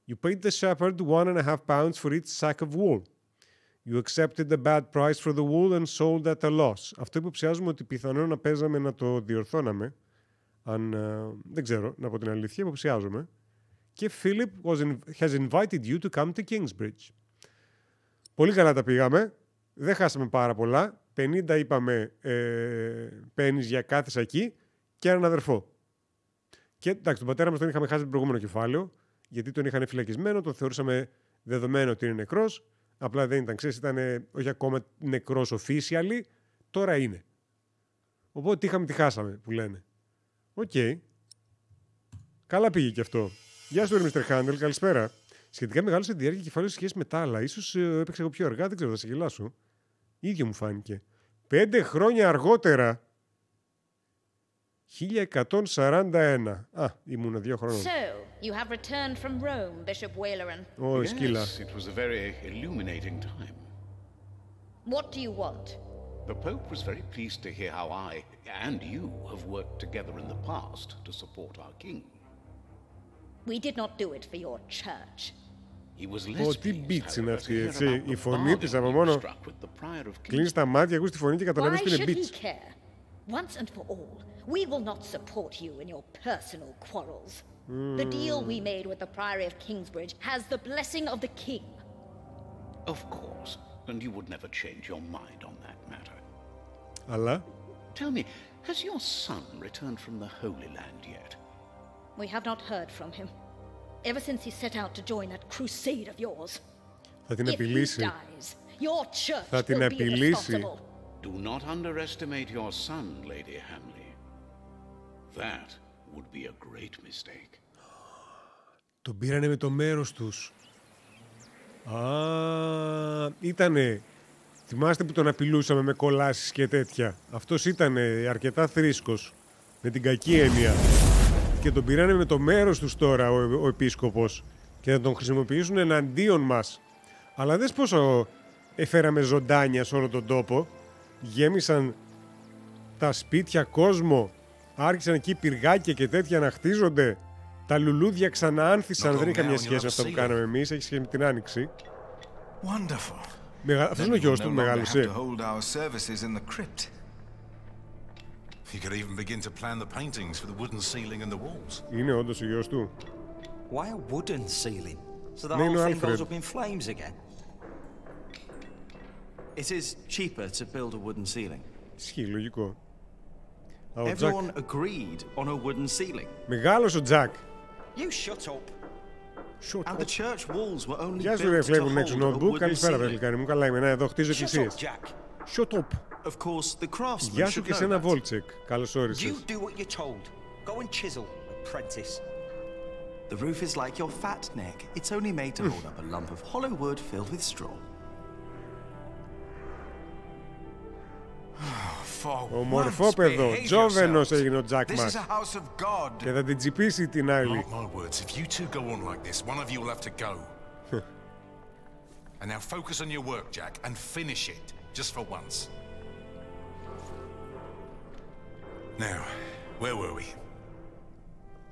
You paid the shepherd 1.5 pounds for each sack of wool. You accepted the bad price for the wool and sold at a loss. Αυτό υποψιάζουμε ότι πιθανόν να παίζαμε να το διορθώναμε. Αν δεν ξέρω, να πω την αλήθεια, υποψιάζομαι. Και Philip has invited you to come to Kingsbridge. Πολύ καλά τα πήγαμε. Δεν χάσαμε πάρα πολλά. 50 είπαμε pennies για κάθε σακί και έναν αδερφό. Και εντάξει, τον πατέρα μας τον είχαμε χάσει το προηγούμενο κεφάλαιο, γιατί τον είχαν φυλακισμένο, τον θεωρούσαμε δεδομένο ότι είναι νεκρός. Απλά δεν ήταν, ξέρεις, ήταν όχι ακόμα νεκρός officially, τώρα είναι. Οπότε τι είχαμε, τι χάσαμε, που λένε. Οκ. Καλά πήγε και αυτό. Γεια σου, Mr. Handel, καλησπέρα. Σχετικά μεγάλο σε διάρκεια κεφάλαιο σε σχέση με τα άλλα. Ίσως έπαιξα εγώ πιο αργά, δεν ξέρω, θα σε γελάσω. Ίδιο μου φάνηκε. 5 χρόνια αργότερα. 1141. Α, ήμουν 2 χρόνων. So, you have returned from Rome, Bishop Waleran. Yes, it was a very illuminating time. What do you want? The Pope was very pleased to hear how I and you have worked together in the past to support our king. We did not do it for your church. He was less τι μπίτς είναι αυτή, έτσι. Η φωνή της από μόνο. Κλείνεις τα μάτια, ακούς τη φωνή και καταλαβαίνεις ότι είναι μπίτς. Once and for all, we will not support you in your personal quarrels. The deal we made with the Priory of Kingsbridge has the blessing of the king. Of course, and you would never change your mind on that matter. Αλλά? Tell me, has your son returned from the Holy Land yet? We have not heard from him. Ever since he set out to join that crusade of yours. Θα την απειλήσει. If he dies, your church Θα την will be απειλήσει. responsible. Do not underestimate your son, Lady Hamley. That would be a great mistake. Τον πήρανε με το μέρος τους. Α, ήτανε. Θυμάστε που τον απειλούσαμε με κολάσεις και τέτοια. Αυτός ήτανε αρκετά θρήσκος. Με την κακή έννοια. Και τον πήρανε με το μέρος τους τώρα ο επίσκοπος. Και θα τον χρησιμοποιήσουν εναντίον μας. Αλλά δες πόσο έφεραμε ζωντάνια σε όλο τον τόπο. Γέμισαν τα σπίτια κόσμο. Άρχισαν εκεί πυργάκια και τέτοια να χτίζονται. Τα λουλούδια ξανά άνθησαν. Δεν είχα μια σχέση με αυτά που κάναμε εμείς. Έχει σχέση με την Άνοιξη. Αυτός είναι ο γιος του που μεγάλωσε. Είναι όντως ο γιος του. Why a wooden ceiling? So the Ναι, είναι ο whole thing Άλφρεντ. goes up in flames again? It is cheaper to build a wooden ceiling. Ισχύει, λογικό. Α, ο Τζακ. Everyone agreed on a wooden ceiling. Μεγάλος ο Τζακ. You shut up. And the church walls were only Γεια σου, ρε built to Flavor Next hold a Notebook. wooden Καλησπέρα, ceiling. Βελικάνη μου. Καλά είμαι. Να, εδώ χτίζω εκκλησίες. Shut up. Of course, the craftsman Γεια σου should και know σε ένα that. Voltsek. Καλώς You όρισες. do what you're told. Go and chisel, apprentice. The roof is like your fat neck. It's only made to hold up a lump of hollow wood filled with straw. Ομορφόπεδο, τζόβενος έγινε ο Τζακ This μας. is a house of God. Και θα την τσιπήσει την άλλη. Mark my words, if you two go on like this, one of you will have to go. And now focus on your work, Jack, and finish it, just for once. Now, where were we?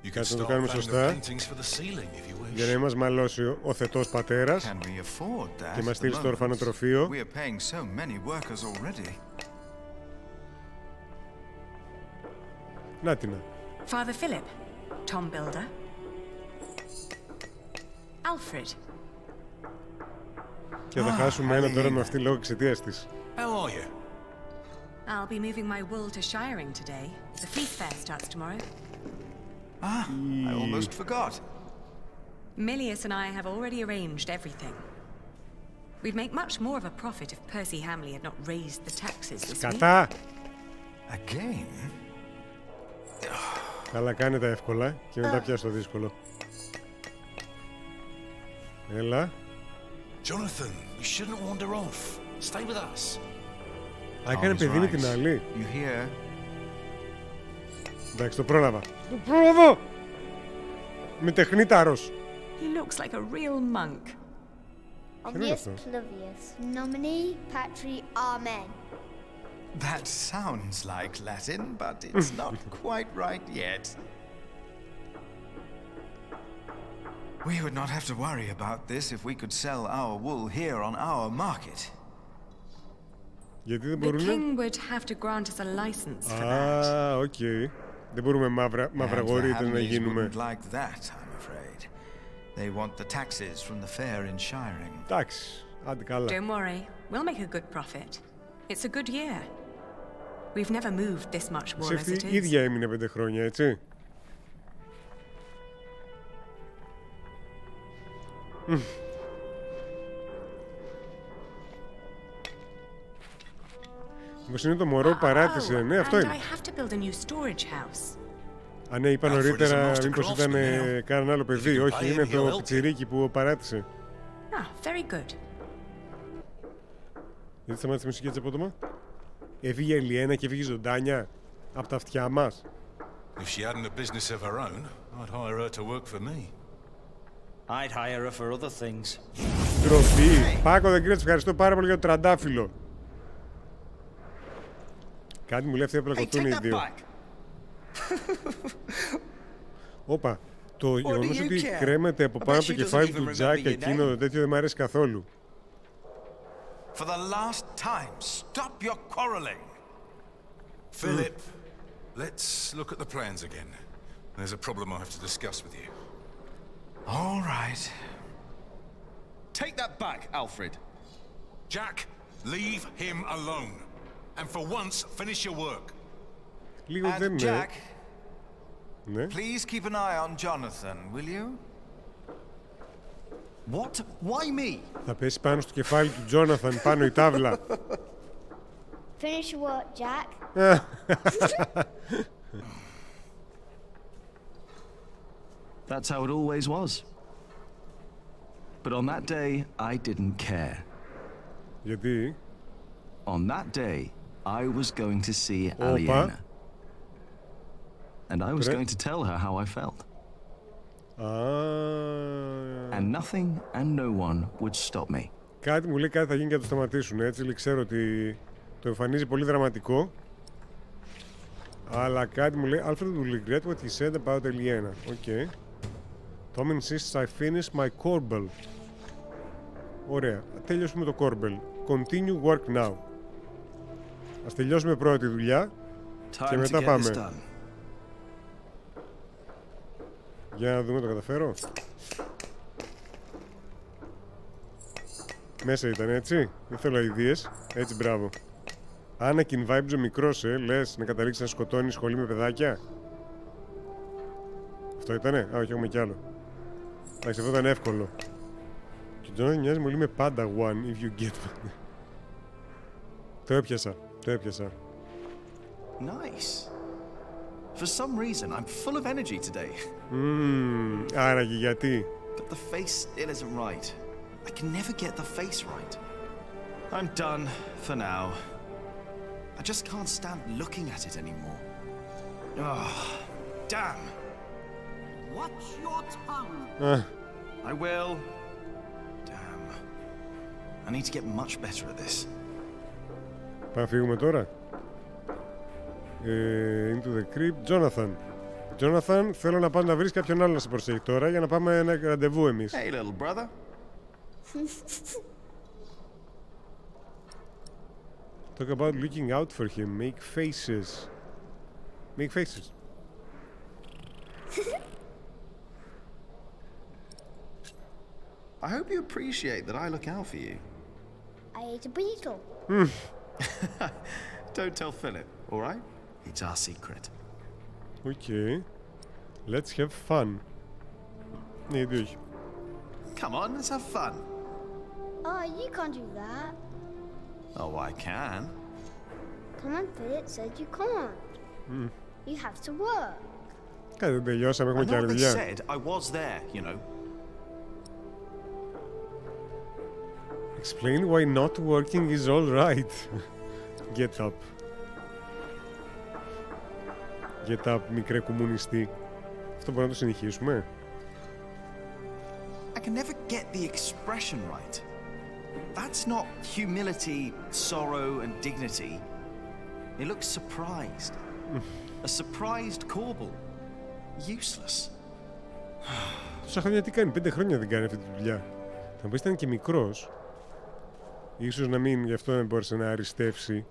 You can Κάτσε να το start κάνουμε planning the σωστά. paintings for the ceiling if you wish. Για να μας μαλώσει ο θετός πατέρας Can we afford that και μας at the στείλει στο moment? ορφανοτροφείο. We are paying so many workers already. Να την. Father Philip, Tom Builder, Alfred. Και θα χάσουμε ένα τώρα με αυτή λόγω εξαιτίας της. How are you? I'll be moving my wool to Shiring today. The feast fair starts tomorrow. Ah, I almost forgot. Milius and I have already arranged everything. We'd make much more of a profit if Percy Hamley had not raised the taxes this week. Κατά! Again? Καλά, κάνε τα εύκολα και μετά πιάσω το δύσκολο. Έλα. Jonathan, you shouldn't wander off. Stay with us. Έκανε παιδί με την άλλη. You hear? Εντάξει, το πρόλαβα. Το πρόλαβα! Με τεχνίταρος. He looks like a real monk. Obvious Pluvius. Nomine Patri Amen. That sounds like Latin, but it's not quite right yet. We would not have to worry about this if we could sell our wool here on our market. Γιατί δεν The μπορούν? king would have to grant us a license for that. Α, οκ. Δεν μπορούμε μαυραγορείτε να γίνουμε. Like that, I'm afraid. They want the taxes from the fair in Shiring. Εντάξει, άντε καλά. Don't worry, we'll make a good profit. It's a good year. We've never moved this much wool as it is. Η ίδια έμεινε 5 χρόνια, έτσι. Μήπως είναι το μωρό που παράτησε. Ναι, αυτό είναι. Α, ναι, είπα νωρίτερα μήπως ήταν κανένα άλλο παιδί. Όχι, είναι το πιτσιρίκι που παράτησε. Very good. Γιατί σταμάτησε η μουσική έτσι απότομα? Έφυγε η Ελιένα και έφυγε ζωντάνια από τα αυτιά μας. If she hadn't a business of her own, I'd hire her to work for me. I'd hire her for other things. Ντροπή. Πάκο δεν κρίνεις, ευχαριστώ πάρα πολύ για το τραντάφυλλο. Κάτι μου λέει αυτή να πλακωθούν οι δύο. Όπα. Το γεγονός ότι κρέμεται από πάνω από το κεφάλι του Τζακ εκείνο το τέτοιο δεν μου αρέσει καθόλου. For the last time, stop your quarreling. Philip, let's look at the plans again. There's a problem I have to discuss with you. All right. Take that back, Alfred. Jack, leave him alone. And for once, finish your work. And Jack, please keep an eye on Jonathan, will you? What? Why me? Θα πέσει πάνω στο κεφάλι του Τζόναθαν, πάνω η τάβλα. Finish your work, Jack. That's how it always was. But on that day, I didn't care. Γιατί? On that day, I was going to see Aliena. And I was going to tell her how I felt. And nothing and no one would stop me. Κάτι μου λέει κάτι θα γίνει και θα το σταματήσουν. Έτσι ξέρω ότι το εμφανίζει πολύ δραματικό. Αλλά κάτι μου λέει Alfred will regret what he said about Aliena. Okay. Tom insists I finish my corbel. Ωραία. Τέλειωσουμε το corbel. Continue work now. Ας τελειώσουμε πρώτη δουλειά και μετά πάμε. Για να δούμε το καταφέρω. Μέσα ήταν έτσι. Δεν θέλω ιδέες. Έτσι μπράβο. Anakin vibes ο μικρός λες να καταλήξει να σκοτώνει σχολή με παιδάκια. Αυτό ήτανε. Α, όχι, έχουμε κι άλλο. Εντάξει, αυτό ήταν εύκολο. Και ο Jonathan μοιάζει πολύ με πάντα one if you get one. Το έπιασα. Το έπιασα. Nice. For some reason, I'm full of energy today. Άραγε γιατί? But the face still isn't right. I can never get the face right. I'm done for now. I just can't stand looking at it anymore. Oh, damn. Watch your tongue. I will. Damn. I need to get much better at this. Πάμε να φύγουμε τώρα. Into the crypt. Jonathan. Jonathan, θέλω να πας να βρεις κάποιον άλλο να σε προσέχει τώρα για να πάμε ένα ραντεβού εμείς. Hey, little brother. Talk about looking out for him. Make faces. Make faces. I hope you appreciate that I look out for you. I ate a beetle. Don't tell Philip, all right? It's our secret. Okay. Let's have fun. Nee, durch. Come on, let's have fun. Oh, you can't do that. Oh, I can. Command Fit said you can't. You have to work. Δεν τελειώσαμε, έχουμε κι άλλη They δουλειά. said I was there, you know. Explain why not working is all right. Get up. Get up, μικρέ κομμουνιστή. Αυτό μπορούμε να το συνεχίσουμε. I can never get the expression right. That's not humility, sorrow, and dignity. It looks surprised. A surprised Corbel. Useless. Τόσα χρόνια τι κάνει, 5 χρόνια δεν κάνει αυτή τη δουλειά. Θα μου πεις ήταν και μικρός. Ίσως να μην, γι' αυτό δεν μπόρεσε να αριστεύσει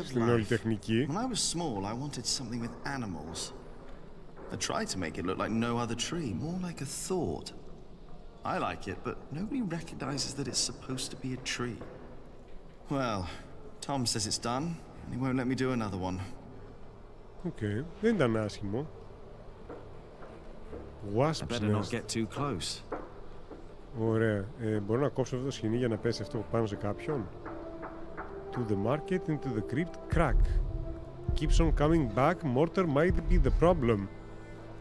στην όλη τεχνική. When I was small, I wanted something with animals. I tried to make it look like no other tree, more like a thought. I like it, but nobody recognizes that it's supposed to be a tree. Well, Tom says it's done, and he won't let me do another one. Okay, δεν ήταν άσχημο. Wasp's nest. Ωραία. Μπορώ να κόψω αυτό το σκηνή για να πέσει αυτό πάνω σε κάποιον. To the market, into the crypt, crack. Keeps on coming back, mortar might be the problem.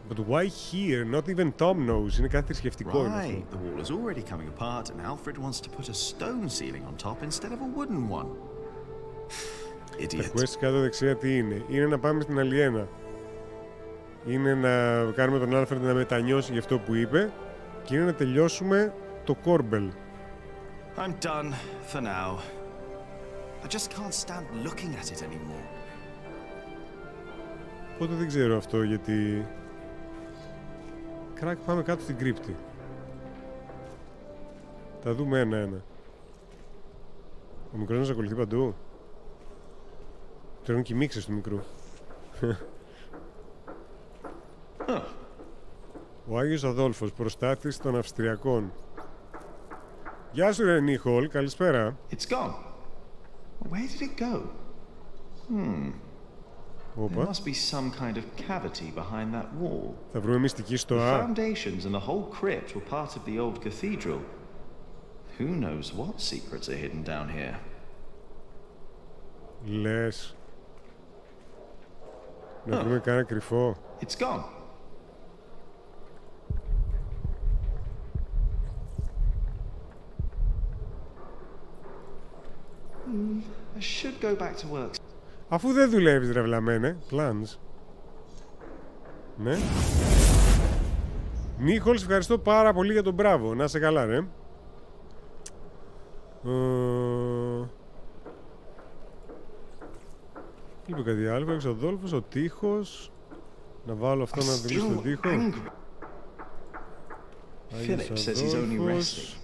But why here? Not even Tom knows. Είναι κάτι θρησκευτικό. Right, the wall is already coming apart, and Alfred wants to put a stone ceiling on top instead of a wooden one. Idiot. Τα quest κάτω δεξιά τι είναι? Είναι να πάμε στην Αλιένα. Είναι να κάνουμε τον Alfred να μετανιώσει για αυτό που είπε. Και είναι να τελειώσουμε το Κόρμπελ. I'm done for now. I just can't stand looking at it anymore. Οπότε δεν ξέρω αυτό γιατί... Κράκ, πάμε κάτω στην κρύπτη. Θα δούμε ένα-ένα. Ο μικρός μας ακολουθεί παντού. Τρώνε και οι μίξες του μικρού. Ο Άγιος Αδόλφος, προστάτης των Αυστριακών. Γεια σου ρε Νίχολ, καλησπέρα. It's gone. Where did it go? There must be some kind of cavity behind that wall. Θα βρούμε μυστική στο The Α. foundations and the whole crypt were part of the old cathedral. Who knows what secrets are hidden down here? Λες. Να βρούμε κανένα κρυφό. It's gone. I should go back to work. Αφού δεν δουλεύεις ρε βλαμένε. Plans. Ναι. Νίχολ, σε ευχαριστώ πάρα πολύ για τον μπράβο. Να σε καλά ρε. Είπε κάτι άλλο. Έξω ο Δόλφος, ο τείχος. Να βάλω αυτό να δουλεύει στον τοίχο. Philip says he's only resting.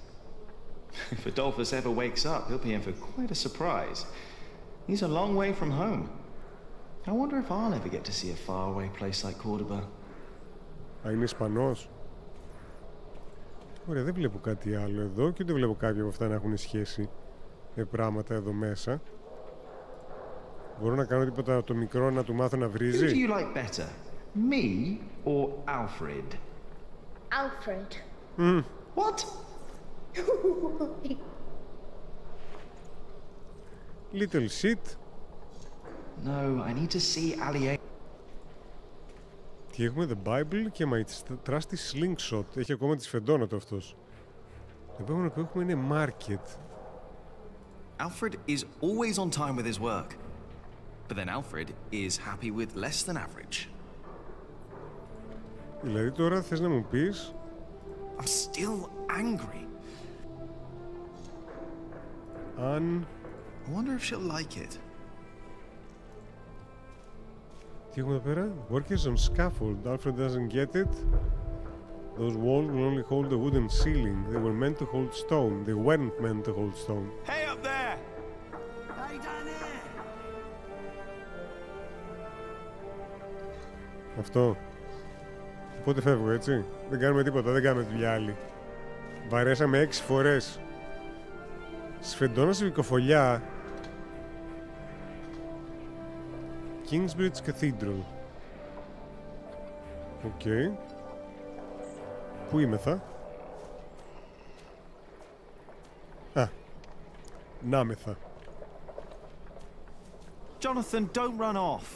If Adolphus ever wakes up, he'll be in for quite a surprise. He's a long way from home. I wonder if I'll ever get to see a faraway place like Cordoba. Α, είναι Ισπανός. Ωραία, δεν βλέπω κάτι άλλο εδώ και δεν βλέπω κάποια από αυτά να έχουν σχέση με πράγματα εδώ μέσα. Μπορώ να κάνω τίποτα το μικρό να του μάθω να βρίζει. Who do you like better, me or Alfred? Alfred. What? Little shit. No, I need to see Allie. Τι έχουμε, The Bible και My Trusty Slingshot. Έχει ακόμα τη σφεντόνα αυτός. Το επόμενο που έχουμε είναι Market. Alfred is always on time with his work. But then Alfred is happy with less than average. Δηλαδή τώρα θες να μου πεις... I'm still angry. Αν... I wonder if she'll like it. Τι έχουμε εδώ πέρα? Workers on scaffold. Alfred doesn't get it. Those walls will only hold a wooden ceiling. They were meant to hold stone. They weren't meant to hold stone. Hey up there! Hey down there! Αυτό. Οπότε φεύγω, έτσι. Δεν κάνουμε τίποτα, δεν κάνουμε δουλειά άλλη. Βαρέσαμε 6 φορές. Σφεντώνα σε βικοφολιά. Kingsbridge Cathedral. Οκ. Πού είμεθα? Νάμεθα. Jonathan, don't run off.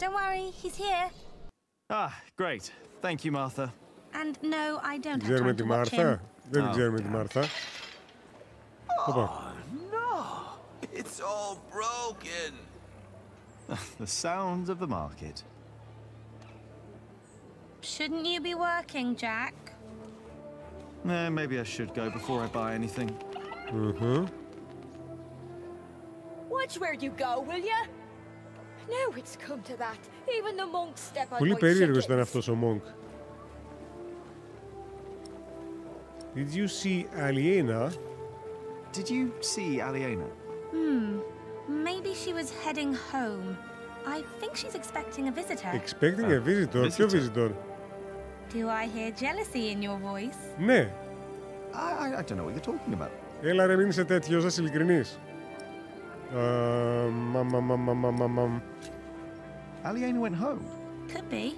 Don't worry, he's here. Ah, great. Thank you, Martha. And no, I don't have Ξέρουμε time τη to watch Μάρθα. him. Δεν ξέρουμε τη Μάρθα. Οπα. No! It's all broken! The sounds of the market. Shouldn't you be working, Jack? Maybe I should go before I buy anything. Watch where you go, will ya? Now it's come to that. Even the monks step on Πολύ my περίεργος chickens. ήταν αυτός ο Monk. Did you see Aliena? Did you see Aliena? Maybe she was heading home. I think she's expecting a visitor. Expecting a visitor? Ποιο visitor? Do I hear jealousy in your voice? Ναι. I don't know what you're talking about. Έλα ρε, μην είσαι τέτοιος, ας ειλικρινής. Aliena went home. Could be.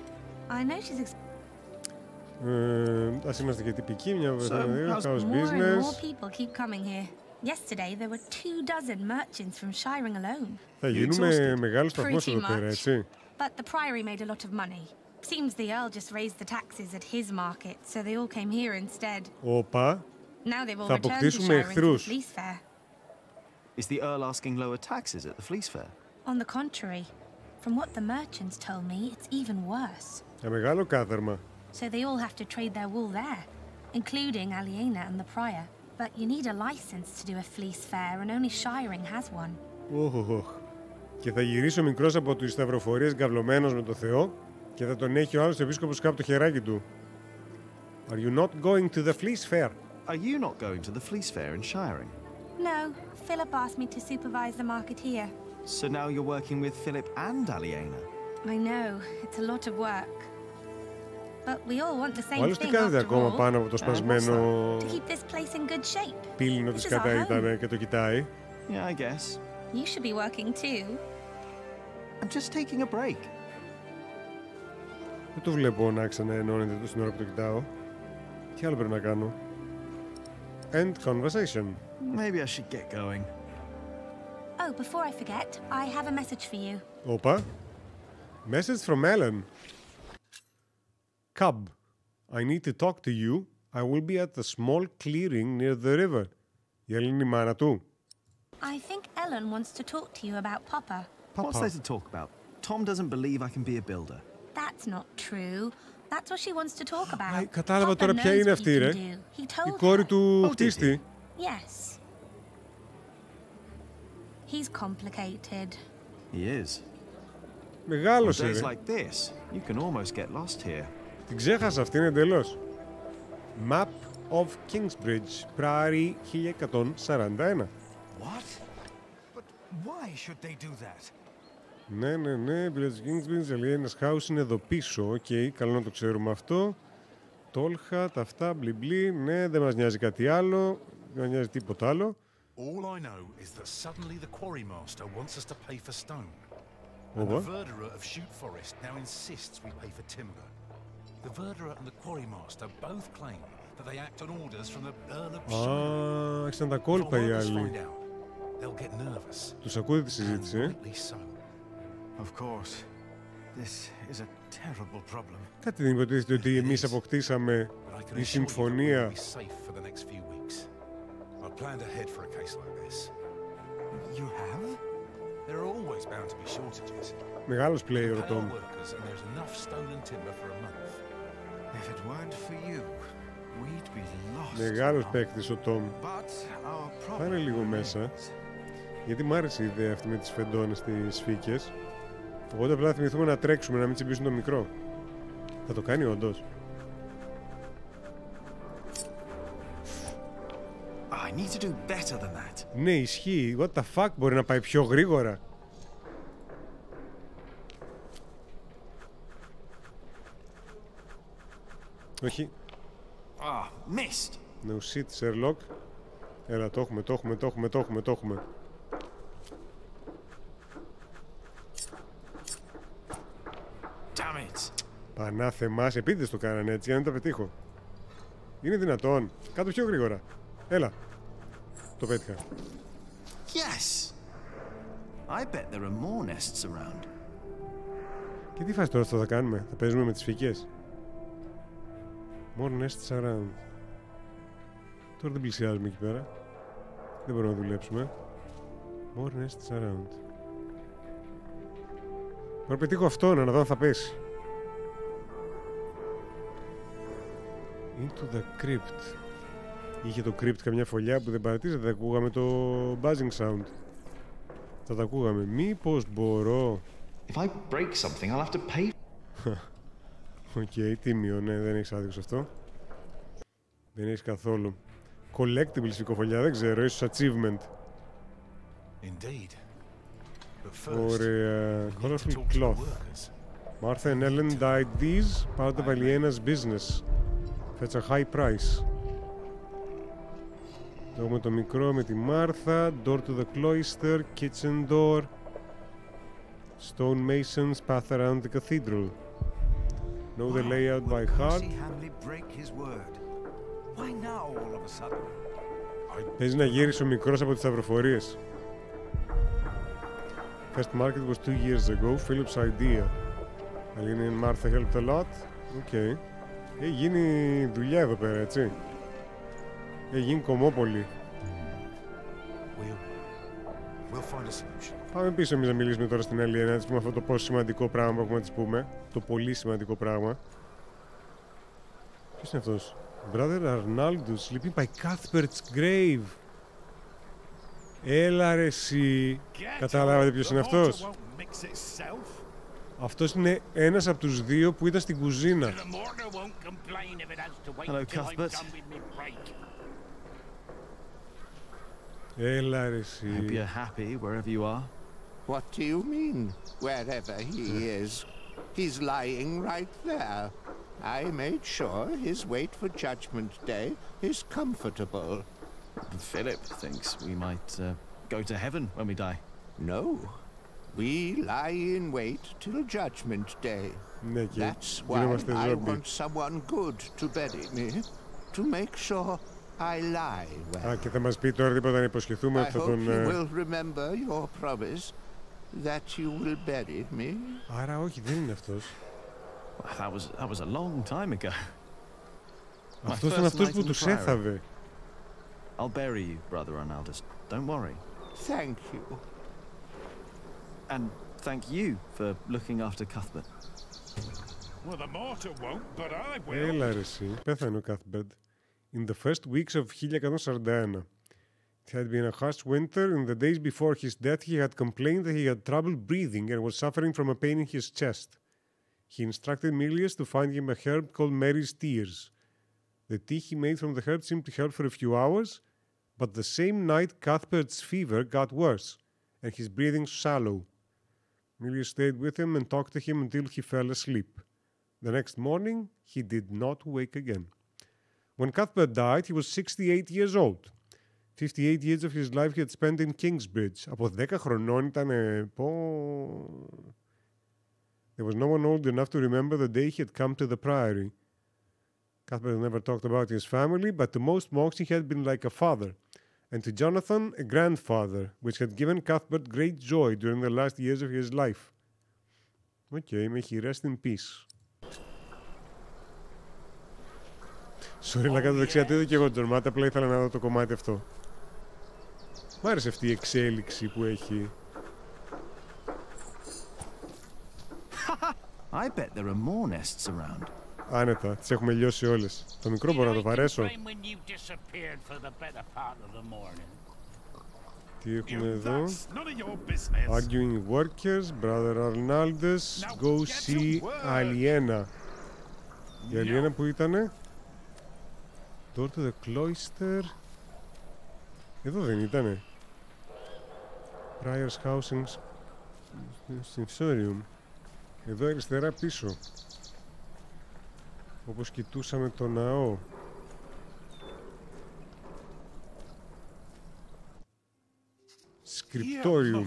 I know she's Ας είμαστε και τυπικοί, μια how's house more and business. more people keep coming here. Yesterday there were 24 merchants from Shiring alone. Θα γίνουμε μεγάλος σταθμός Pretty εδώ πέρα, much. έτσι. But the priory made a lot of money. Seems the Earl just raised the taxes at his market, so they all came here instead. Όπα. Now they've all Θα returned to αποκτήσουμε Shiring for the εχθρούς. fleece fair. Is the Earl asking lower taxes at the fleece fair? On the contrary, from what the merchants told me, it's even worse. Μεγάλο κάθαρμα. So they all have to trade their wool there, including Aliena and the prior. But you need a license to do a fleece fair, and only Shiring has one. Οχ. Και θα γυρίσει ο μικρός από τις σταυροφορίες γκαυλωμένος με το Θεό και θα τον έχει ο άλλος επίσκοπος κάπου το χεράκι του. Are you not going to the fleece fair? Are you not going to the fleece fair in Shiring? No, Philip asked me to supervise the market here. So now you're working with Philip and Aliena? I know, it's a lot of work. But we all want the same Ο άλλος τι thing κάνετε after ακόμα all. πάνω από το σπασμένο To keep this place in good shape. πύληνο της This is our κατά home. ήταν και το κοιτάει. Yeah, I guess. You should be working too. I'm just taking a break. Δεν το βλέπω να ξαναενώνεται την ώρα που το κοιτάω. Τι άλλο πρέπει να κάνω? End conversation. Maybe I should get going. Oh, before I forget, I have a message for you. Όπα. Message from Ellen. Cub, I need to talk to you. I will be at the small clearing near the river. Η Ellen είναι η μάνα του. I think Ellen wants to talk to you about Papa. What's there to talk about? Tom doesn't believe I can be a builder. That's not true. That's what she wants to talk about. Κατάλαβα Papa τώρα ποια knows είναι what αυτή, he ρε. can do. He told Η κόρη her. του χτίστη. Yes. He's complicated. He is. Μεγάλωσε, On days ρε. like this, you can almost get lost here. Την ξέχασα αυτήν εντελώς. Map of Kingsbridge, Priory 1141. What? But why should they do that? Ναι, Village Kingsbridge, Aliena's House είναι εδώ πίσω. Οκ, καλό να το ξέρουμε αυτό. Τόλχα, τα αυτά, μπλιμπλι. Ναι, δεν μας νοιάζει κάτι άλλο. Δεν μας νοιάζει τίποτα άλλο. All I know is that suddenly the quarry master wants us to pay for stone. And What? the verderer of Shoot Forest now insists we pay for timber. The verderer and the quarry master both claim that they act on orders from the Earl of Shire. Άρχισαν τα κόλπα οι άλλοι. They'll get nervous. Τους ακούτε τη συζήτηση, So. Of course. This is a terrible problem. Κάτι δεν υποτίθεται ότι εμείς αποκτήσαμε η συμφωνία. For the next few weeks. I planned ahead for a case like this. You have? There are always bound to be shortages. Μεγάλος player ο Tom. Workers and there's enough stone and timber for a month. If it weren't for you, we'd be lost. Μεγάλος παίκτης ο Tom. But our Πάνε λίγο μέσα. Γιατί μ' άρεσε η ιδέα αυτή με τις φεντόνες στις σφίκες. Οπότε απλά θυμηθούμε να τρέξουμε, να μην τσιμπήσουμε το μικρό. Θα το κάνει όντως. I need to do better than that. Ναι, ισχύει. What the fuck, μπορεί να πάει πιο γρήγορα. Όχι. Missed. No shit, Sherlock. Έλα, το έχουμε. Damn it. Πανά θεμάς, επίτηδες το κάνανε έτσι για να μην τα πετύχω. Είναι δυνατόν. Κάτω πιο γρήγορα. Έλα. Το πέτυχα. Yes. I bet there are more nests around. Και τι φάση τώρα αυτό θα κάνουμε? Θα παίζουμε με τις φύκες? More nests around. Τώρα δεν πλησιάζουμε εκεί πέρα. Δεν μπορούμε να δουλέψουμε. More nests around. Τώρα πετύχω αυτό να δω αν θα πέσει. Into the crypt. Είχε το crypt καμιά φωλιά που δεν παρατήσατε? Δεν ακούγαμε το buzzing sound. Θα τα ακούγαμε. Μήπως μπορώ... If I break something, I'll have to pay. Οκ, τίμιο, ναι, δεν έχεις άδικο σε αυτό. Δεν έχεις καθόλου. Collectible συκοφωλιά, δεν ξέρω, ίσως achievement. Indeed. Ωραία. Colorful cloth. Martha and Ellen dyed these, part of Aliena's business. Fetch a high price. Έχουμε το μικρό με τη Μάρθα. Door to the cloister, kitchen door. Stone masons path around the cathedral. Know the layout by heart. Παίζει να γύρισε ο μικρός από τις σταυροφορίες. First market was 2 years ago. Philip's idea. Alina and Martha helped a lot. Okay. Έχει γίνει δουλειά εδώ πέρα, έτσι. Έχει γίνει κομμόπολη. Πάμε πίσω εμείς να μιλήσουμε τώρα στην Αλιένα, να της πούμε αυτό το πόσο σημαντικό πράγμα που έχουμε να της πούμε. Το πολύ σημαντικό πράγμα. Ποιος είναι αυτός? Brother Arnaldus, sleeping by Cuthbert's grave. Έλα ρε εσύ. Καταλάβατε ποιος είναι αυτός? Αυτός είναι ένας από τους δύο που ήταν στην κουζίνα. Hello, Cuthbert. Έλα ρε εσύ. Hope you're happy wherever you are. What do you mean, wherever he is? He's lying right there. I made sure his wait for Judgment Day is comfortable. Philip thinks we might go to heaven when we die. No. We lie in wait till Judgment Day. That's why I want someone good to bury me, to make sure I lie well. Και θα μας πει τώρα τίποτα να υποσχεθούμε ότι θα τον... I hope you will remember your promise that you will bury me. Άρα όχι, δεν είναι αυτός. That was a long time ago. Αυτός ήταν αυτός που τους έθαβε. I'll bury you, Brother Arnaldus. Don't worry. Thank you. And thank you for looking after Cuthbert. Well, the mortar won't, but I will. Έλα ρε εσύ, πέθανε ο Cuthbert. In the first weeks of 1141. It had been a harsh winter. In the days before his death, he had complained that he had trouble breathing and was suffering from a pain in his chest. He instructed Milius to find him a herb called Mary's Tears. The tea he made from the herb seemed to help for a few hours, but the same night Cuthbert's fever got worse, and his breathing shallow. Milius stayed with him and talked to him until he fell asleep. The next morning, he did not wake again. When Cuthbert died, he was 68 years old. 58 years of his life he had spent in Kingsbridge. Από 10 χρονών ήταν... There was no one old enough to remember the day he had come to the priory. Cuthbert never talked about his family, but to most monks he had been like a father, and to Jonathan a grandfather, which had given Cuthbert great joy during the last years of his life. Okay, may he rest in peace. Sorry, να κάτω δεξιά, το είδα και εγώ, Τζορμάτα, απλά ήθελα να δω το κομμάτι αυτό. Μ' άρεσε αυτή η εξέλιξη που έχει. I bet there are more nests around. Άνετα, τις έχουμε λιώσει όλες. Το μικρό μπορώ να το βαρέσω. Τι έχουμε εδώ? Arguing workers, Brother Arnaldus, go see Aliena. Η Aliena που ήτανε? Door to the cloister. Εδώ δεν ήτανε? Prior's housing Sensorium. Εδώ αριστερά πίσω. Όπως κοιτούσαμε το ναό. Scriptorium.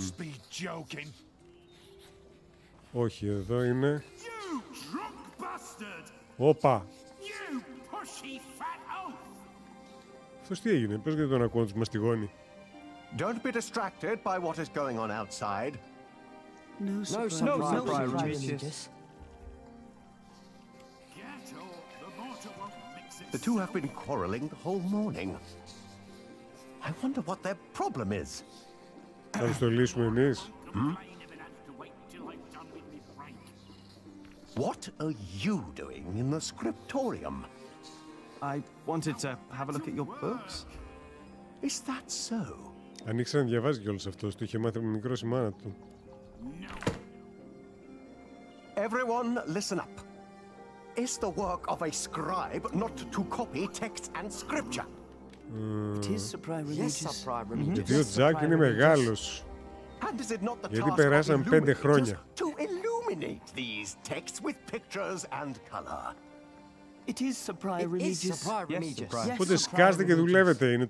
Όχι, εδώ είναι. Όπα. Αυτό Αυτός τι έγινε, πώς δεν τον ακούω, τους μαστιγώνει. Don't be distracted by what is going on outside. No surprise. The two have been quarreling the whole morning. I wonder what their problem is. Θα τους το λύσουμε εμείς. What are you doing in the scriptorium? I wanted to have a look at your books. Is that so? Αν ήξερα να διαβάζει κιόλας αυτός, το είχε μάθει από μικρός η μάνα του. Everyone listen up. Is the work of a scribe not to copy text and scripture? It is surprise. Γιατί ο Τζακ είναι μεγάλος. Γιατί περάσαν 5 χρόνια. To illuminate these texts with pictures and color. It is surprise religious. Οπότε σκάστε και δουλεύετε, είναι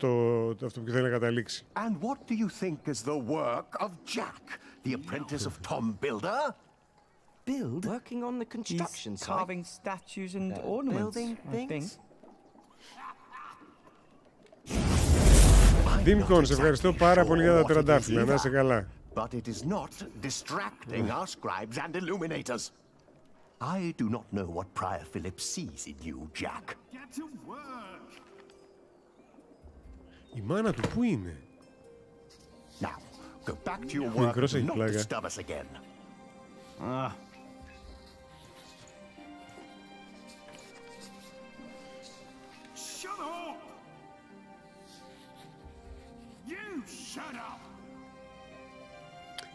αυτό που θέλει να καταλήξει. And what do you think is the work of Jack, the apprentice of Tom Builder? Working on the construction site. Carving statues and ornaments. Building things. Δήμκον, σε ευχαριστώ πάρα πολύ για τα τραντάφυλλα. Να είσαι καλά. But it is not distracting our scribes and illuminators. I do not know what Prior Philip sees in you, Jack. Get to work. Η μάνα του πού είναι? Now, go back to your work and not disturb us again. Shut up! You shut up!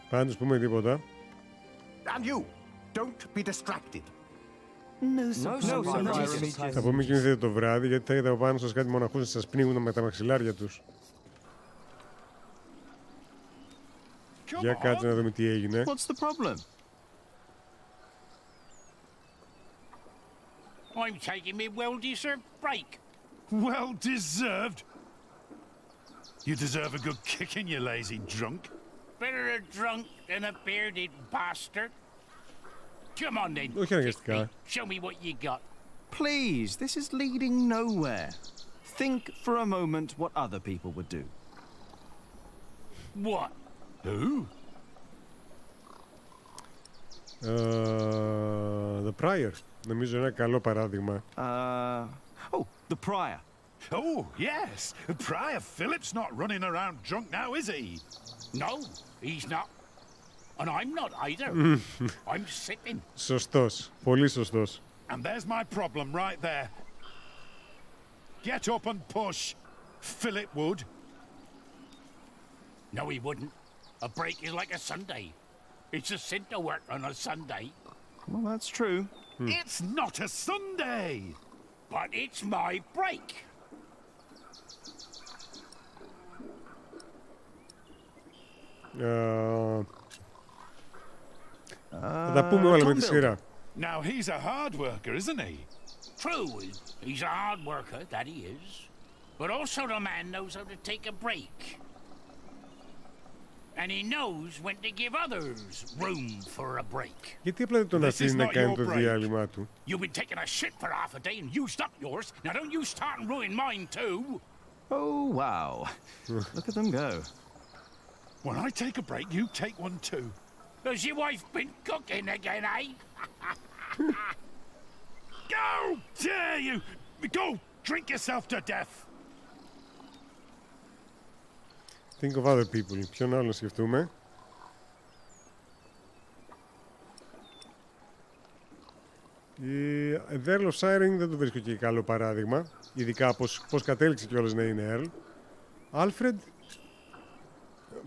Πάντως πούμε τίποτα. And you, don't be distracted. Θα πω μην κοιμηθείτε το βράδυ, γιατί θα έχετε από πάνω σας κάτι μοναχούς να σας πνίγουν με τα μαξιλάρια τους. Για κάτσε να δούμε τι έγινε. What's the problem? I'm taking me well-deserved break. Well-deserved? You deserve a good kicking, you lazy drunk. Better a drunk than a bearded bastard. Come on then. Όχι αναγκαστικά. Show me what you got. Please, this is leading nowhere. Think for a moment what other people would do. What? Who? The Prior. Νομίζω είναι ένα καλό παράδειγμα. Oh, the Prior. Oh, yes. Prior Philip's not running around drunk now, is he? No, he's not. And I'm not either. I'm sitting. Σωστός. Πολύ σωστός. And there's my problem right there. Get up and push. Philip would. No, he wouldn't. A break is like a Sunday. It's a sin to work on a Sunday. Well, that's true. It's not a Sunday. But it's my break. Θα τα πούμε όλα με τη σειρά. Now he's a hard worker, isn't he? True, he's a hard worker, that he is. But also the man knows how to take a break. And he knows when to give others room for a break. Γιατί απλά δεν τον αφήνει να κάνει το διάλειμμα του? You've been taking a shit for half a day and used up yours. Now don't you start and ruin mine too. Oh, wow. Look at them go. When I take a break, you take one too. Has your wife been cooking again, eh? Go, dare you! Go, drink yourself to death. Think of other people. Ποιον άλλο σκεφτούμε? Η The Earl of Siren δεν το βρίσκω και καλό παράδειγμα. Ειδικά πώς κατέληξε κιόλας να είναι Earl. Alfred.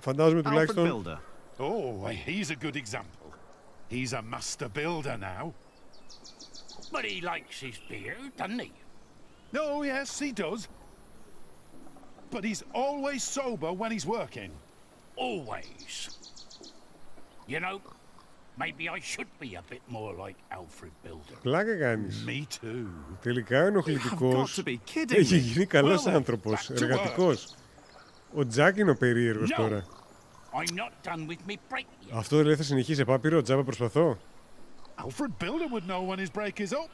Φαντάζομαι τουλάχιστον. Oh, he's a good example. He's a master builder now. But he likes his beer, doesn't he? Oh, yes, he does. But he's always sober when he's working. Always. You know, maybe I should be a bit more like Alfred Builder. Πλάκα κάνεις. Me too. Τελικά ο ενοχλητικός έχει γίνει καλός άνθρωπος, εργατικός. Ο Τζακ είναι ο περίεργος τώρα. I'm not done with me break yet. Αυτό δηλαδή θα συνεχίσει επάπειρο, Τζάμπα προσπαθώ. Alfred Builder would know when his break is up.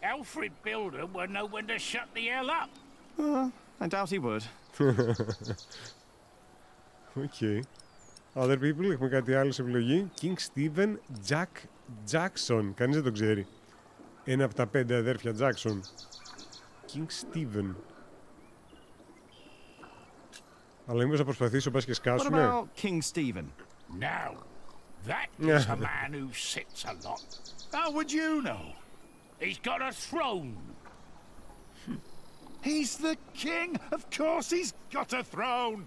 Alfred Builder would know when to shut the hell up. I doubt he would. Okay. Other people, έχουμε κάτι άλλο σε επιλογή. King Stephen Jack Jackson. Κανείς δεν το ξέρει. Ένα από τα 5 αδέρφια Jackson. King Stephen. Αλλά μήπως θα προσπαθήσω πας και σκάσουνε. What about King Stephen? Now, that is a man who sits a lot. How would you know? He's got a throne. He's the king. Of course he's got a throne.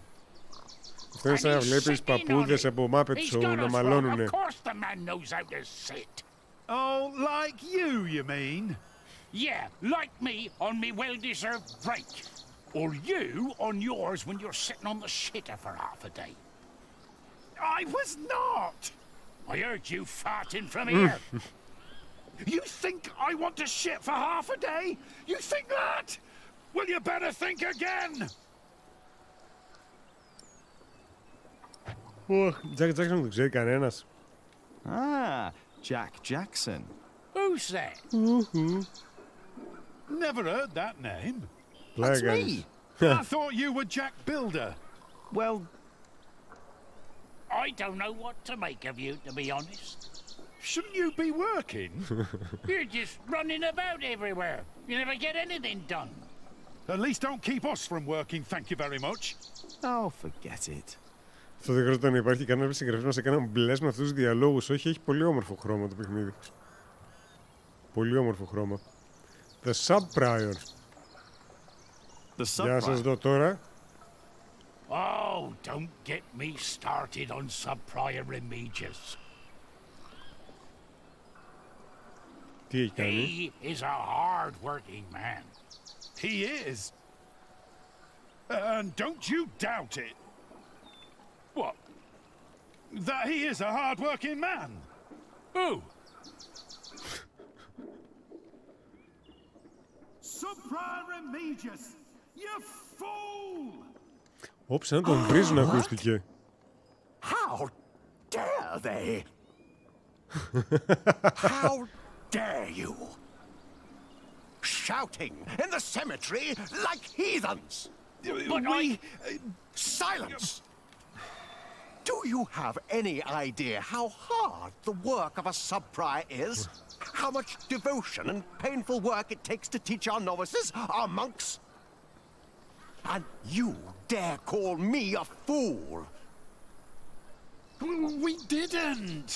Αυτό είναι σαν να βλέπεις παππούδες από Muppet Show να μαλώνουνε. Of course the man knows how to sit. Oh, like you mean? Yeah, like me on me well-deserved break. Or you on yours when you're sitting on the shitter for half a day. I was not! I heard you farting from here. You think I want to shit for half a day? You think that? Well, you better think again! Jack Jackson δεν το ξέρει κανένας. Ah, Jack Jackson. Who's that? Never heard that name. That's me. I thought you were Jack Builder. Well, I don't know what to make of you, to be honest. Shouldn't you be working? You're just running about everywhere. You never get anything done. At least don't keep us from working, thank you very much. Oh, forget it. Αυτό δεν χρειάζεται να υπάρχει κανένα συγγραφέα να σε κάνει μπλες με αυτούς τους διαλόγους. Όχι, έχει πολύ όμορφο χρώμα το παιχνίδι. Πολύ όμορφο χρώμα. The Sub-Prior. Για να σας δω τώρα. Oh, don't get me started on Sub-Prior Remigius. Τι έχει κάνει? He is a hard-working man. He is. And don't you doubt it. What? That he is a hard-working man? Who? Sub-Prior Remigius, you fool! Όψε να τον βρίζουν ακούστηκε. How dare they? How dare you? Shouting in the cemetery like heathens! But Silence! Do you have any idea how hard the work of a sub-prior is? How much devotion and painful work it takes to teach our novices, our monks? And you dare call me a fool? We didn't!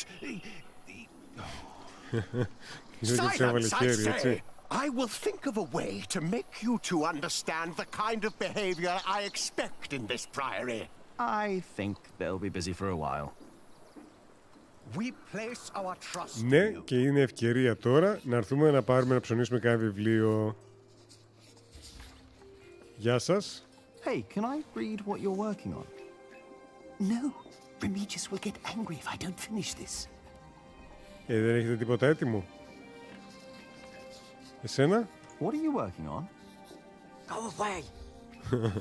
Silence, I say! I will think of a way to make you two understand the kind of behavior I expect in this priory. I think they'll be busy for a while. We place our trust in Ναι, you. και είναι ευκαιρία τώρα να έρθουμε να πάρουμε να ψωνίσουμε κάνα βιβλίο. Γεια σας. Hey, can I read what you're working on? No, Remigius will get angry if I don't finish this. Δεν έχετε τίποτα έτοιμο? Εσένα? What are you working on? Go away.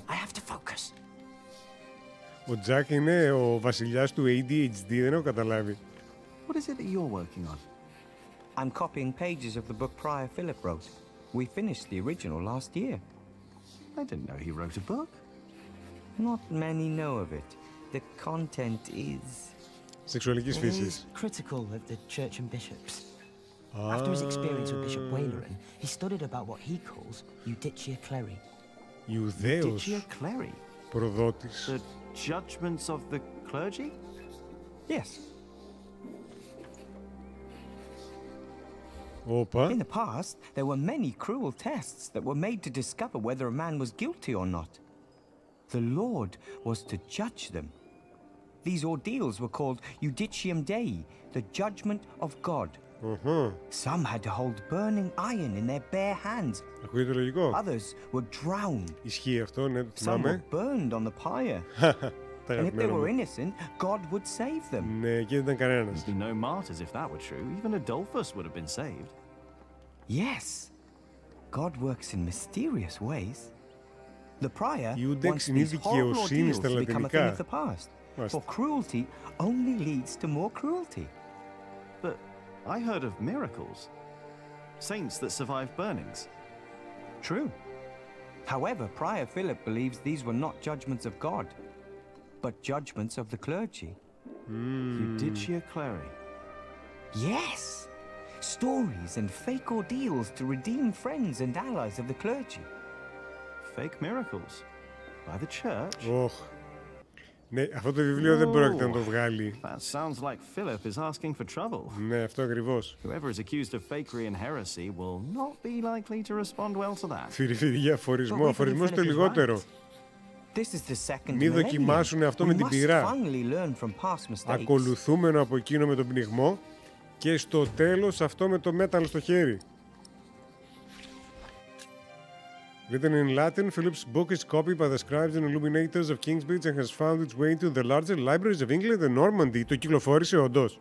I have to focus. Ο Τζακ είναι ο βασιλιάς του ADHD, δεν έχω καταλάβει. What is it that you're working on? I'm copying pages of the book Prior Philip wrote. We finished the original last year. I didn't know he wrote a book. Not many know of it. The content is... Σεξουαλικής φύσης. critical of the church and bishops. After his experience with Bishop Waleran, he studied about what he calls Eudicia Cleri. Ιουδαίος προδότης. The judgments of the clergy? Yes. Opa. In the past, there were many cruel tests that were made to discover whether a man was guilty or not. The Lord was to judge them. These ordeals were called Judicium Dei, the judgment of God. Some had to hold burning iron in their bare hands. Ακούγεται λογικό. Others were drowned. Ισχύει αυτό, ναι, το Some were θυμάμαι. burned on the pyre. And if they were innocent, God would save them. Ναι, εκεί δεν ήταν κανένας. There'd be no martyrs if that were true. Even Adolphus would have been saved. Yes. God works in mysterious ways. The prior Iudex wants είναι these horrible δικαιοσύνη ordeals στα to become a thing λατινικά. of the past. Μάλιστα. For cruelty only leads to more cruelty. But I heard of miracles. Saints that survive burnings. True. However, Prior Philip believes these were not judgments of God, but judgments of the clergy. Judicia Cleri. Yes! Stories and fake ordeals to redeem friends and allies of the clergy. Fake miracles? By the church? Ναι, αυτό το βιβλίο δεν πρόκειται να το βγάλει. That sounds like Philip is asking for trouble. Ναι, αυτό ακριβώς. Whoever is accused of fakery and heresy will not be likely to respond well to that. Φιριφυρία, αφορισμό. Αφορισμός το λιγότερο. Μη δοκιμάσουν αυτό με την πυρά. Ακολουθούμενο από εκείνο με τον πνιγμό και στο τέλος αυτό με το μέταλλο στο χέρι. Written in Latin, Philip's book is copied by the scribes and illuminators of Kingsbridge and has found its way into the larger libraries of England and Normandy. Το κυκλοφόρησε όντως.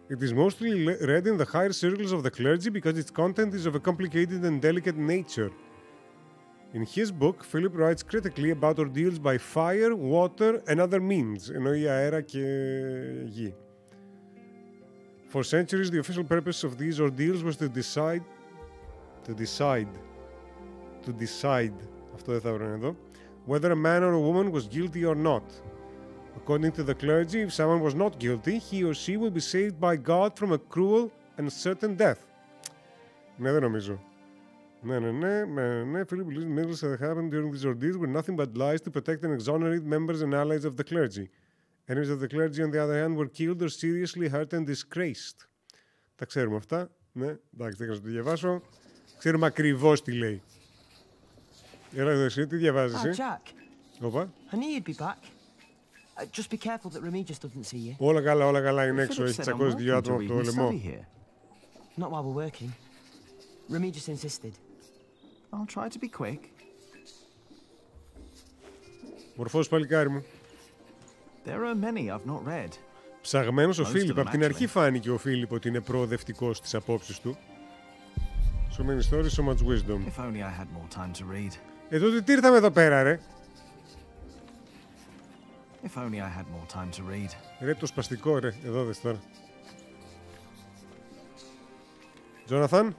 It is mostly read in the higher circles of the clergy because its content is of a complicated and delicate nature. In his book, Philip writes critically about ordeals by fire, water and other means. Εννοεί αέρα και γη. For centuries, the official purpose of these ordeals was to decide, αυτό δεν θα βρω εδώ, whether a man or a woman was guilty or not. According to the clergy, if someone was not guilty, he or she will be saved by God from a cruel and certain death. Ναι, δεν νομίζω. Ναι. Philip believes miracles that happened during these ordeals were nothing but lies to protect and exonerate members and allies of the clergy. Enemies of the clergy, on the other hand, were killed or seriously hurt and disgraced. Τα ξέρουμε αυτά. Ναι, εντάξει, δεν θα το διαβάσω. Ξέρουμε ακριβώς τι λέει. Έλα εδώ εσύ, τι διαβάζεις εσύ? Jack. Όπα. I knew you'd be back. Just be careful that Remigius doesn't see you. Όλα καλά, είναι έξω. Έχει τσακώσει δύο άτομα από το λαιμό. Not while we're working. Remigius insisted. I'll try to be quick. Μορφός παλικάρι μου. There are many I've not read. Ψαγμένος ο Φίλιπ. Από την αρχή φάνηκε ο Φίλιπ ότι είναι προοδευτικός στις απόψεις του. So many stories, so much wisdom. If only I had more time to read. Τότε τι ήρθαμε εδώ πέρα, ρε? If only I had more time to read. Ρε το σπαστικό, ρε. Εδώ δες τώρα. Jonathan?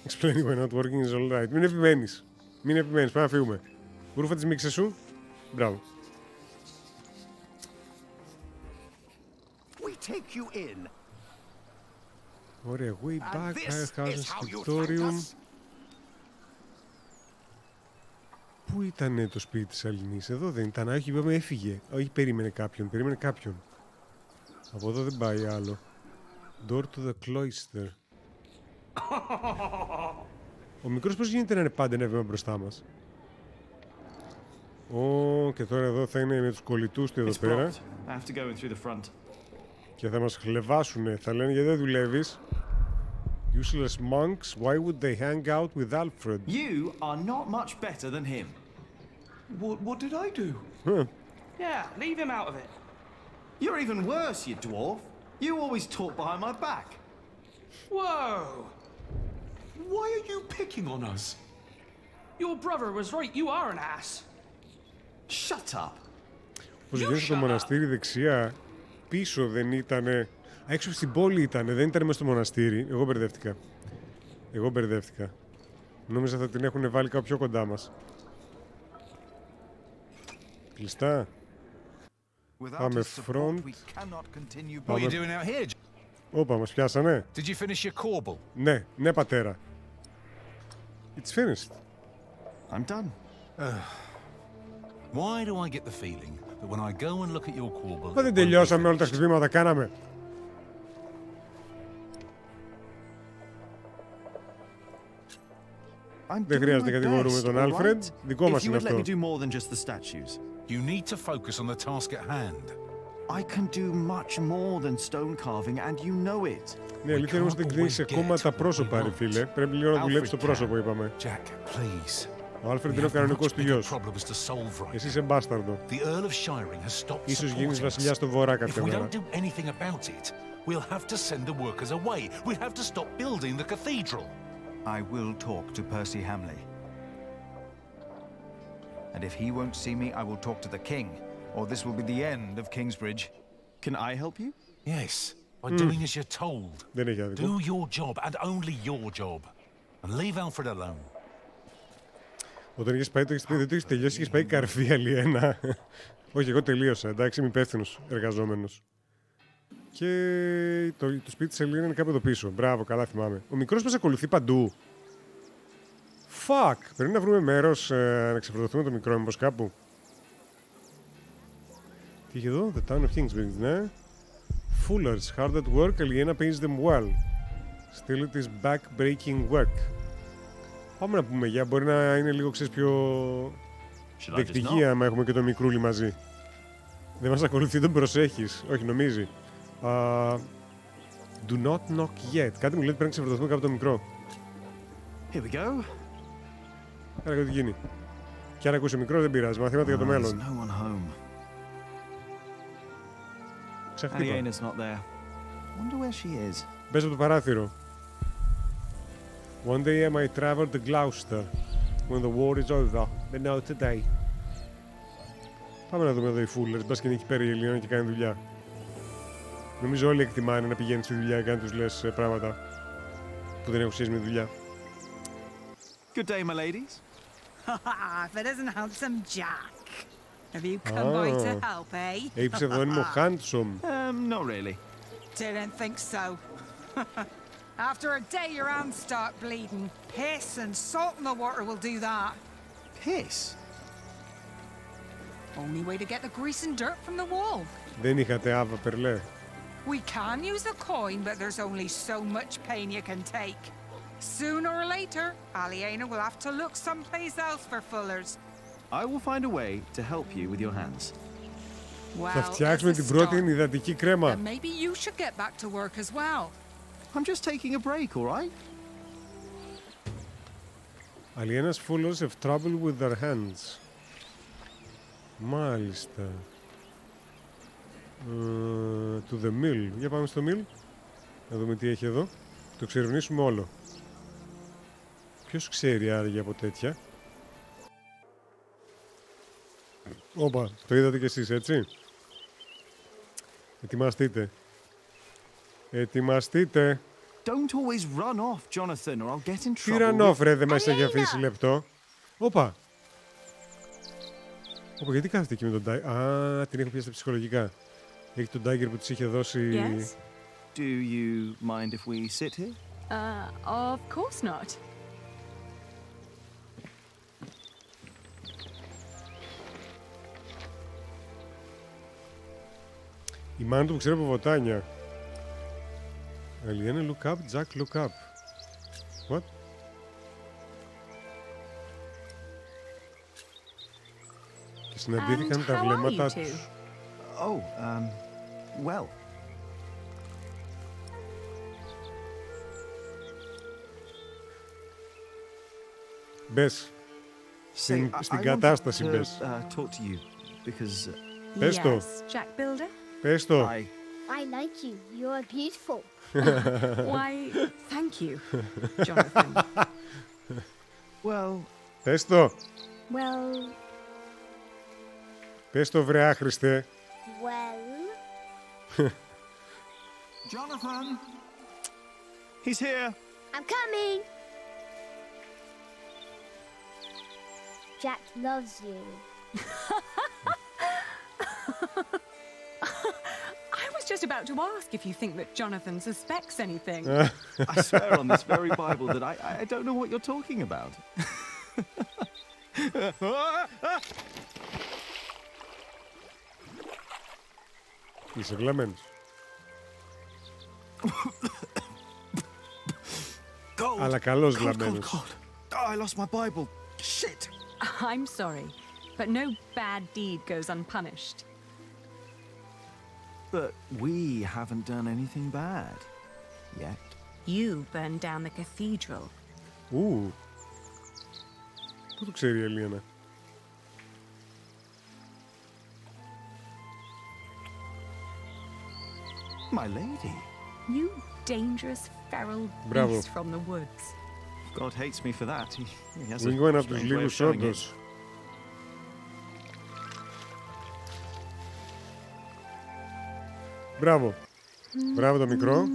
Explaining why not working is all right. Μην επιμένεις. Πρέπει να φύγουμε. Ρούφα τις μίξες σου. Μπράβο. We take you in. Ωραία, way back, higher housing scriptorium. Πού ήταν το σπίτι της Αλληνής? Εδώ δεν ήταν? Όχι, είπαμε έφυγε. Όχι, περίμενε κάποιον. Από εδώ δεν πάει άλλο. Door to the cloister. Ο μικρός πώς γίνεται να είναι πάντα ένα βήμα μπροστά μας? Και τώρα εδώ θα είναι με τους κολλητούς του εδώ πέρα. Και θα μας χλεβάσουνε. Θα λένε γιατί δεν δουλεύεις. Useless monks, why would they hang out with Alfred? You are not much better than him. What did I do? Yeah, leave him out of it. You're even worse, you dwarf. You always talk behind my back. Whoa! Why are you picking on us? Your brother was right, you are an ass. Shut up. Πώς βγαίνει στο μοναστήρι δεξιά, πίσω δεν ήτανε... Έξω στην πόλη ήτανε, δεν ήτανε μέσα στο μοναστήρι. Εγώ μπερδεύτηκα. Νόμιζα θα την έχουν βάλει κάπου πιο κοντά μας. Κλειστά. Πάμε front. Όπα, μας πιάσανε. Did you finish your corbel? Ναι, πατέρα. It's finished. I'm done. Why do I get the feeling that when I go and look at your corbel... Δεν τελειώσαμε όλα τα χτυπήματα, κάναμε. Δεν χρειάζεται να κατηγορούμε τον Άλφρεντ. Δικό μας είναι αυτό. You need to focus on the task at hand. I can do much more than stone carving and you know it. Ναι, αλήθεια όμως δεν ξέρεις ακόμα τα πρόσωπα, ρε φίλε. Πρέπει λίγο να δουλέψεις το πρόσωπο, είπαμε. Jack, please. Ο Άλφρεντ είναι ο κανονικός του γιος. Εσύ είσαι μπάσταρδο. Ίσως γίνεις βασιλιάς στο βορρά κάποια μέρα. We'll have to send the workers away. We'll have to stop building the cathedral. I will talk to Percy Hamley. And if he won't see me, I will talk to the king, or this will be the end of Kingsbridge. Can I help you? Yes. by doing as you're told. Δεν έχει άδικο. Do your job and only your job. And leave Alfred alone. Όταν είχες πάει, το έχεις πει, δεν το έχεις τελειώσει, είχες πάει καρφί αλλιένα. Όχι, εγώ τελείωσα, εντάξει, είμαι υπεύθυνος εργαζόμενος. Και το σπίτι της Ελίνα είναι κάπου εδώ πίσω. Μπράβο, καλά θυμάμαι. Ο μικρός μας ακολουθεί παντού. Fuck! Πρέπει να βρούμε μέρος να ξεφορτωθούμε το μικρό, μήπως κάπου. Τι είχε εδώ, The Town of Kingsbridge, ναι. Fullers, hard at work, Aliena pays them well. Still it is back-breaking work. Πάμε να πούμε για, μπορεί να είναι λίγο, ξέρεις, πιο δεκτική άμα έχουμε και το μικρούλι μαζί. Δεν μας ακολουθεί, δεν προσέχεις. Όχι, νομίζει. Do not knock yet. Κάτι μου λέει ότι πρέπει να ξεφορτωθούμε κάπου το μικρό. Here we go. Άρα τι γίνει. Και αν ακούσει μικρό δεν πειράζει, μαθήματα για το μέλλον. No one home. Ξαχτύπα. Aliena's not there. Wonder where she is. Μπες από το παράθυρο. One day I might travel to Gloucester when the war is over, but not today. Πάμε να δούμε εδώ οι Fullers, μπας και είναι εκεί πέρα η Ελίνα και κάνει δουλειά. Νομίζω όλοι εκτιμάνε να πηγαίνει στη δουλειά και να τους λες πράγματα που δεν έχουν σχέση με τη δουλειά. Good day, my ladies. If it isn't handsome Jack. Have you come by to help, eh? Έχει ψευδόνυμο Handsome. Not really. Didn't think so. After a day your hands start bleeding. Piss and salt in the water will do that. Piss? Only way to get the grease and dirt from the wall. Δεν είχατε άβα περλέ. We can use a coin, but there's only so much pain you can take. Sooner or later, Aliena will have to look someplace else for Fullers. I will find a way to help you with your hands. Θα φτιάξουμε την πρώτη υδατική κρέμα. Then maybe you should get back to work as well. I'm just taking a break, all right? Aliena's Fullers have trouble with their hands. Μάλιστα. To the mill. Για πάμε στο mill. Να δούμε τι έχει εδώ. Το ξερευνήσουμε όλο. Ποιος ξέρει άραγε από τέτοια. Όπα, το είδατε κι εσείς, έτσι. Ετοιμαστείτε. Ετοιμαστείτε. Don't always run off, Jonathan, or I'll get in trouble. Τι run off, ρε, δεν μας έχει αφήσει λεπτό. Όπα. Όπα, γιατί κάθεται εκεί με τον Tiger. Α, την έχω πιάσει στα ψυχολογικά. Έχει τον Tiger που της είχε δώσει... Yes. Do you mind if we sit here? Of course not. Η μάνα του που ξέρει από βοτάνια. Aliena, look up, Jack, look up. What? Και συναντήθηκαν τα βλέμματα τους. Oh, well. Μπες. Στην κατάσταση μπες. Talk to you, because... Πες το. Jack Builder? Πες το. I like you. You are beautiful. Why, thank you, Jonathan. Well... Πες το. Well... Πες το, βρε άχρηστε. Well... Jonathan! He's here! I'm coming! Jack loves you. I was just about to ask if you think that Jonathan suspects anything. I swear on this very Bible that I don't know what you're talking about. Είσαι βλαμμένος. Αλλά καλός βλαμμένος. I lost my Bible. Shit! I'm sorry, but no bad deed goes unpunished. But we haven't done anything bad yet. You burned down the cathedral. Πού το ξέρει η Ελίνα. My lady. You dangerous feral Μπράβο. beast from the woods. God hates me for that. He has Ringo είναι a από τους strange way of λίγους showing it. όντως. Μπράβο. Μπράβο το μικρό.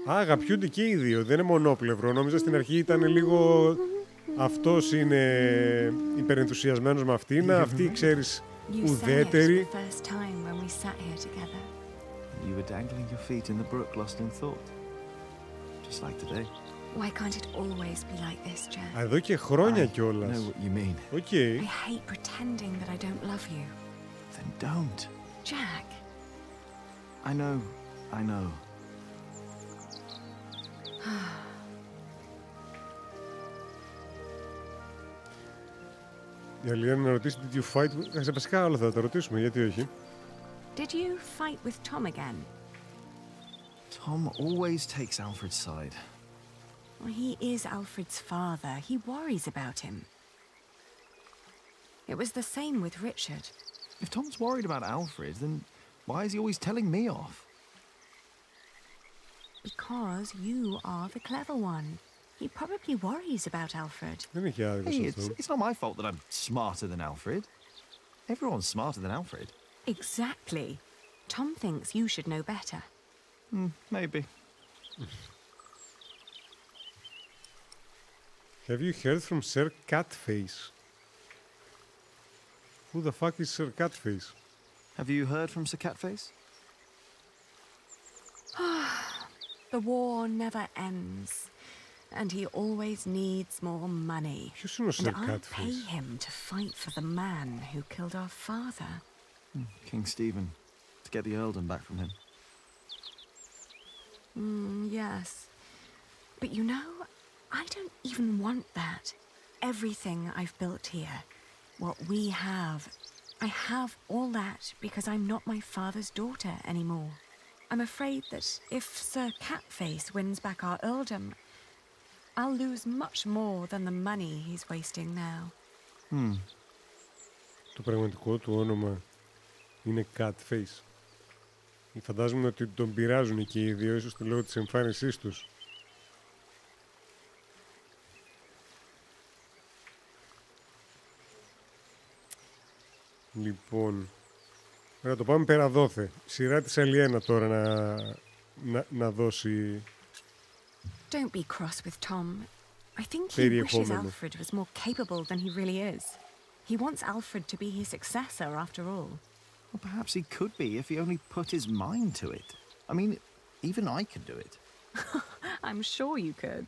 Αγαπιούνται και οι δύο, δεν είναι μονόπλευρο. Νόμιζα στην αρχή ήταν λίγο... Αυτός είναι υπερενθουσιασμένος με αυτήν, αυτή ξέρεις ουδέτερη. You were dangling your feet in the brook, lost in thought. Just like today. Why can't it always be like this, Jack? Εδώ και χρόνια κιόλας. I know what you mean. Okay. I hate pretending that I don't love you. Then don't. Jack. I know. I know. Η Αλιένα να ρωτήσει did you fight... Σε βασικά όλα θα τα ρωτήσουμε, γιατί όχι. Did you fight with Tom again? Tom always takes Alfred's side. Well, he is Alfred's father. He worries about him. It was the same with Richard. If Tom's worried about Alfred, then why is he always telling me off? Because you are the clever one. He probably worries about Alfred. Hey, it's not my fault that I'm smarter than Alfred. Everyone's smarter than Alfred. Exactly. Tom thinks you should know better. Maybe. Have you heard from Sir Catface? Who the fuck is Sir Catface? Have you heard from Sir Catface? The war never ends. And he always needs more money. And I'll pay him to fight for the man who killed our father. King Stephen. To get the earldom back from him. Yes. But you know, I don't even want that. Everything I've built here, what we have, I have all that because I'm not my father's daughter anymore. I'm afraid that if Sir Catface wins back our earldom, I'll lose much more than the money he's wasting now. Το πραγματικό του όνομα είναι Catface. Φαντάζομαι ότι τον πειράζουν και οι δύο, ίσως το λόγω της εμφάνισής τους. Λοιπόν, να το πάμε πέρα δόθε. Σειρά της Αλιένα τώρα να δώσει... Don't be cross with Tom. I think he wishes Alfred was more capable than he really is. He wants Alfred to be his successor after all. Well, perhaps he could be if he only put his mind to it. I mean, even I could do it. I'm sure you could.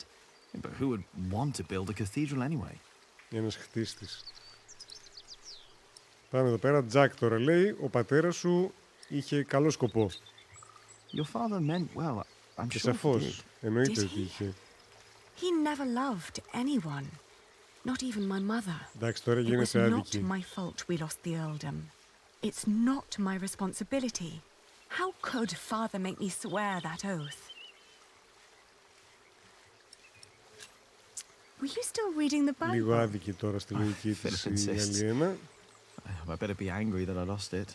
Yeah, but who would want to build a cathedral anyway? Ένας χτίστης. Πάμε εδώ πέρα. Τζακ τώρα λέει, ο πατέρας σου είχε καλό σκοπό. Your father meant well. I'm και sure σαφώς. Εννοείται ότι είχε. He never loved anyone. Not even my mother. Εντάξει, τώρα γίνεσαι άδικη. It was not my fault we lost the earldom. It's not my responsibility. How could father make me swear that oath? Were you still reading the Bible? Λίγο άδικη τώρα στη λογική της η Αλιένα. I better be angry that I lost it.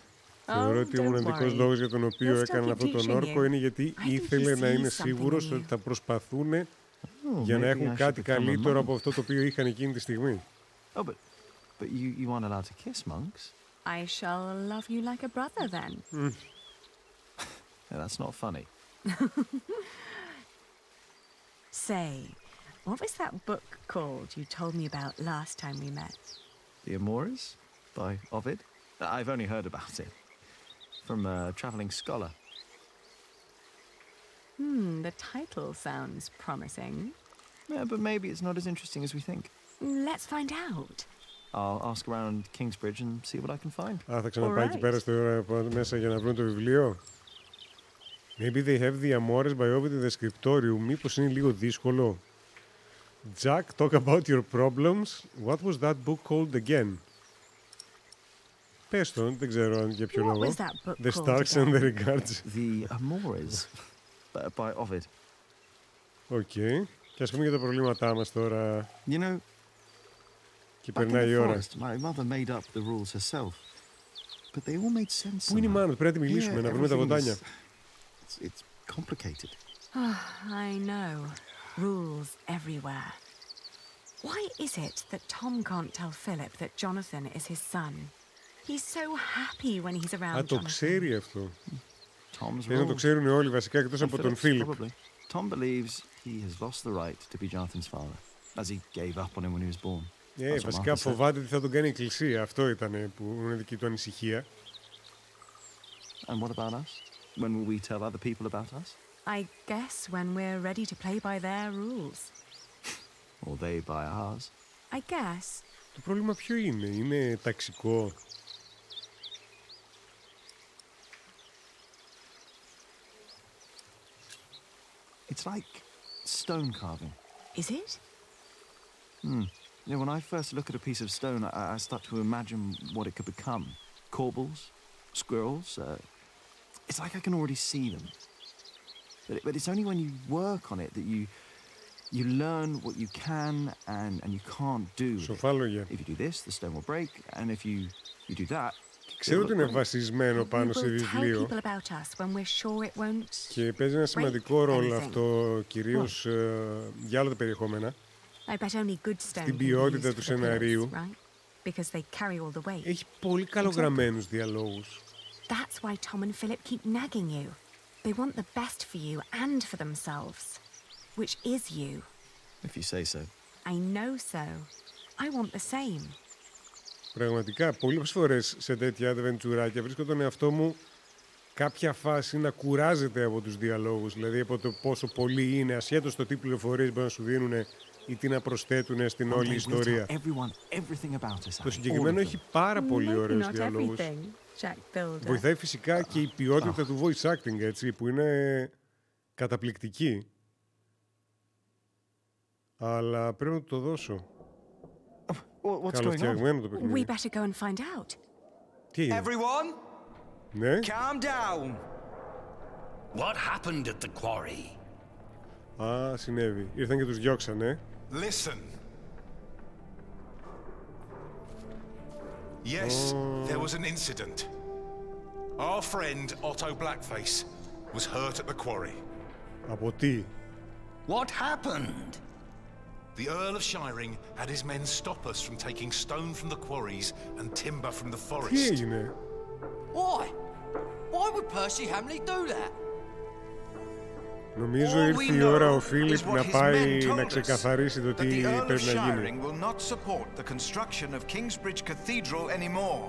Θεωρώ ότι ο μοναδικός λόγος για τον οποίο έκαναν αυτόν τον όρκο είναι γιατί ήθελε να είναι σίγουρος ότι θα προσπαθούν για να έχουν κάτι καλύτερο από αυτό το οποίο είχαν εκείνη τη στιγμή. Oh, but you aren't allowed to kiss monks. I shall love you like a brother then. Yeah, that's not funny. Say, what was that book called you told me about last time we met? The Amores by Ovid. I've only heard about it from a traveling scholar. The title sounds promising. Yeah, but maybe it's not as interesting as we think. Let's find out. I'll ask around Kingsbridge and see what I can find. Θα ξαναπάει εκεί πέρα μέσα για να βρουν το βιβλίο. Maybe they have the Amores by Ovid in the scriptorium. Μήπως είναι λίγο δύσκολο. Jack, talk about your problems. What was that book called again? Πες τον, δεν ξέρω για ποιο λόγο. The Starks and the Regards. The Amores by Ovid. Οκ. Και ας πούμε για τα προβλήματά μας τώρα. You know, και περνάει η ώρα. My mother made up the rules herself. But they all made sense. Πού είναι η μάνα, πρέπει να τη μιλήσουμε, να βρούμε τα βοτάνια. It's complicated. I know. Rules everywhere. Why is it that Tom can't tell Philip that Jonathan is his son? He's so happy when he's around. Α, το ξέρει αυτό. Θες να το ξέρουν όλοι βασικά εκτός από τον Φίλιπ. Tom believes he has lost the right to be Jonathan's father, as he gave up on him when he was born. Βασικά φοβάται ότι θα τον κάνει η εκκλησία. Αυτό ήταν που είναι δική του ανησυχία. And what about us? When will we tell other people about us? I guess when we're ready to play by their rules. Or they by ours. I guess. Το πρόβλημα ποιο είναι? Είναι ταξικό? It's like stone carving. Is it? When I first look at a piece of stone, I start to imagine what it could become. Corbels, squirrels. It's like I can already see them. But it's only when you work on it that you learn what you can and you can't do. If you do this, the stone will break, and if you do that. Ξέρω ότι είναι βασισμένο πάνω σε βιβλίο και παίζει ένα σημαντικό ρόλο αυτό, κυρίως για όλα τα περιεχόμενα, στην ποιότητα του σεναρίου. Έχει πολύ καλογραμμένους διαλόγους. That's why Tom and Philip keep nagging you. They want the best for you and for themselves, which is you. If you say so. I know so. I want the same. Πραγματικά, πολλές φορές σε τέτοια adventureάκια βρίσκω τον εαυτό μου κάποια φάση να κουράζεται από τους διαλόγους, δηλαδή από το πόσο πολύ είναι, ασχέτως το τι πληροφορίες μπορούν να σου δίνουν ή τι να προσθέτουν στην όλη ιστορία. Το συγκεκριμένο έχει πάρα πολύ ωραίους διαλόγους. Βοηθάει φυσικά και η ποιότητα του voice acting, έτσι, που είναι καταπληκτική. Αλλά πρέπει να το δώσω. Καλοφτιαγμένο το παιχνίδι. We better go and find out. Τι είναι? Everyone, ναι. Calm down. What happened at the quarry? Α, συνέβη. Ήρθαν και τους διώξανε. Listen. Yes, there was an incident. Our friend Otto Blackface was hurt at the quarry. Από τι? What happened? The Earl of Shiring had his men stop us from taking stone from the quarries and timber from the forest. Τι έγινε? Why? Why would Percy Hamley do that? Νομίζω ήρθε η ώρα ο Φίλιπ να πάει να ξεκαθαρίσει το τι πρέπει να γίνει. Will not support the construction of Kingsbridge Cathedral anymore.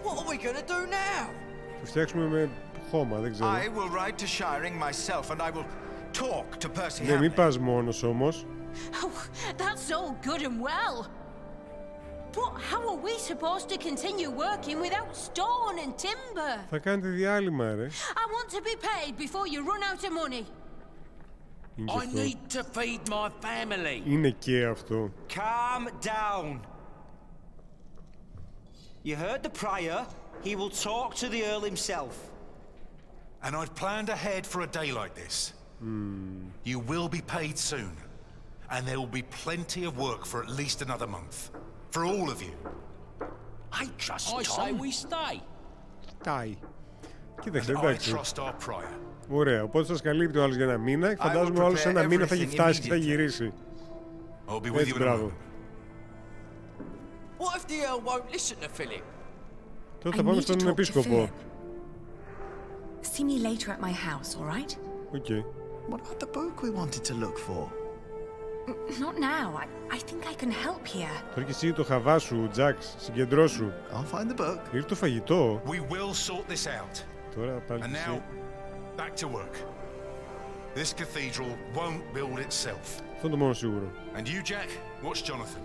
What are we going to do now? Το φτιάξουμε με χώμα, δεν ξέρω. I will ride to Shiring myself and I will talk to Percy Hamley. Ναι, μην πας μόνος όμως. Oh, that's all good and well. But how are we supposed to continue working without stone and timber? Θα κάνετε διάλειμμα, ρε. I want to be paid before you run out of money. I need to feed my family. Είναι και αυτό. Calm down. You heard the prior. He will talk to the Earl himself. And I've planned ahead for a day like this. You will be paid soon. And there will be plenty of work for at least another month. For all of you. I trust Tom. I say we stay. Stay. Κοίταξε, I εντάξει. trust our prior. Ωραία, οπότε σας καλύπτει ο άλλος για ένα μήνα και φαντάζομαι ο άλλος σε ένα μήνα θα έχει φτάσει και θα γυρίσει. Έτσι, μπράβο. What if the Earl won't listen to Philip? Τότε θα πάμε στον επίσκοπο. See me later at my house, all right? Okay. What about the book we wanted to look for? Not now. I think I can help here. Τώρα και εσύ το χαβά σου, Τζαξ, συγκεντρώσου. I'll find the book. Ήρθε το φαγητό. We will sort this out. Τώρα πάλι And now, back to work. This cathedral won't build itself. Αυτό είναι το μόνο σίγουρο. And you, Jack, watch Jonathan.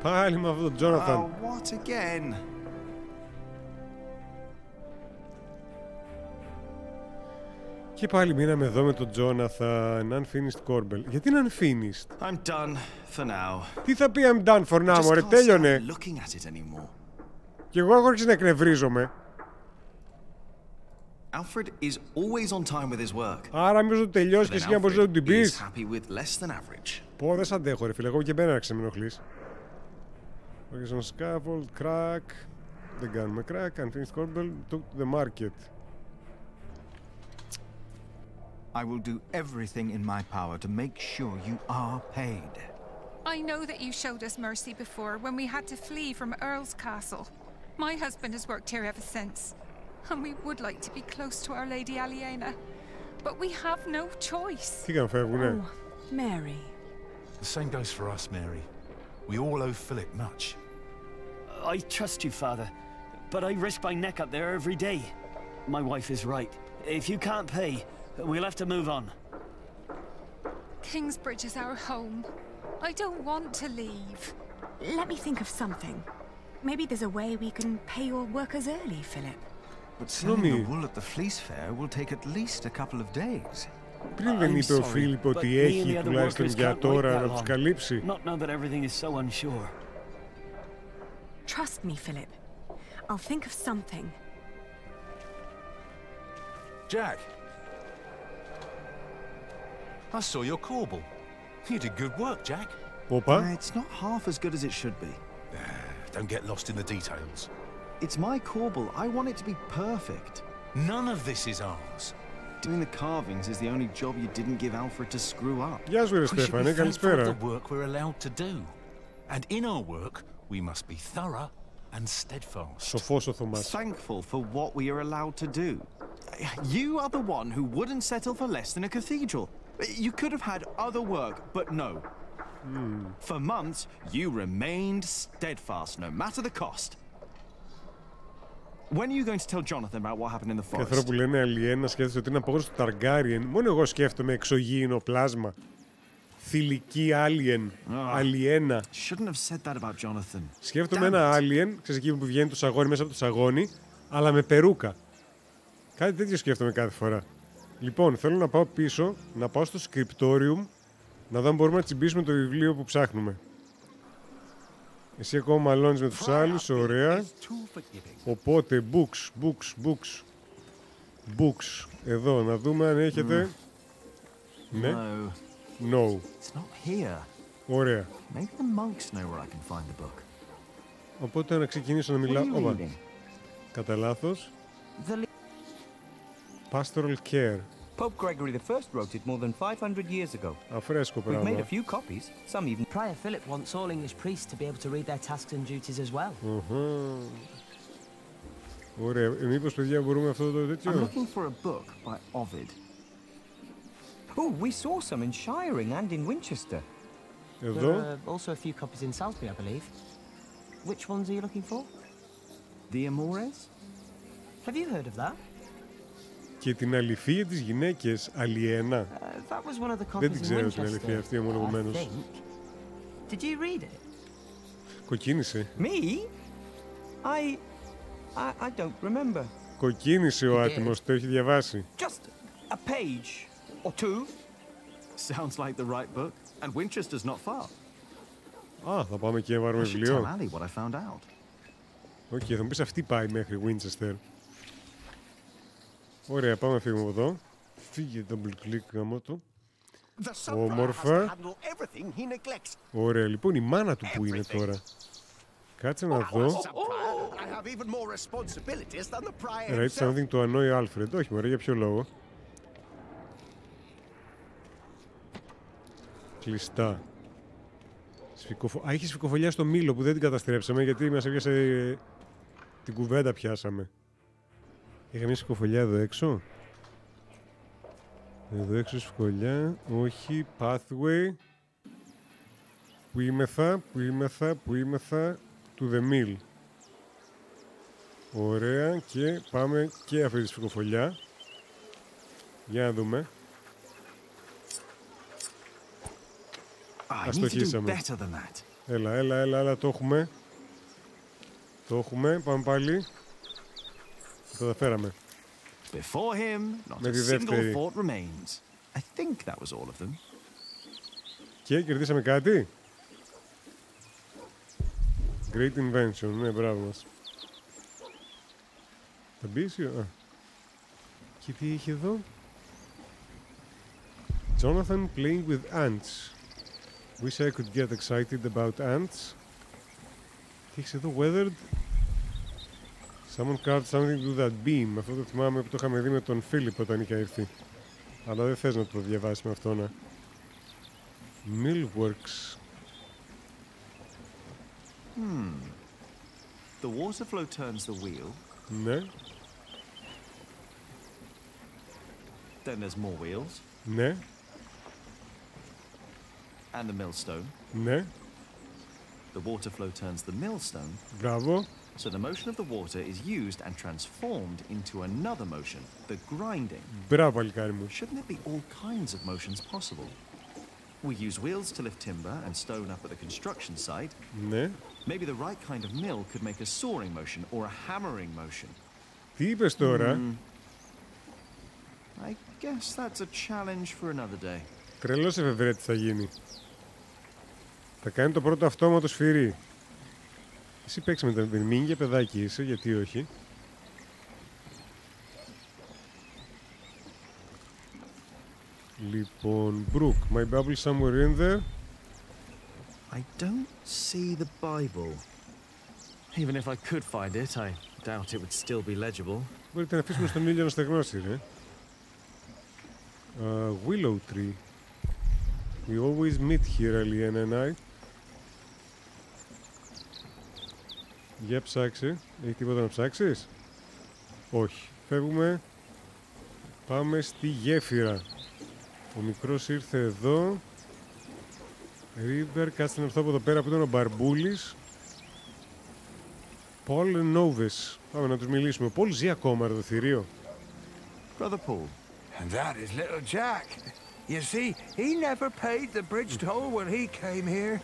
Πάλι με αυτόν τον Τζόναθαν. Oh, what again? Και πάλι μείναμε εδώ με τον Τζόναθαν. Unfinished Corbel. Γιατί είναι unfinished? I'm done for now. Τι θα πει I'm done for now, μωρέ, τέλειωνε. Και εγώ έχω αρχίσει να εκνευρίζομαι. Alfred is always on time with his work. Άρα μήπως το τελειώσει και εσύ να μπορείς να την πεις? Average. Πω, δεν σ' αντέχω ρε φίλε, εγώ και εμένα άρχισε να με ενοχλείς. Okay, on scaffold, crack. Δεν κάνουμε crack, unfinished Corbel, took the market. I will do everything in my power to make sure you are paid. I know that you showed us mercy before when we had to flee from Earl's castle. My husband has worked here ever since, and we would like to be close to Our Lady Aliena, but we have no choice. Τι κάνουν, φεύγουνε? Oh, Mary. The same goes for us, Mary. We all owe Philip much. I trust you, Father, but I risk my neck up there every day. My wife is right. If you can't pay, we'll have to move on. Kingsbridge is our home. I don't want to leave. Let me think of something. Maybe there's a way we can pay your workers early, Philip. But selling the wool at the fleece fair will take at least a couple of days. Πριν δεν είπε ο Φίλιπ ότι έχει τουλάχιστον για τώρα να τους καλύψει? Not now that everything is so unsure. Trust me, Philip. I'll think of something. Jack, I saw your corbel. You did good work, Jack. Opa. It's not half as good as it should be. Don't get lost in the details. It's my corbel. I want it to be perfect. None of this is ours. Doing the carvings is the only job you didn't give Alfred to screw up. Γεια σου, Στέφανε, καλησπέρα. The work we're allowed to do. And in our work, we must be thorough and steadfast. Σοφός ο Θωμάς. Thankful for what we are allowed to do. You are the one who wouldn't settle for less than a cathedral. You could have had other work, but no. For months, you remained steadfast, no matter the cost. When are you going to tell Jonathan about what happened in the forest? Καθόλου που λένε Αλιένα, σκέφτεσαι ότι είναι απόγνωση του Ταργκάριεν. Μόνο εγώ σκέφτομαι εξωγήινο πλάσμα. Θηλυκή Alien. Αλιένα. Shouldn't have said that about Jonathan. Σκέφτομαι ένα Alien, ξέρεις εκεί που βγαίνει το σαγόνι μέσα από το σαγόνι, αλλά με περούκα. Κάτι τέτοιο σκέφτομαι κάθε φορά. Λοιπόν, θέλω να πάω πίσω, να πάω στο scriptorium, να δω αν μπορούμε να τσιμπήσουμε το βιβλίο που ψάχνουμε. Εσύ ακόμα μαλώνεις με τους άλλους, ωραία. Οπότε, books. Εδώ, να δούμε αν έχετε... Ναι. No. It's not here. Ωραία. Maybe the monks know where I can find the book. Οπότε να ξεκινήσω να μιλάω... Όπα. Κατά λάθος. Pastoral Care. Pope Gregory I wrote it more than 500 years ago. Αφρέσκο πράγμα. We've made a few copies, some even... Prior Philip wants all English priests to be able to read their tasks and duties as well. Ωραία. Μήπως, παιδιά, μπορούμε αυτό το τέτοιο? I'm looking for a book by Ovid. Oh, we saw some in Shiring and in Winchester. Εδώ. There are also a few copies in Salisbury, I believe. Which ones are you looking for? The Amores? Have you heard of that? Και την αληθεία για τις γυναίκες, Αλιένα. Δεν την ξέρω την αληθεία αυτή, ομολογουμένως. Did you read it? Κοκκίνησε. Me? I don't remember. Κοκκίνησε ο άτιμος, το έχει διαβάσει. Just a page or two. Sounds like the right book. And Winchester's not far. Α, θα πάμε και να πάρουμε βιβλίο. Tell Ali what I found out. Οκ, θα μου πεις αυτή πάει μέχρι Winchester. Ωραία, πάμε να φύγουμε από εδώ. Φύγε double click γάμο του. Όμορφα. Ωραία, λοιπόν, η μάνα του που είναι τώρα? Κάτσε να δω. Write something to annoy Alfred. Όχι, μωρέ, για ποιο λόγο? Κλειστά. Α, είχε σφικοφολιά στο μήλο που δεν την καταστρέψαμε γιατί μας έβγασε την κουβέντα πιάσαμε. Είχα μια σφικοφολιά εδώ έξω. Εδώ έξω σφικοφολιά. Όχι. Pathway. Που είμεθα. To the mill. Ωραία. Και πάμε και αυτή τη σφικοφολιά. Για να δούμε. Αστοχίσαμε. Έλα, το έχουμε. Πάμε πάλι. Το καταφέραμε. Με τη δεύτερη. Και κερδίσαμε κάτι. Great invention. Ναι, μπράβο μας. Θα μπεις ή... Και τι έχει εδώ? Jonathan playing with ants. Wish I could get excited about ants. Τι έχεις εδώ? Weathered. Someone carved something to that beam. Αυτό το θυμάμαι που το είχαμε δει με τον Φίλιπ όταν είχε έρθει. Αλλά δεν θες να το διαβάσεις με αυτό, να. Millworks. The water flow turns the wheel. Ναι. Then there's more wheels. Ναι. And the millstone. Ναι. The water flow turns the millstone. Μπράβο. So the motion of the water is used and transformed into another motion, the grinding. Μπράβο, παλικάρι μου. Shouldn't it be all kinds of motions possible? We use wheels to lift timber and stone up at the construction site. Ναι. Maybe the right kind of mill could make a sawing motion or a hammering motion. Τι είπες τώρα? I guess that's a challenge for another day. Τρελός εφευρέτη θα γίνει. Θα κάνει το πρώτο αυτόματο σφυρί. Εσύ παίξε με την μίνγκια, παιδάκι είσαι, γιατί όχι. Λοιπόν, Brooke, my Bible somewhere in there. I don't see the Bible. Even if I could find it, I doubt it would still be legible. Μπορείτε να αφήσουμε στον ήλιο να στεγνώσει, ρε. Willow tree. We always meet here, Alien and I. Για ψάξε. Έχει τίποτα να ψάξεις? Όχι. Φεύγουμε. Πάμε στη γέφυρα. Ο μικρός ήρθε εδώ. River, κάτσε να έρθω από εδώ πέρα που ήταν ο Μπαρμπούλης. Paul and Novice. Πάμε να τους μιλήσουμε. Ο Paul ζει ακόμα εδώ θηρίο. Brother Paul. And that is little Jack. You see, he never paid the bridge toll when he came here.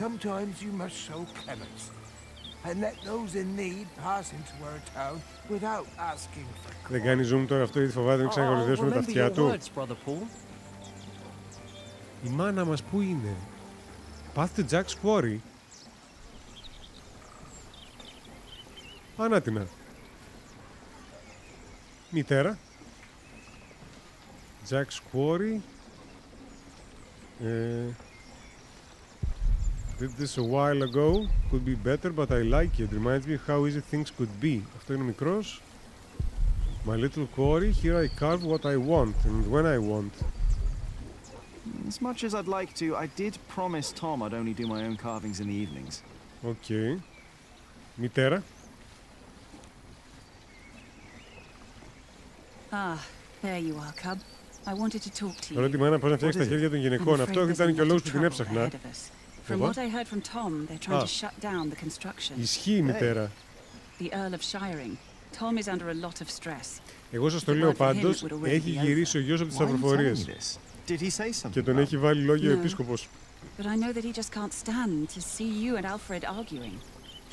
Sometimes you must show clemency and let those in need pass into our town without asking for. Δεν κάνει zoom τώρα αυτό γιατί φοβάται να ξανακολουθήσουμε τα αυτιά του. Η μάνα μας πού είναι? Path to Jack's Quarry. Ανάτινα. Μητέρα. Jack's Quarry. Did this a while ago. Could be better, but I like it. Reminds me how easy things could be. Αυτό είναι μικρός. My little quarry. Here I carve what I want and when I want. As much as I'd like to, I did promise Tom I'd only do my own carvings in the evenings. Okay. Μητέρα. Ah, there you are, cub. I wanted to talk to you. Ρώτη μάνα πώς να φτιάξει τα χέρια των γυναικών. Αυτό ήταν και ο λόγος που την έψαχνα. From what I heard from Tom, they're trying to shut down the construction. Ισχύει, μητέρα. The Earl of Shiring. Tom is under a lot of stress. Εγώ σας το λέω πάντως, έχει γυρίσει ο γιος από τις σταυροφορίες. Και τον έχει βάλει λόγιο ο επίσκοπος. But I know that he just can't stand to see you and Alfred arguing.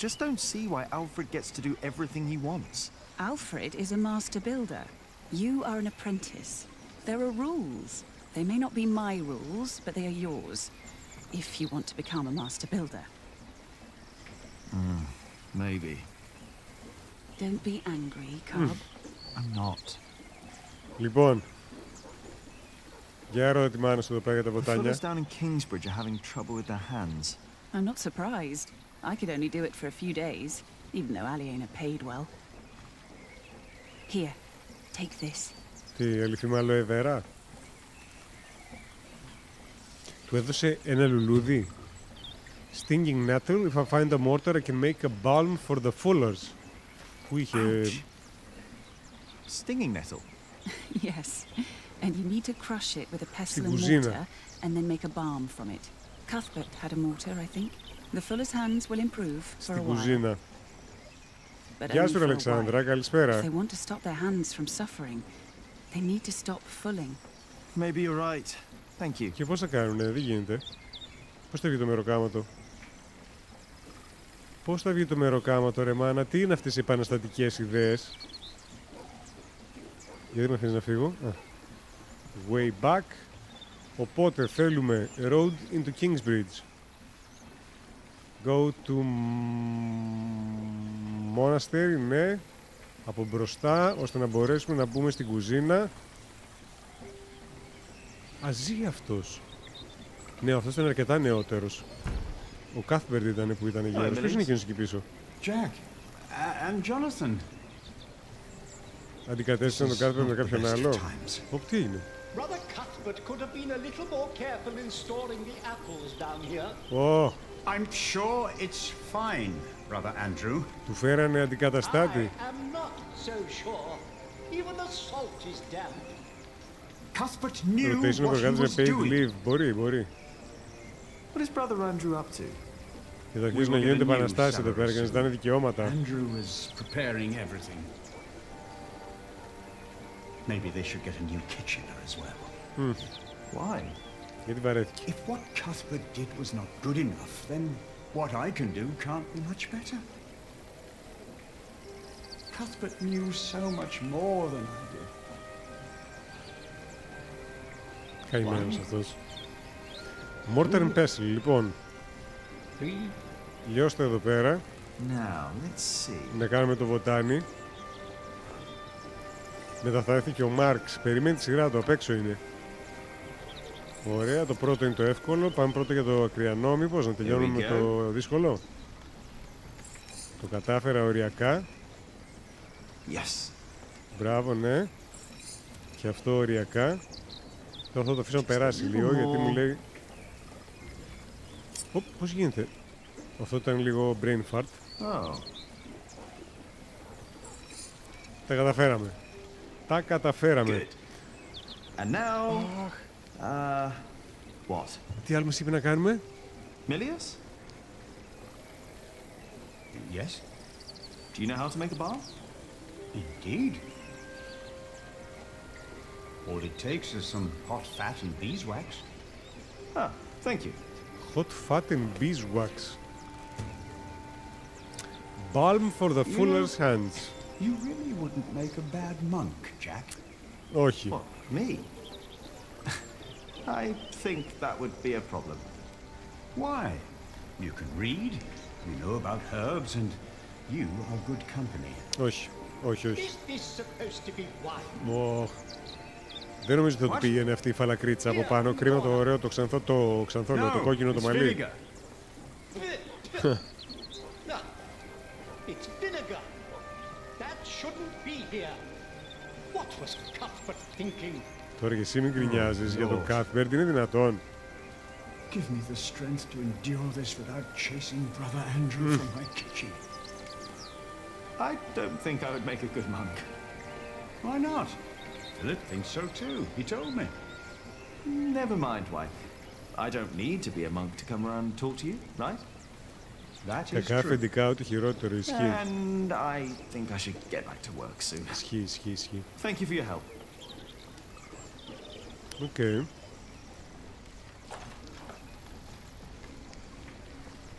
Just don't see why Alfred gets to do everything he wants. Alfred is a master builder. You are an apprentice. There are rules. They may not be my rules, but they are yours. If you want to become a master builder. Maybe. Don't be angry, cub. I'm not. Λοιπόν, για ρώτα τη μάνα σου εδώ πέρα για τα The βοτάνια. fellas down in Kingsbridge are having trouble with their hands. I'm not surprised. I could only do it for a few days, even though Aliena paid well. Here, take this. Τι, αληθινά aloe vera. Του έδωσε ένα λουλούδι. Stinging nettle. If I find a mortar, I can make a balm for the fullers. Που είχε... Stinging nettle? Yes, and you need to crush it with a pestle and κουζίνα. mortar, and then make a balm from it. Cuthbert had a mortar, I think. The fuller's hands will improve for a Στην while. κουζίνα. But Γεια only σου, for a Αλεξάνδρα. while. Καλησπέρα. If they want to stop their hands from suffering, they need to stop fulling. Maybe you're right. Thank you. Και πώς θα κάνουνε, δεν γίνεται. Πώς θα βγει το μεροκάματο. Πώς θα βγει το μεροκάματο, ρε μάνα. Τι είναι αυτές οι επαναστατικές ιδέες. Γιατί με αφήνεις να φύγω. Way back. Οπότε θέλουμε road into Kingsbridge. Go to monastery, ναι. Από μπροστά, ώστε να μπορέσουμε να μπούμε στην κουζίνα. Αζεί αυτός. Ναι, αυτός ήταν αρκετά νεότερος. Ο Cuthbert ήταν που ήταν γέρος. Ποιος είναι εκείνος εκεί πίσω? Jack and Jonathan. Αντικατέστησαν τον Cuthbert με κάποιον άλλο. Τι είναι? Brother Cuthbert could have been a little more careful in storing the apples down here. I'm sure it's fine, brother Andrew. Του φέρανε αντικαταστάτη. I am not so sure. Even the salt is damp. Cuthbert knew Rotation what he was doing. Leave. Μπορεί. What is brother Andrew up to? Και θα αρχίσουν να γίνονται επαναστάσεις εδώ πέρα και να ζητάνε δικαιώματα. Andrew is preparing everything. Maybe they should get a new kitchener as well. Why? Γιατί βαρέθηκε. If what Cuthbert did was not good enough, then what I can do can't be much better. Cuthbert knew so much more than I did. Καημένος αυτός. Mortar and pestle, λοιπόν. Λιώστε εδώ πέρα. Now, let's see. Να κάνουμε το βοτάνι. Μετά θα έρθει και ο Μάρξ. Περιμένει τη σειρά του, απ' έξω είναι. Ωραία, το πρώτο είναι το εύκολο. Πάμε πρώτα για το ακριανό, μήπως να τελειώνουμε με το δύσκολο. Το κατάφερα οριακά. Yes. Μπράβο, ναι. Και αυτό οριακά. Τώρα θα το αφήσω να περάσει λίγο, γιατί μου λέει... Πώς γίνεται. Αυτό ήταν λίγο brain fart. Τα καταφέραμε. Τα καταφέραμε. And now... what? Τι άλλο μας είπε να κάνουμε? Milius? Yes? Do you know how to make a bar? Indeed. All it takes is some hot fat and beeswax. Ah, thank you. Hot fat and beeswax. Balm for the fuller's hands. You really wouldn't make a bad monk, Jack. Όχι. What, me? I think that would be a problem. Why? You can read, you know about herbs, and you are good company. Όχι. Όχι. Is this supposed to be wine? Δεν νομίζω ότι θα του πήγαινε αυτή η φαλακρίτσα από πάνω. Κρίμα το ωραίο, το ξανθό, το κόκκινο το μαλλί. It's vinegar. That shouldn't be here. What was Cuthbert thinking? Τώρα και εσύ μην γκρινιάζεις για τον Cuthbert, είναι δυνατόν. Give me the strength to endure this without chasing brother Andrew from my kitchen. I don't think I would make a good monk. Why not? Philip thinks so too. He told me. Never mind why. I don't need to be a monk to come around and talk to you, right? That is Κακά αφεντικά ό,τι χειρότερο ισχύει. And I think I should get back to work soon. Ισχύει. Thank you for your help. Οκ.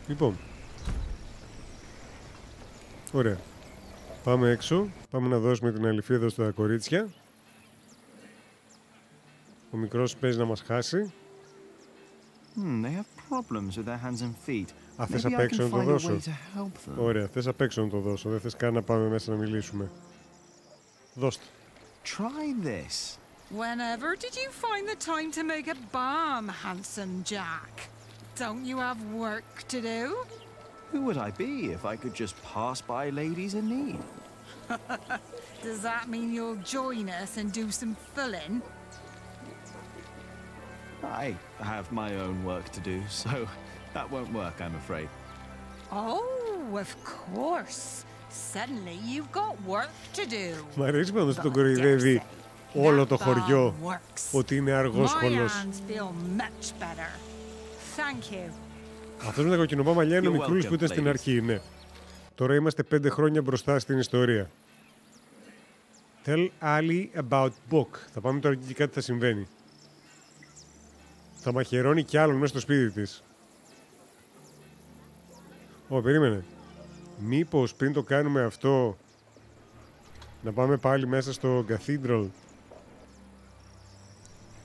Λοιπόν. Ωραία. Πάμε έξω. Πάμε να δώσουμε την αληφίδα στα κορίτσια. Ο μικρός παίζει να μας χάσει. They have problems with their hands and feet. Θες απ' έξω να το δώσω. Ωραία, θες απ' έξω να το δώσω. Δεν θες καν να πάμε μέσα να μιλήσουμε. Δώστε. Try this. Whenever did you find the time to make a balm, handsome Jack? Don't you have work to do? Who would I be if I could just pass by ladies in need? Does that mean you'll join us and do some filling? I have my own work to do, so that won't work, I'm afraid. Oh, of course. Suddenly you've got work to do. Μ' αρέσει πάντως τον κοροϊδεύει όλο το χωριό ότι είναι αργόσχολος. Αυτός με τα κοκκινοπά μαλλιά είναι ο μικρούλης που ήταν στην αρχή, ναι. Τώρα είμαστε 5 χρόνια μπροστά στην ιστορία. Tell Ali about book. Θα πάμε τώρα και κάτι θα συμβαίνει. Θα μαχαιρώνει κι άλλον μέσα στο σπίτι της. Περίμενε. Μήπως πριν το κάνουμε αυτό να πάμε πάλι μέσα στο Cathedral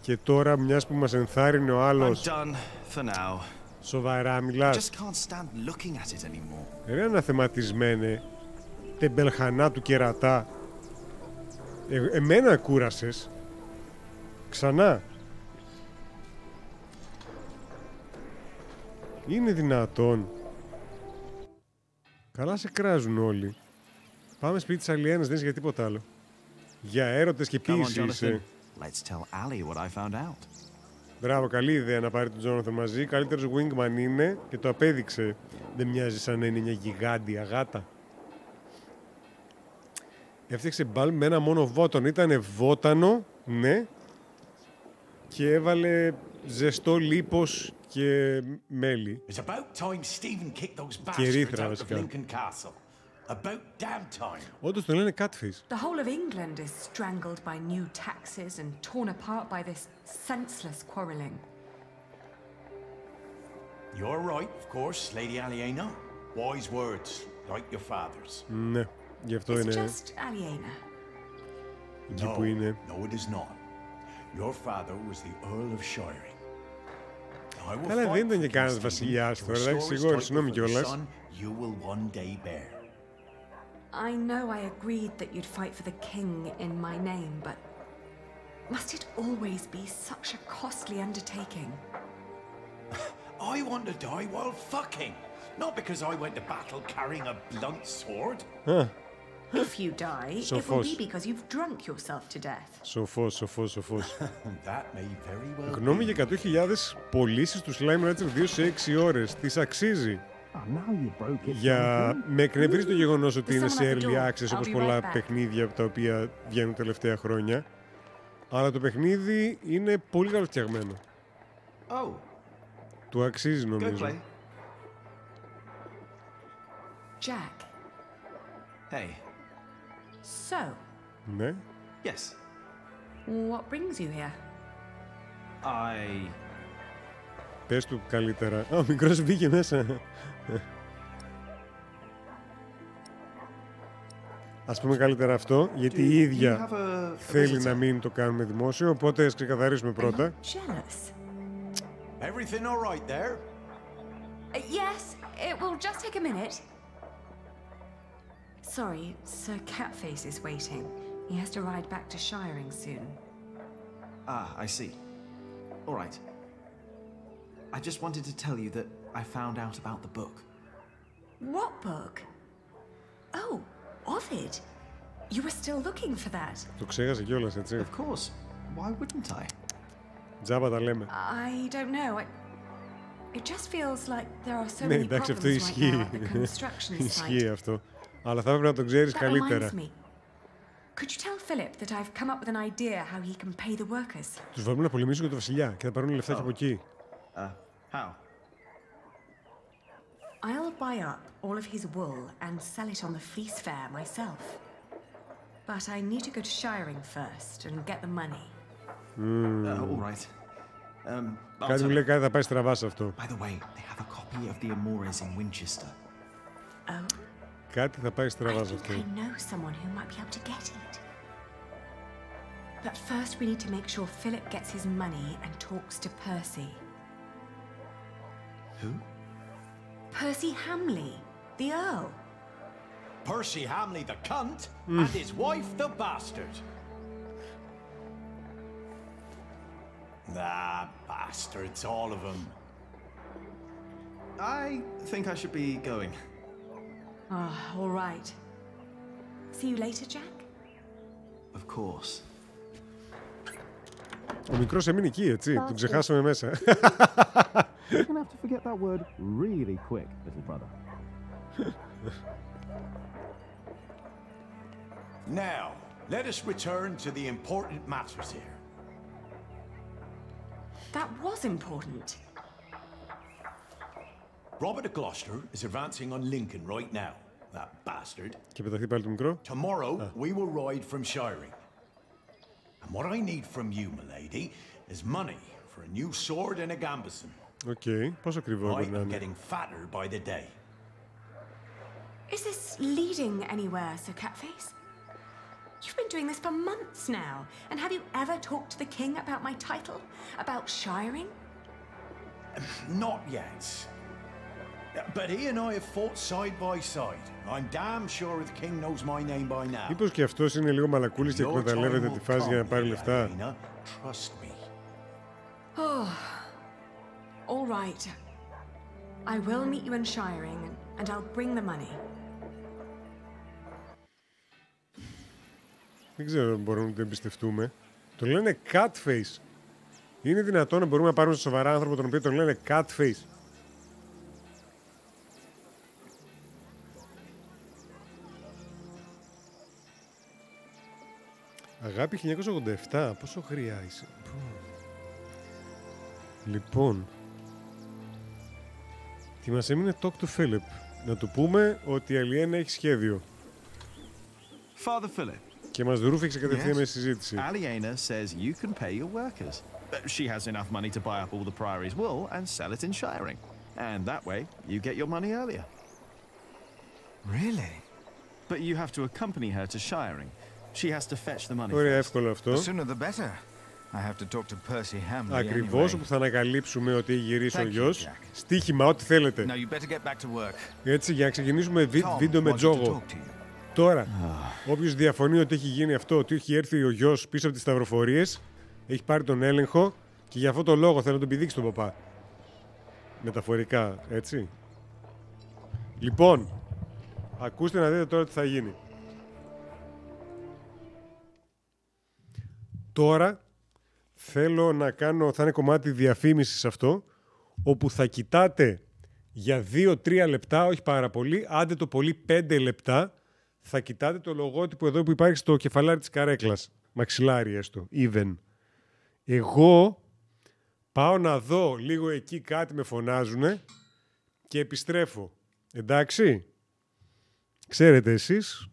και τώρα μιας που μας ενθάρρυνε ο άλλος. Σοβαρά μιλάς. Ρε αναθεματισμένε, τεμπελχανά του κερατά. Εμένα κούρασες. Ξανά. Είναι δυνατόν. Καλά σε κράζουν όλοι. Πάμε σπίτι της Αλιένας, δεν είσαι για τίποτα άλλο. Για έρωτες και ποίηση είσαι. Μπράβο, καλή ιδέα να πάρει τον Τζόναθαν μαζί. Καλύτερος wingman είναι και το απέδειξε. Δεν μοιάζει σαν να είναι μια γιγάντια γάτα. Έφτιαξε μπαλ με ένα μόνο βότανο. Ήτανε βότανο, ναι. Και έβαλε ζεστό λίπος και μέλι. Και ρήθρα βασικά. Όντως το λένε catfish. The whole of England is strangled by new taxes and torn apart by this senseless quarrelling. You're right, of course, Lady Aliena. Wise words, like your father's. Ναι, γι' αυτό είναι. It's just Aliena. Εκεί που είναι. No, it is not. Your father was the Earl of Shiring. Καλά, δεν ήταν και κανένας βασιλιάς τώρα, εντάξει, σίγουρα, συγγνώμη κιόλας. You will one day bear. I know I agreed that you'd fight for the king in my name, but must it always be such a costly undertaking? I want to die while fucking, not because I went to battle carrying a blunt sword. If you die, it will be because you've drunk yourself to death. Σοφός. That may very well Γνώμη για 100.000 πωλήσεις του Slime Rancher 2 σε 6 ώρες. Της αξίζει. Με εκνευρίζει το γεγονός ότι είναι σε early access όπως πολλά παιχνίδια τα οποία βγαίνουν τελευταία χρόνια. Αλλά το παιχνίδι είναι πολύ καλά φτιαγμένο. Του αξίζει νομίζω. Jack. Hey. So. Ναι. Yes. What brings you here? Πες του καλύτερα. Ο μικρός μπήκε μέσα. Ας πούμε καλύτερα αυτό, γιατί η ίδια θέλει να μην το κάνουμε δημόσιο, οπότε ας ξεκαθαρίσουμε πρώτα. Everything all right there? Yes, it will just take a minute. Sorry, Sir Catface is waiting. He has to ride back to Shiring soon. I see. All right. I just wanted to tell you that I found out about the book. What book? Oh, Ovid. You were still looking for that. Το ξέχασε κιόλας, έτσι. Of course. Why wouldn't I? Τζάμπα τα λέμε. I don't know. It just feels like there are so Ναι, many εντάξει, problems αυτό right ισχύει. now at the construction site. Ισχύει αυτό. Αλλά θα έπρεπε να το ξέρεις καλύτερα. Could you tell Philip that I've come up with an idea how he can pay the workers? Τους βάλουμε να πολεμήσουν για το βασιλιά και θα πάρουν λεφτά και από εκεί. How? I'll buy up all of his wool and sell it on the fleece fair myself. But I need to go to Shiring first and get the money. All right. Κάτι μου λέει κάτι θα πάει στραβά σε αυτό. By the way, they have a copy of the Amores in Winchester. Oh. Κάτι θα πάει στραβά σε αυτό. I know someone who might be able to get it. But first we need to make sure Philip gets his money and talks to Percy. Who? Percy Hamley, the Earl. Percy Hamley the cunt and his wife the bastard. Bastards, all of them. I think I should be going. All right. See you later, Jack? Of course. Ο μικρός έμεινε εκεί, έτσι. Τον ξεχάσαμε μέσα. You're gonna have to forget that word really quick, little brother. Now, let us return to the important matters here. That was important. Robert of Gloucester is advancing on Lincoln right now, that bastard. Και πεταχθεί πάλι το μικρό. Tomorrow we will ride from Shiring. And what I need from you, milady, is money for a new sword and a gambeson. Okay, πόσο ακριβό μπορεί να I am είναι. getting fatter by the day. Is this leading anywhere, Sir Catface? You've been doing this for months now, and have you ever talked to the king about my title? About Shiring? Not yet. But he and I have fought side by side. I'm damn sure the king knows my name by now. Μήπως και αυτός είναι λίγο μαλακούλης και εκμεταλλεύεται τη φάση για να πάρει λεφτά. Trust me. Oh, all right. I will meet you in Shiring, and I'll bring the money. Δεν ξέρω αν μπορούμε να το εμπιστευτούμε. Το λένε Catface. Είναι δυνατόν να μπορούμε να πάρουμε σοβαρά άνθρωπο τον οποίο τον λένε catface? Αγάπη 1987, πόσο χρειά είσαι. Λοιπόν, τι μας έμεινε talk to Philip. Να του πούμε ότι η Αλιένα έχει σχέδιο. Father Philip. Και μας ρούφηξε κατευθείαν με συζήτηση. Aliena says you can pay your workers. She has enough money to buy up all the Priory's wool and sell it in shiring. And that way, you get your money earlier. Really? But you have to accompany her to shiring. She has to fetch the money. Ωραία, εύκολο αυτό. The sooner the better. I have to talk to Percy Hamley. Ακριβώς όπου θα ανακαλύψουμε ότι έχει γυρίσει ο γιος. Στοίχημα, ό,τι θέλετε. Now you better get back to work. Έτσι, για να ξεκινήσουμε βίντεο με τζόγο. Τώρα, όποιος διαφωνεί ότι έχει γίνει αυτό, ότι έχει έρθει ο γιος πίσω από τις σταυροφορίες, έχει πάρει τον έλεγχο και για αυτό το λόγο θέλω να τον πηδήξει τον παπά. Μεταφορικά, έτσι. Λοιπόν, ακούστε να δείτε τώρα τι θα γίνει. Τώρα θέλω να κάνω, θα είναι κομμάτι διαφήμισης αυτό, όπου θα κοιτάτε για 2-3 λεπτά, όχι πάρα πολύ, άντε το πολύ 5 λεπτά, θα κοιτάτε το λογότυπο εδώ που υπάρχει στο κεφαλάρι της καρέκλας. Μαξιλάρι έστω, even. Εγώ πάω να δω λίγο εκεί κάτι με φωνάζουνε και επιστρέφω. Εντάξει. Ξέρετε εσείς.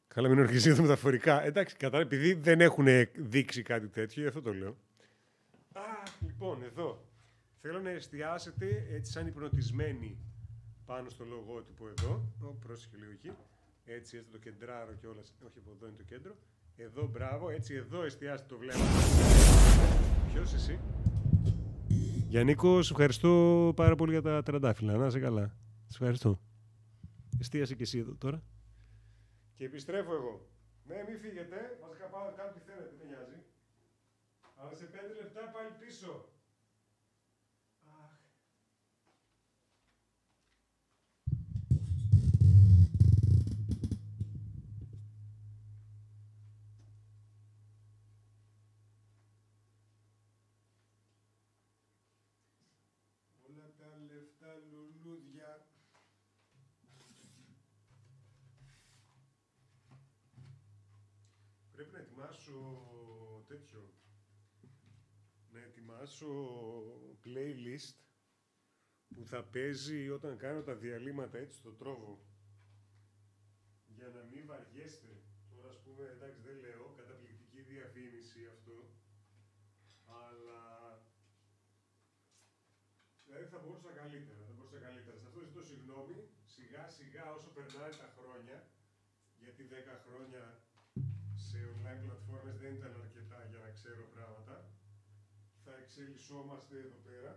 Καλά, μην οργίζετε μεταφορικά. Εντάξει, κατάλαβα, επειδή δεν έχουν δείξει κάτι τέτοιο, γι' αυτό το λέω. Λοιπόν, εδώ. Θέλω να εστιάσετε έτσι σαν υπνοτισμένοι πάνω στο λογότυπο εδώ. Πρόσεχε λίγο εκεί. Έτσι το κεντράρω κιόλας. Όχι, από εδώ είναι το κέντρο. Εδώ, μπράβο. Έτσι, εδώ εστιάστε το βλέμμα. Ποιος εσύ? Γιαννίκο, σε ευχαριστώ πάρα πολύ για τα τραντάφυλλα. Να είσαι καλά. Σε ευχαριστώ. Εστίασε και εσύ εδώ τώρα. Και επιστρέφω εγώ. Ναι, μην φύγετε. Βασικά πάω να κάνω τι θέλετε, δεν νοιάζει. Αλλά σε 5 λεπτά πάλι πίσω. Όλα τα λεφτά λουλούδια. Πρέπει να ετοιμάσω τέτοιο. Να ετοιμάσω playlist που θα παίζει όταν κάνω τα διαλύματα έτσι στο τρόβο. Για να μην βαριέστε. Τώρα ας πούμε, εντάξει δεν λέω, καταπληκτική διαφήμιση αυτό. Αλλά... Δηλαδή θα μπορούσα καλύτερα, Σε αυτό ζητώ συγγνώμη. Σιγά σιγά όσο περνάει τα χρόνια, γιατί 10 χρόνια σε online πλατφόρμες δεν ήταν αρκετά για να ξέρω πράγματα. Θα εξελισσόμαστε εδώ πέρα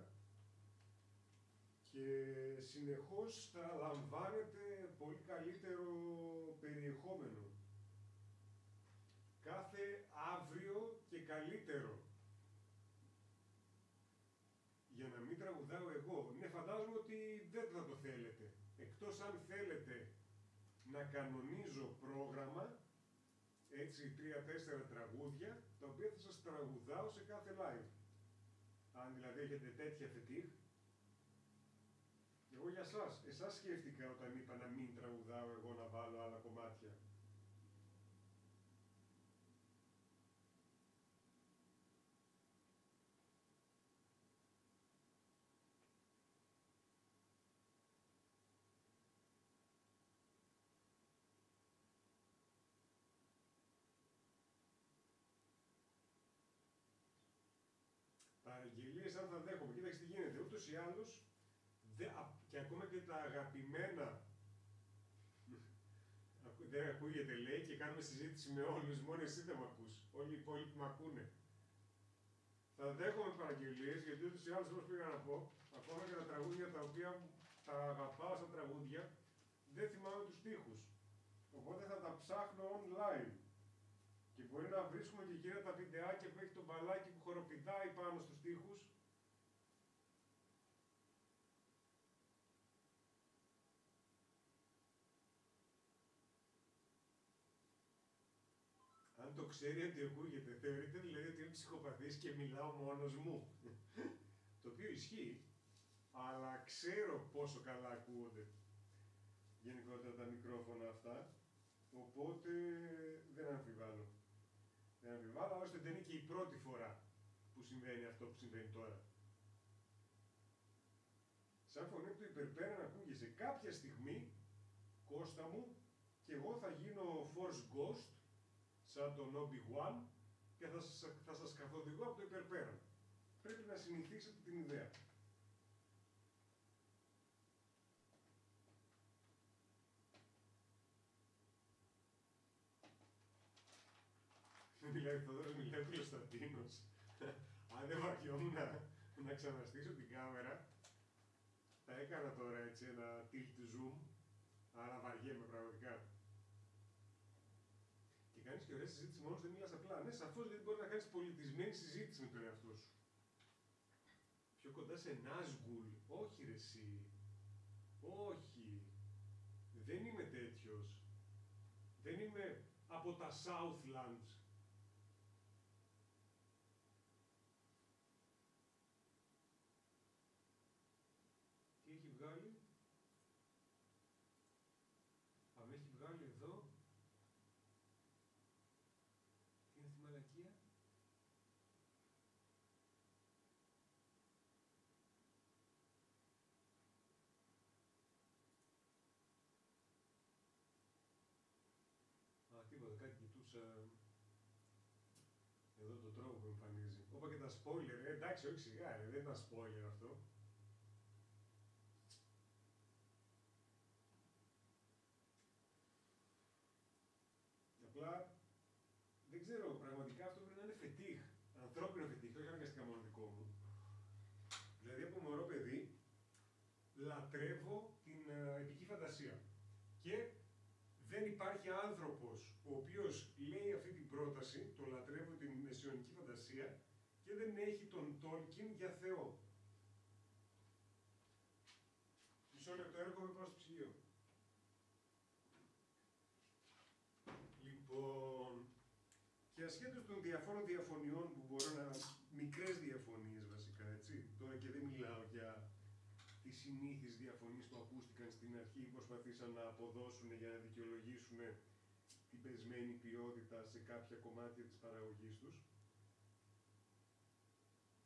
και συνεχώς θα λαμβάνετε πολύ καλύτερο περιεχόμενο. Κάθε αύριο και καλύτερο. Για να μην τραγουδάω εγώ. Ναι, φαντάζομαι ότι δεν θα το θέλετε. Εκτός αν θέλετε να κανονίζω πρόγραμμα, έτσι 3-4 τραγούδια, τα οποία θα σας τραγουδάω σε κάθε live. Αν δηλαδή έχετε τέτοια φετίχ. Εγώ για σας, εσάς σκέφτηκα όταν είπα να μην τραγουδάω εγώ, να βάλω άλλα κομμάτια. Παραγγελίες αν θα δέχομαι. Κοίταξε τι γίνεται. Ούτως ή άλλως, και ακόμα και τα αγαπημένα, δεν ακούγεται λέει και κάνουμε συζήτηση με όλους, μόνο εσύ δεν μ' ακούς. Όλοι οι υπόλοιποι μ' ακούνε. Θα δέχομαι παραγγελίες, γιατί ούτως ή άλλως όπως πήγα να πω, ακόμα και τα τραγούδια τα οποία τα αγαπάω σαν τραγούδια, δεν θυμάμαι τους στίχους. Οπότε θα τα ψάχνω online. Και μπορεί να βρίσκουμε και εκείνα τα βιντεάκια που έχει το μπαλάκι που χοροπηδάει πάνω στους τοίχους. Αν Αν το ξέρει ότι ακούγεται, θεωρείται δηλαδή ότι είναι ψυχοπαθής και μιλάω μόνος μου. Το οποίο ισχύει, αλλά ξέρω πόσο καλά ακούγονται γενικότερα τα μικρόφωνα αυτά, οπότε δεν αμφιβάλλω. Δεν αμφιβάλλω, ώστε δεν είναι και η πρώτη φορά που συμβαίνει αυτό που συμβαίνει τώρα. Σαν φωνή από το υπερπέραν ακούγεσαι κάποια στιγμή, Κώστα μου, και εγώ θα γίνω Force Ghost, σαν τον Obi-Wan, και θα σας καθοδηγώ από το υπερπέραν. Πρέπει να συνηθίσετε την ιδέα. Μιλάει ο Θεόδωρος, μιλάει ο Κωνσταντίνος. Αν δεν βαριόμουν να ξαναστήσω την κάμερα, θα έκανα τώρα έτσι ένα tilt zoom, αλλά βαριέμαι πραγματικά. Και κάνεις και ωραία συζήτηση μόνος, δεν μιλάς απλά. Ναι, σαφώς, γιατί μπορεί να κάνεις πολιτισμένη συζήτηση με τον εαυτό σου. Πιο κοντά σε Νάζγκουλ. Όχι ρε εσύ. Όχι. Δεν είμαι τέτοιος. Δεν είμαι από τα Southlands. Τι έχει βγάλει? Αν έχει βγάλει εδώ. Τι είναι αυτή η μαλακία? Α, τίποτα, κάτι κοιτούσα εδώ τον τρόπο που εμφανίζει. Όπα και τα spoiler, εντάξει, όχι σιγά, δεν ήταν spoiler αυτό. Απλά, δεν ξέρω, πραγματικά αυτό πρέπει να είναι φετίχ, ανθρώπινο φετίχ, όχι αναγκαστικά μόνο δικό μου. Δηλαδή από μωρό παιδί λατρεύω την επική φαντασία. Και δεν υπάρχει άνθρωπος ο οποίος λέει αυτή την πρόταση, το λατρεύω την μεσαιωνική φαντασία, και δεν έχει τον Τόλκιν για Θεό. Μισό λεπτό, έρχομαι προς το ψυγείο. Λοιπόν, και ασχέτως των διαφόρων διαφωνιών που μπορώ να... μικρές διαφωνίες βασικά, έτσι. Τώρα και δεν μιλάω για τις συνήθεις διαφωνίες που ακούστηκαν στην αρχή, που προσπαθήσαν να αποδώσουν για να δικαιολογήσουν την πεσμένη ποιότητα σε κάποια κομμάτια της παραγωγής τους.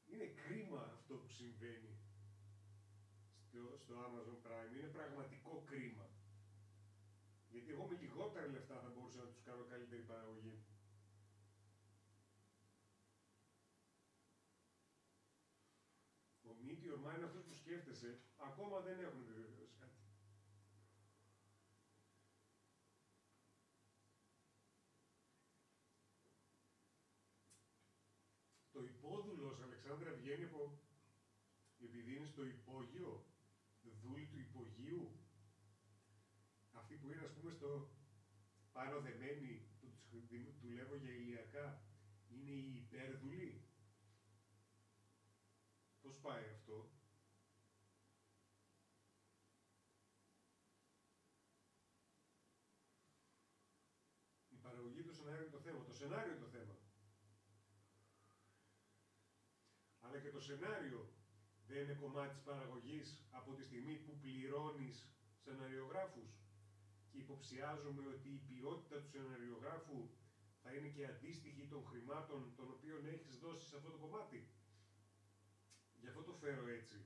Είναι κρίμα αυτό που συμβαίνει στο Amazon Prime, είναι πραγματικό κρίμα. Γιατί εγώ με λιγότερα λεφτά θα μπορούσα να τους κάνω καλύτερη παραγωγή. Ο Meteor Man είναι αυτός που σκέφτεσαι, ακόμα δεν έχουν βεβαιώσει κάτι. Το υπόδουλος, Αλεξάνδρα, βγαίνει από... επειδή είναι στο υπόγειο, δούλη του υπογείου. Αυτοί που είναι, ας πούμε, στο πάνω δεμένοι, που τους δουλεύω για ηλιακά, είναι οι υπέρδουλοι. Πώς πάει αυτό? Η παραγωγή του σενάριου είναι το θέμα. Το σενάριο είναι το θέμα. Αλλά και το σενάριο δεν είναι κομμάτι της παραγωγής από τη στιγμή που πληρώνεις σεναριογράφους. Και υποψιάζομαι ότι η ποιότητα του σεναριογράφου θα είναι και αντίστοιχη των χρημάτων των οποίων έχεις δώσει σε αυτό το κομμάτι. Γι' αυτό το φέρω έτσι.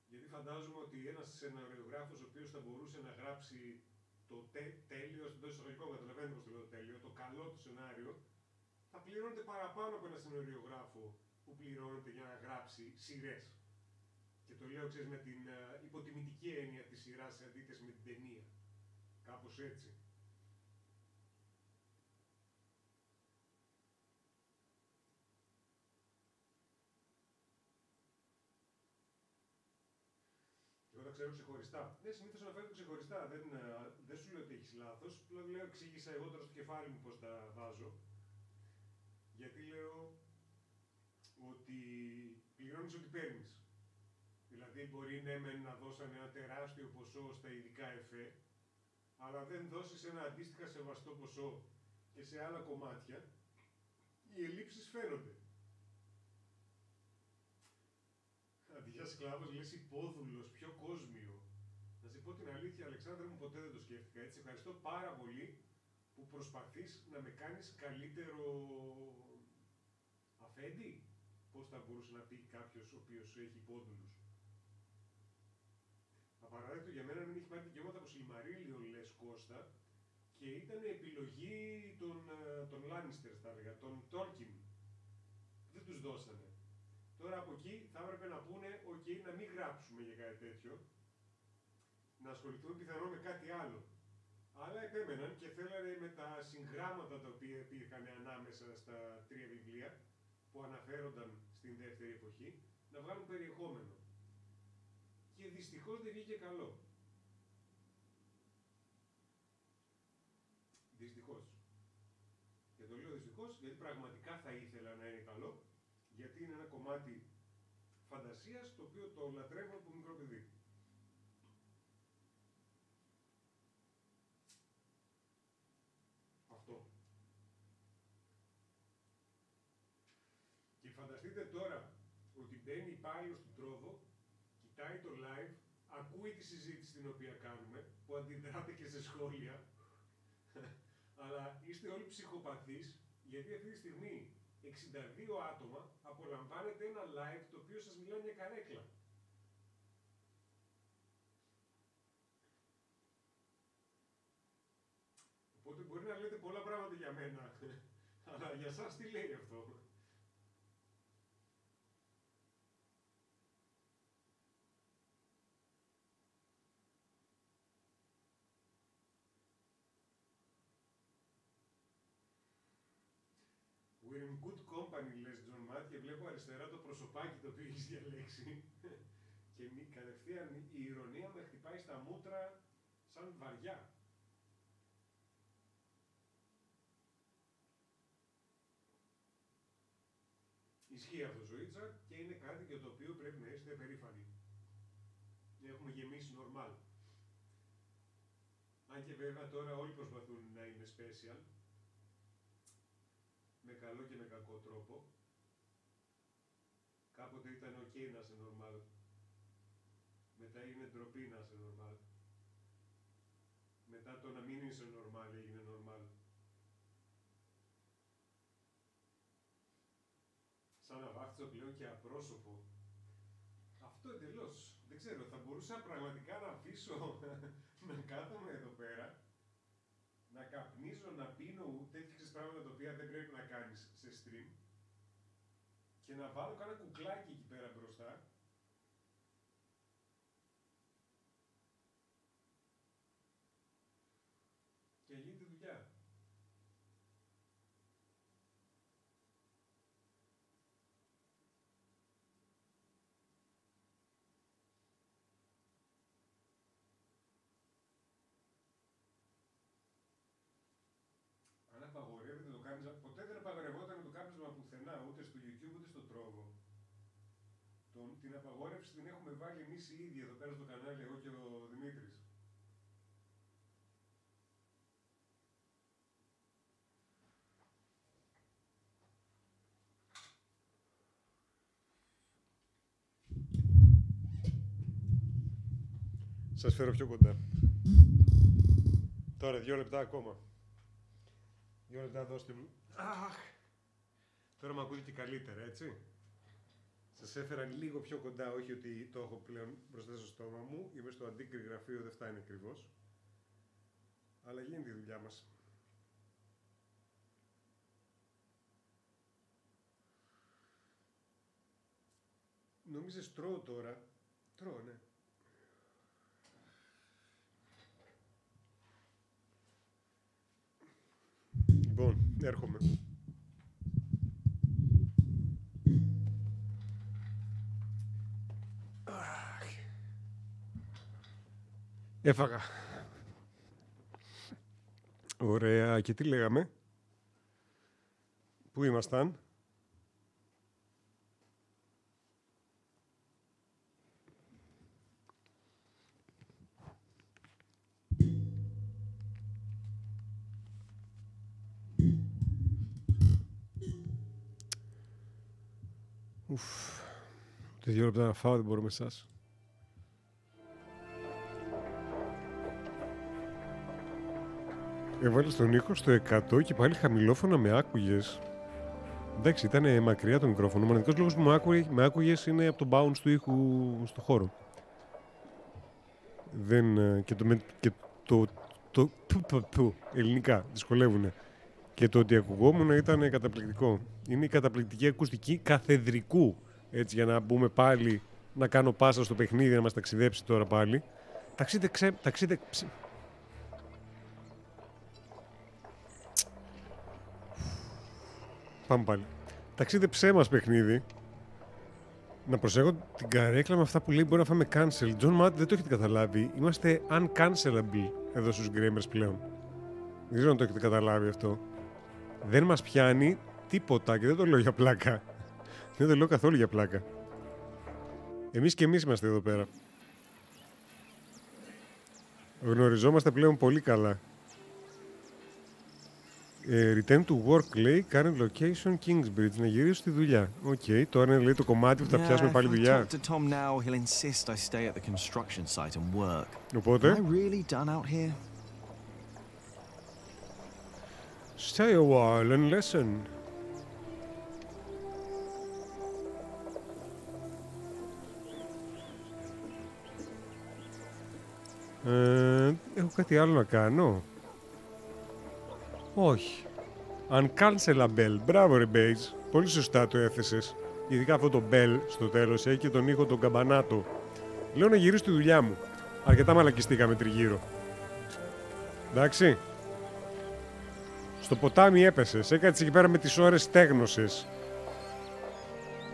Γιατί φαντάζομαι ότι ένας σεναριογράφος ο οποίος θα μπορούσε να γράψει το τέλειο, στον τόσο εισαγωγικό, καταλαβαίνετε πώς το λέω το τέλειο, το καλό του σενάριο, θα πληρώνεται παραπάνω από ένα σεναριογράφο που πληρώνεται για να γράψει σειρές. Και το λέω, ξέρεις, με την υποτιμητική έννοια της σειράς σε αντίθεση με την ταινία. Κάπως έτσι. Εγώ τα ξέρω ξεχωριστά. Ναι, συνήθως αναφέρω ξεχωριστά. Δεν σου λέω ότι έχεις λάθος. Απλά λέω, εξήγησα εγώ τώρα στο κεφάλι μου πώς τα βάζω. Γιατί λέω ότι πληρώνεις ό,τι παίρνεις. Δηλαδή μπορεί ναι να δώσανε ένα τεράστιο ποσό στα ειδικά εφέ, αλλά δεν δώσεις ένα αντίστοιχα σεβαστό ποσό και σε άλλα κομμάτια, οι ελλείψεις φαίνονται. Αντί για σκλάβος λες υπόδουλος, πιο κόσμιο. Να σου πω την αλήθεια, Αλεξάνδρα μου, ποτέ δεν το σκέφτηκα έτσι. Ευχαριστώ πάρα πολύ που προσπαθείς να με κάνεις καλύτερο αφέντη. Πώς θα μπορούσε να πει κάποιος ο οποίος έχει υπόδουλους. Απαράδεκτο για μένα να μην έχει πάρει δικαιώματα από Σιλμαρίλιον, λες Κώστα, και ήταν επιλογή των Λάνιστερ, θα έλεγα, των Τόλκιν. Δεν τους δώσανε. Τώρα από εκεί θα έπρεπε να πούνε, ok, να μην γράψουμε για κάτι τέτοιο, να ασχοληθούμε πιθανόν με κάτι άλλο. Αλλά επέμεναν και θέλανε με τα συγγράμματα τα οποία υπήρχαν ανάμεσα στα 3 βιβλία, που αναφέρονταν στην δεύτερη εποχή, να βγάλουν περιεχόμενο. Και δυστυχώς δεν βγήκε καλό. Δυστυχώς. Και το λέω δυστυχώς, γιατί πραγματικά θα ήθελα να είναι καλό, γιατί είναι ένα κομμάτι φαντασίας, το οποίο το λατρεύω από μικρό παιδί. Αυτό. Και φανταστείτε τώρα ότι μπαίνει υπάλληλος του Τρόβο, κοιτάει το live, ακούει τη συζήτηση την οποία κάνουμε, που αντιδράτε και σε σχόλια, αλλά είστε όλοι ψυχοπαθείς, γιατί αυτή τη στιγμή 62 άτομα απολαμβάνετε ένα live το οποίο σας μιλάει μια καρέκλα. Οπότε μπορεί να λέτε πολλά πράγματα για μένα, αλλά για σας τι λέει αυτό? We're in good company, λες Τζον Μάτ, και βλέπω αριστερά το προσωπάκι το οποίο έχεις διαλέξει και κατευθείαν η ηρωνία με χτυπάει στα μούτρα σαν βαριά. Ισχύει αυτό, Ζωήτσα, και είναι κάτι για το οποίο πρέπει να είστε περήφανοι. Έχουμε γεμίσει normal. Αν και βέβαια τώρα όλοι προσπαθούν να είναι special, με καλό και με κακό τρόπο. Κάποτε ήταν ok να είσαι normal. Μετά έγινε ντροπή να είσαι normal. Μετά το να μην είσαι normal έγινε normal. Σαν να βάφτισα πλέον και απρόσωπο. Αυτό εντελώς. Δεν ξέρω, θα μπορούσα πραγματικά να αφήσω να κάθομαι εδώ πέρα, να καπνίζω, να πίνω τέτοιες πράγματα τα οποία δεν πρέπει να κάνεις σε stream και να βάλω κάνα κουκλάκι εκεί πέρα μπροστά και γίνεται δουλειά. Απαγορεύεται το κάπνισμα. Ποτέ δεν απαγορευόταν το κάπνισμα πουθενά, ούτε στο YouTube ούτε στο Τρόβο. Την απαγόρευση την έχουμε βάλει εμείς οι ίδιοι εδώ πέρα στο κανάλι, εγώ και ο Δημήτρης. Σας φέρω πιο κοντά. Τώρα 2 λεπτά ακόμα. 2 λεπτά δώστε μου. Αχ! Τώρα με ακούτε και καλύτερα, έτσι. Σας έφερα λίγο πιο κοντά, όχι ότι το έχω πλέον μπροστά στο στόμα μου. Είμαι στο αντίκρι γραφείο, δεν φτάνει ακριβώς. Αλλά γίνεται η δουλειά μας. Νομίζεις τρώω τώρα? Τρώω, ναι. Λοιπόν, έρχομαι. Έφαγα. Ωραία. Και τι λέγαμε? Πού ήμασταν? Ουφ. Ούτε 2 λεπτά να φάω, δεν μπορώ με εσάς. Έβαλε τον ήχο στο 100 και πάλι χαμηλόφωνα με άκουγες. Εντάξει, ήταν μακριά το μικρόφωνο. Ο μοναδικός λόγος που με άκουγες είναι από τον bounce του ήχου στο χώρο. Ελληνικά δυσκολεύουνε. Και το ότι ακουγόμουν ήταν καταπληκτικό. Είναι η καταπληκτική ακουστική καθεδρικού. Έτσι, για να μπούμε πάλι, να κάνω πάσα στο παιχνίδι, να μας ταξιδέψει τώρα πάλι. Πάμε πάλι. Ταξίδεψέ μας παιχνίδι. Να προσέχω την καρέκλα με αυτά που λέει μπορεί να φάμε cancel. John Matt, δεν το έχετε καταλάβει. Είμαστε uncancelable εδώ στους Γκρέμερς πλέον. Δεν ξέρω αν το έχετε καταλάβει αυτό. Δεν μας πιάνει τίποτα και δεν το λέω για πλάκα. Δεν το λέω καθόλου για πλάκα. Εμείς και εμείς είμαστε εδώ πέρα. Γνωριζόμαστε πλέον πολύ καλά. Return to work, λέει, current location, Kingsbridge. Να γυρίσω στη δουλειά. Οκ, τώρα είναι, λέει, το κομμάτι που θα πιάσουμε πάλι δουλειά. Οπότε... Stay a while and listen. Έχω κάτι άλλο να κάνω. Όχι. Uncancelable. Μπράβο ρε Μπέιτς. Πολύ σωστά το έθεσες. Ειδικά αυτό το bell στο τέλος έχει και τον ήχο τον καμπανάτο. Λέω να γυρίσω στη δουλειά μου. Αρκετά μαλακιστήκαμε τριγύρω. Εντάξει. Στο ποτάμι έπεσες. Έκατες εκεί πέρα με τις ώρες στέγνωσες.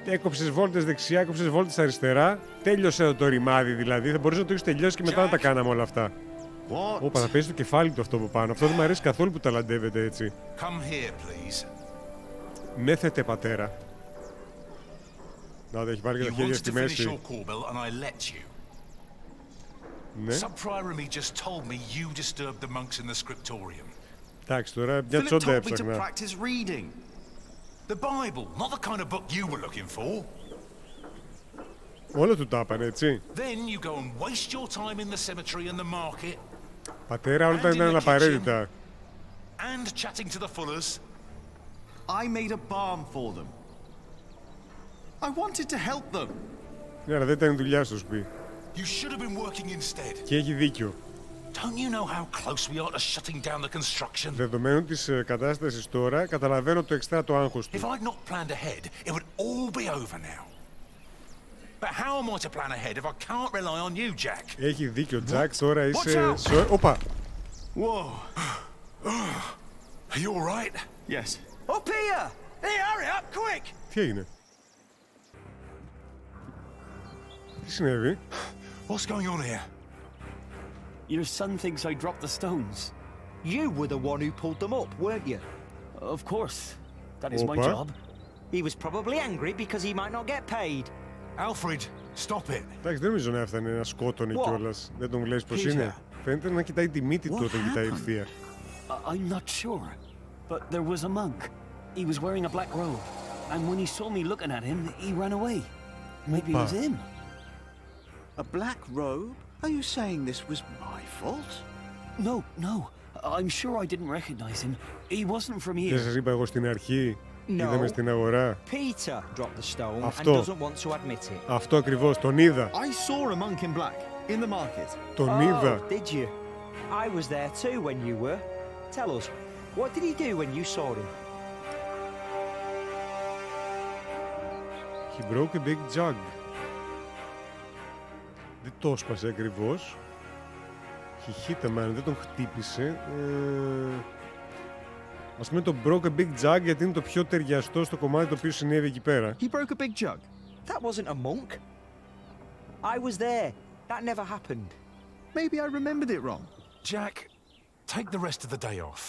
Έκοψες βόλτες δεξιά, έκοψες βόλτες αριστερά. Τέλειωσε το ρημάδι δηλαδή. Θα μπορείς να το έχεις τελειώσει και μετά να τα κάναμε όλα αυτά. Όπα, θα πέσει το κεφάλι του αυτό από πάνω. Αυτό δεν μου αρέσει καθόλου που ταλαντεύεται έτσι. Μέθετε πατέρα. Να, έχει βάλει και τα χέρια στη μέση. Ναι. Εντάξει, τώρα μια τσόντα έψαχνα. Όλα του τα έπανε, έτσι. Πατέρα, όλα τα ήταν απαραίτητα. Ναι, αλλά δεν ήταν η δουλειά σου, πει. Και έχει δίκιο. Δεδομένου της κατάστασης τώρα, καταλαβαίνω το εξτρά το άγχος του. Έχει δίκιο, Τζακ, τώρα είσαι... Όπα! Τι έγινε? Τι συνέβη? What's going on here? Your son thinks I dropped the stones. You were the one who pulled them up, weren't you? Of course. That is my job. He was probably angry because he might not get paid. Alfred, stop it. Εντάξει, δεν νομίζω να έφτανε να σκότωνε κιόλας. Δεν τον λες πως είναι. Φαίνεται να κοιτάει τη μύτη του όταν κοιτάει ευθεία. I'm not sure, but there was a monk. He was wearing a black robe, and when he saw me looking at him, he ran away. Maybe it was him. A black robe? Are you saying this was my fault? No, no. I'm sure I didn't recognize him. He wasn't from here. Δεν σας είπα εγώ στην αρχή. Είδαμε στην αγορά. Peter dropped the stone Αυτό. and doesn't want to admit it. Αυτό ακριβώς, τον είδα. I saw a monk in black in the market. Τον είδα. Did you? I was there too when you were. Tell us, what did he do when you saw him? He broke a big jug. Δεν το σπάσε ακριβώς. He hit a man, δεν τον χτύπησε. Ας πούμε το broke a big jug γιατί είναι το πιο ταιριαστό στο κομμάτι το οποίο συνέβη εκεί πέρα. He broke a big jug. That wasn't a monk. I was there. That never happened. Maybe I remembered it wrong. Jack, take the rest of the day off.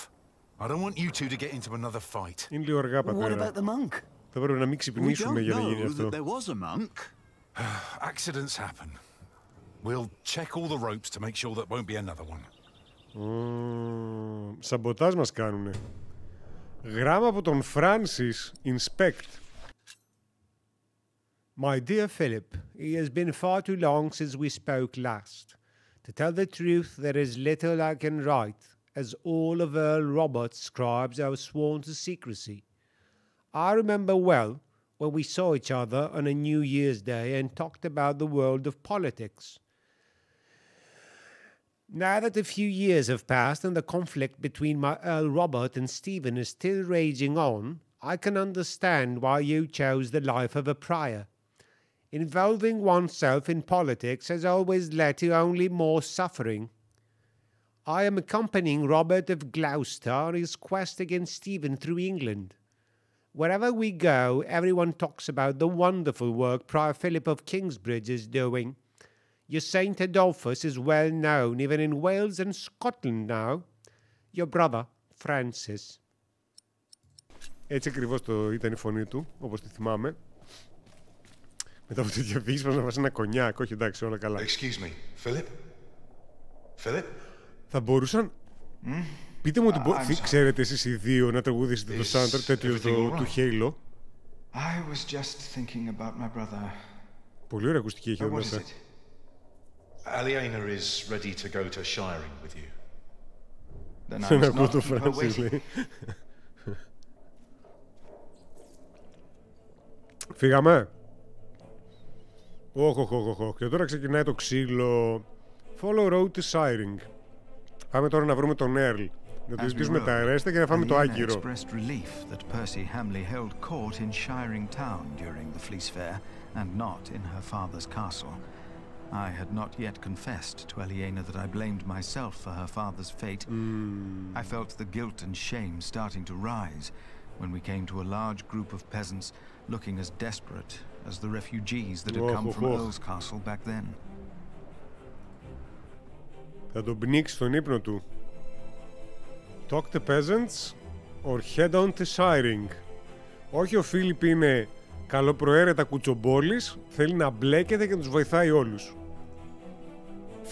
I don't want you two to get into another fight. Είναι λίγο αργά, πατέρα. What about the monk? Θα πρέπει να μην ξυπνήσουμε για να γίνει αυτό. There was a monk. Accidents happen. We'll check all the ropes to make sure that won't be another one. Σαμποτάζ μας κάνουνε. Γράμμα από τον Francis Inspect. My dear Philip, it has been far too long since we spoke last. To tell the truth, there is little I can write, as all of Earl Robert's scribes have sworn to secrecy. I remember well when we saw each other on a New Year's Day and talked about the world of politics. Now that a few years have passed and the conflict between my Earl Robert and Stephen is still raging on, I can understand why you chose the life of a prior. Involving oneself in politics has always led to only more suffering. I am accompanying Robert of Gloucester on his quest against Stephen through England. Wherever we go, everyone talks about the wonderful work Prior Philip of Kingsbridge is doing. Your Saint Adolphus is well known even in Wales and Scotland now. Your brother, Francis. Έτσι ακριβώς ήταν η φωνή του, όπως τη θυμάμαι. Μετά από το διαβίσμα να βάζει ένα κονιάκ, όχι εντάξει, όλα καλά. Excuse me, Philip? Philip? Θα μπορούσαν... Πείτε μου ότι ξέρετε εσείς οι δύο να τραγουδήσετε το soundtrack τέτοιο του Halo. I was just thinking about my brother. Πολύ ωραία ακουστική έχει εδώ μέσα. Aliena is ready to go to Shiring with you. Then I was not keep her waiting. Φύγαμε. Όχ. Και τώρα ξεκινάει το ξύλο. Follow road to Shiring. Πάμε τώρα να βρούμε τον Earl. Να του ζητήσουμε τα αρέστα και να φάμε το άγκυρο. Expressed relief that Percy Hamley held court in Shiring Town during the Fleece Fair and not in her father's castle. I had not yet confessed to Aliena that I blamed myself for her father's fate. I felt the guilt and shame starting to rise when we came to a large group of peasants looking as desperate as the refugees that had come from Earl's Castle back then. Θα τον πνίξει στον ύπνο του. Talk to peasants or head on to Shiring. Όχι, ο Φίλιπ είναι καλοπροαίρετα κουτσομπόλης, θέλει να μπλέκεται και να τους βοηθάει όλους.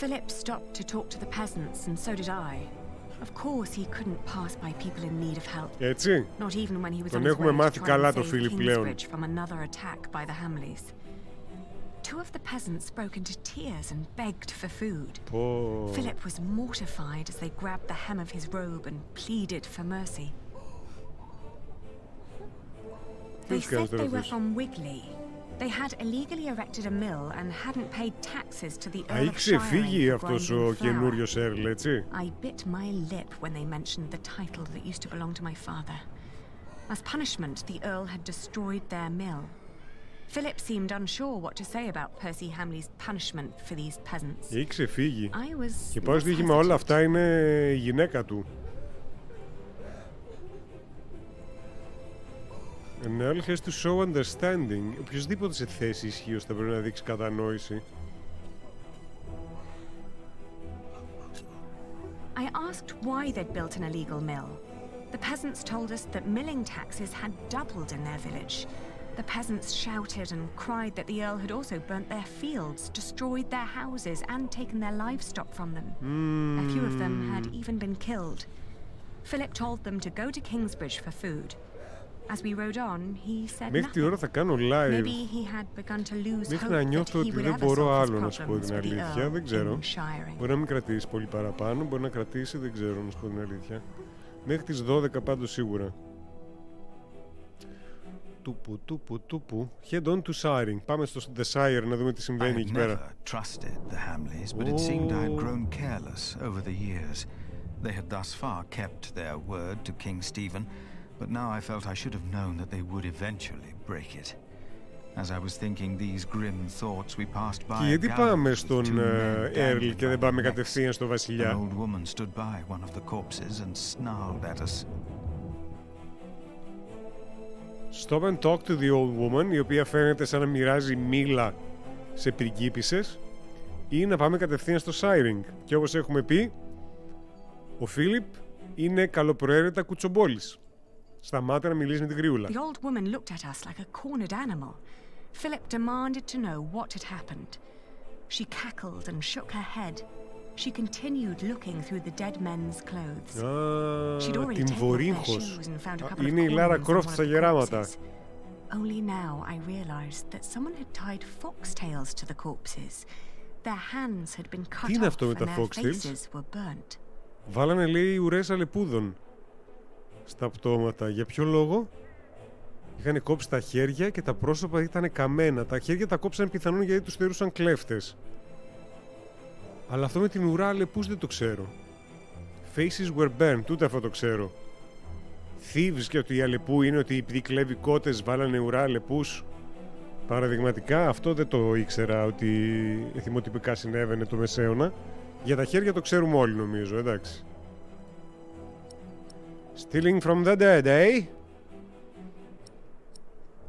Philip stopped to talk to the peasants and so did I. Of course he couldn't pass by people in need of help. Έτσι. Not even when he was τον on his έχουμε way μάθει to try καλά and το save Φίλιπ πλέον. Kingsbridge from another attack by the Hamleys. Two of the peasants broke into tears and begged for food. Philip was mortified as they grabbed the hem of his robe and pleaded for mercy. They said they were from Wigley. They had illegally erected a mill and hadn't paid taxes to the Earl of ξεφύγει Shiring αυτός ο καινούριος Earl, έτσι. I bit my lip when they mentioned the title that used to belong to my father. As punishment, the Earl had destroyed their mill. Philip seemed unsure what to say about Percy Hamley's punishment for these peasants. Έχει ξεφύγει. I was Και πάω στο δίχημα όλα αυτά είναι η γυναίκα του. An Earl has to show understanding. Οποιοςδήποτε σε θέση ισχύως θα πρέπει να δείξει κατανόηση. I asked why they'd built an illegal mill. The peasants told us that milling taxes had doubled in their village. The peasants shouted and cried that the Earl had also burnt their fields, destroyed their houses, and taken their livestock from them. A few of them had even been killed. Philip told them to go to Kingsbridge for food. As we rode on, he said Μέχρι τη ώρα θα κάνω live. Maybe he had begun to lose Μέχρι hope να that νιώθω he ότι would δεν ever μπορώ solve his άλλο να σου πω problems την with the αλήθεια. Earl Δεν ξέρω. in Shiring. Μπορεί να μην κρατήσει πολύ παραπάνω, μπορεί να κρατήσει, δεν ξέρω να σου πω την αλήθεια. Μέχρι τις 12 πάντως σίγουρα. Τούπου. Head on to Shiring. Πάμε στο The Shire να δούμε τι συμβαίνει εκεί πέρα. I had never trusted the Hamleys, but it seemed I had grown careless over the years. They had thus far kept their word to King Stephen, but now I felt I should have known that they would eventually break it. As I was thinking these grim thoughts, we passed by. Και γιατί πάμε στον Earl και δεν πάμε κατευθείαν στο βασιλιά? An old woman stood by one of the corpses and snarled at us. Stop and talk to the old woman, η οποία φαίνεται σαν να μοιράζει μήλα σε πριγκίπισσες, ή να πάμε κατευθείαν στο Shiring. Και όπως έχουμε πει, ο Φίλιπ είναι καλοπροαίρετα κουτσομπόλης. Σταμάτα να μιλήσει με την γριούλα. The old woman looked at us like a cornered animal. Philip demanded to know what had happened. She cackled and shook her head. She continued looking through the dead men's clothes. She'd already taken off their shoes and found a couple of Είναι η Λάρα Κρόφτ στα γεράματα. Only now I realized that someone had tied foxtails to the corpses. Their hands had been cut off and their faces were burnt. Βάλανε, λέει, ουρές αλεπούδων στα πτώματα. Για ποιο λόγο? Είχαν κόψει τα χέρια και τα πρόσωπα ήταν καμένα. Τα χέρια τα κόψαν πιθανόν γιατί τους θεωρούσαν κλέφτες. Αλλά αυτό με την ουρά αλεπούς δεν το ξέρω. Faces were burned, ούτε αυτό το ξέρω. Thieves και ότι η αλεπού είναι ότι επειδή κλέβει κότες βάλανε ουρά αλεπούς. Παραδειγματικά αυτό δεν το ήξερα ότι εθιμοτυπικά συνέβαινε το Μεσαίωνα. Για τα χέρια το ξέρουμε όλοι νομίζω, εντάξει. Stealing from the dead, eh?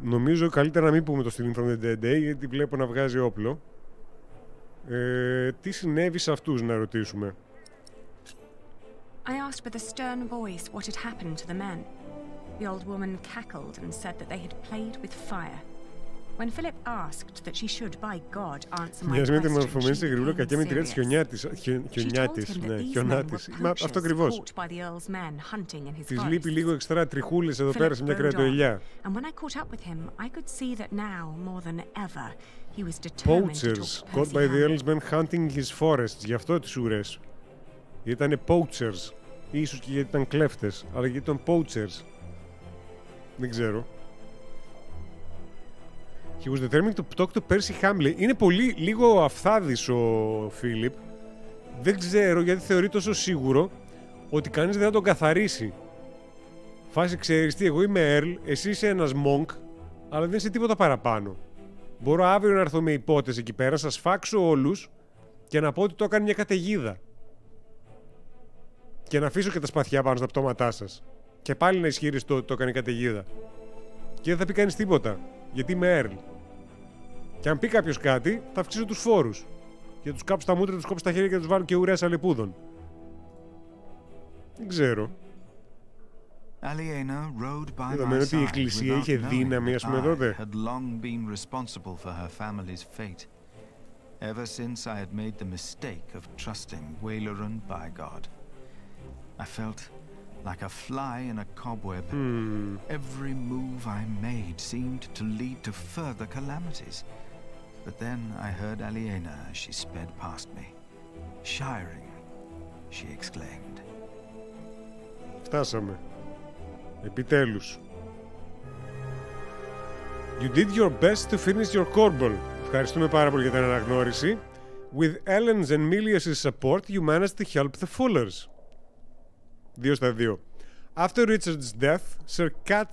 Νομίζω καλύτερα να μην πούμε το Stealing from the dead, eh? Γιατί βλέπω να βγάζει όπλο. Τι συνέβη σε αυτούς, να ρωτήσουμε. I asked with a stern voice what had happened to the men. The old woman cackled and said that they had played with fire. When Philip asked that she should, by God, answer my question, she became serious. Αυτό ακριβώς. Της λείπει λίγο εξτρά τριχούλες εδώ πέρα σε μια κρεατοελιά. Poachers, caught by the Earlsmen hunting his forests. Γι' αυτό τις ουρές. Ήτανε poachers. Ίσως και γιατί ήταν κλέφτες, αλλά γιατί ήταν poachers. Δεν ξέρω. He was determined to talk to Percy Hamley. Είναι πολύ λίγο αυθάδης ο Φίλιπ. Δεν ξέρω γιατί θεωρεί τόσο σίγουρο ότι κανείς δεν θα τον καθαρίσει. Φάση, ξέρεις τι, εγώ είμαι Earl, εσύ είσαι ένας monk, αλλά δεν είσαι τίποτα παραπάνω. Μπορώ αύριο να έρθω με υπότες εκεί πέρα, να σας φάξω όλους και να πω ότι το έκανε μια καταιγίδα. Και να αφήσω και τα σπαθιά πάνω στα πτώματά σας. Και πάλι να ισχυριστώ ότι το έκανε καταιγίδα. Και δεν θα πει κανείς τίποτα, γιατί είμαι Earl. Και αν πει κάποιος κάτι, θα αυξήσω τους φόρους. Και τους κάψω τα μούτρα, τους κόψω τα χέρια και τους βάλω και ουρές αλεπούδων. Δεν ξέρω. Δεδομένου ότι η Εκκλησία είχε δύναμη, ας πούμε, τότε. Ever since I had made the mistake of trusting Wailerun by God, I felt like a fly in a cobweb. Every move I made seemed to lead to further calamities. But then I heard Aliena as she sped past me. Shiring, she exclaimed. Φτάσαμε. Επιτέλους. You did your best to finish your corbel. Ευχαριστούμε πάρα πολύ για την αναγνώριση. With Ellen's and Milius's support, you managed to help the Fullers. 2/2. After Richard's death, Sir Cat...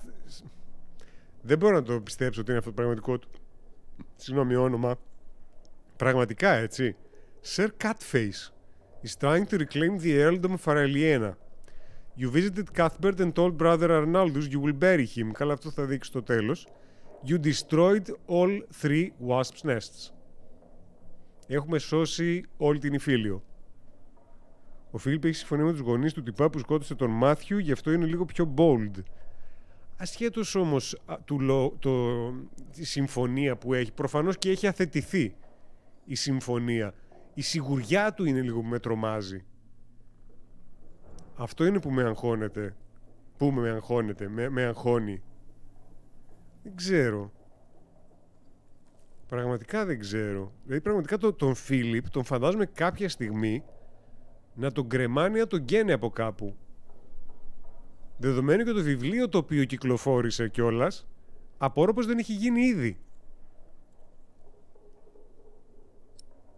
Δεν μπορώ να το πιστέψω ότι είναι αυτό το πραγματικό του. Συγγνώμη, όνομα. Πραγματικά, έτσι. Sir Catface is trying to reclaim the earldom for Aliena. You visited Cuthbert and told brother Arnaldus you will bury him. Καλά, αυτό θα δείξει στο τέλος. You destroyed all 3 wasps' nests. Έχουμε σώσει όλη την Ιφίλιο. Ο Φίλιπ έχει συμφωνία με τους γονείς του τυπά που σκότωσε τον Μάθιου, γι' αυτό είναι λίγο πιο bold. Ασχέτως όμως τη συμφωνία που έχει, προφανώς και έχει αθετηθεί η συμφωνία. Η σιγουριά του είναι λίγο που με τρομάζει. Αυτό είναι που με αγχώνεται. Πού με αγχώνεται, με αγχώνει. Δεν ξέρω. Πραγματικά δεν ξέρω. Δηλαδή πραγματικά τον Φίλιπ τον φαντάζομαι κάποια στιγμή να τον κρεμάνει, να τον γκαίνει από κάπου. Δεδομένου και το βιβλίο το οποίο κυκλοφόρησε κιόλας, απορώ πως δεν έχει γίνει ήδη.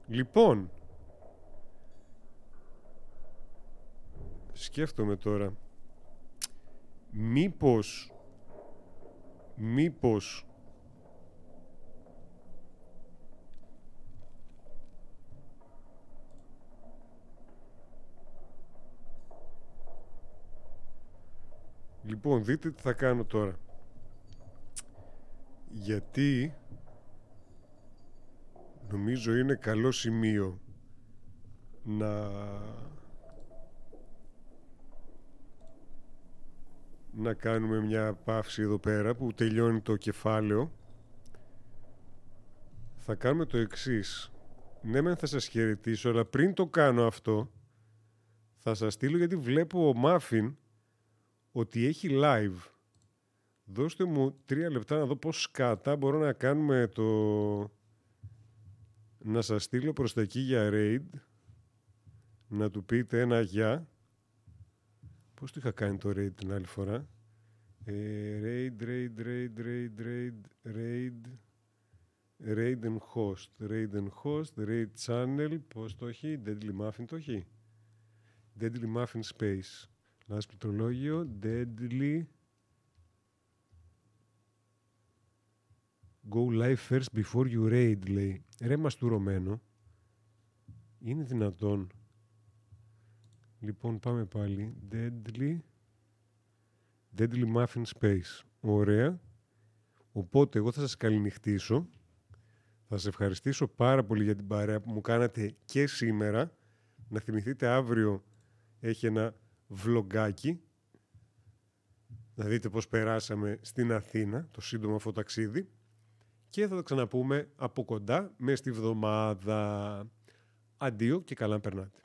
Λοιπόν, σκέφτομαι τώρα. Μήπως λοιπόν, δείτε τι θα κάνω τώρα. Γιατί νομίζω είναι καλό σημείο να κάνουμε μια παύση εδώ πέρα που τελειώνει το κεφάλαιο. Θα κάνουμε το εξής. Ναι, μεν θα σας χαιρετήσω, αλλά πριν το κάνω αυτό θα σας στείλω, γιατί βλέπω ο Μάφιν ότι έχει live. Δώστε μου 3 λεπτά να δω πώς σκατά μπορώ να κάνουμε το... Να σας στείλω προς τα εκεί για raid. Να του πείτε ένα γεια. Πώς το είχα κάνει το raid την άλλη φορά. Raid and host, raid channel, πώς το έχει, Deadly Muffin το έχει. Deadly Muffin Space. Λάθος πληκτρολόγιο, Deadly. Go live first before you raid, λέει. Ρε μαστουρωμένο. Είναι δυνατόν. Λοιπόν, πάμε πάλι. Deadly Muffin Space. Ωραία. Οπότε, εγώ θα σας καληνυχτήσω. Θα σας ευχαριστήσω πάρα πολύ για την παρέα που μου κάνατε και σήμερα. Να θυμηθείτε, αύριο έχει ένα βλογκάκι. Να δείτε πώς περάσαμε στην Αθήνα, το σύντομο αυτό ταξίδι. Και θα τα ξαναπούμε από κοντά μέσα στη βδομάδα. Αντίο και καλά να περνάτε.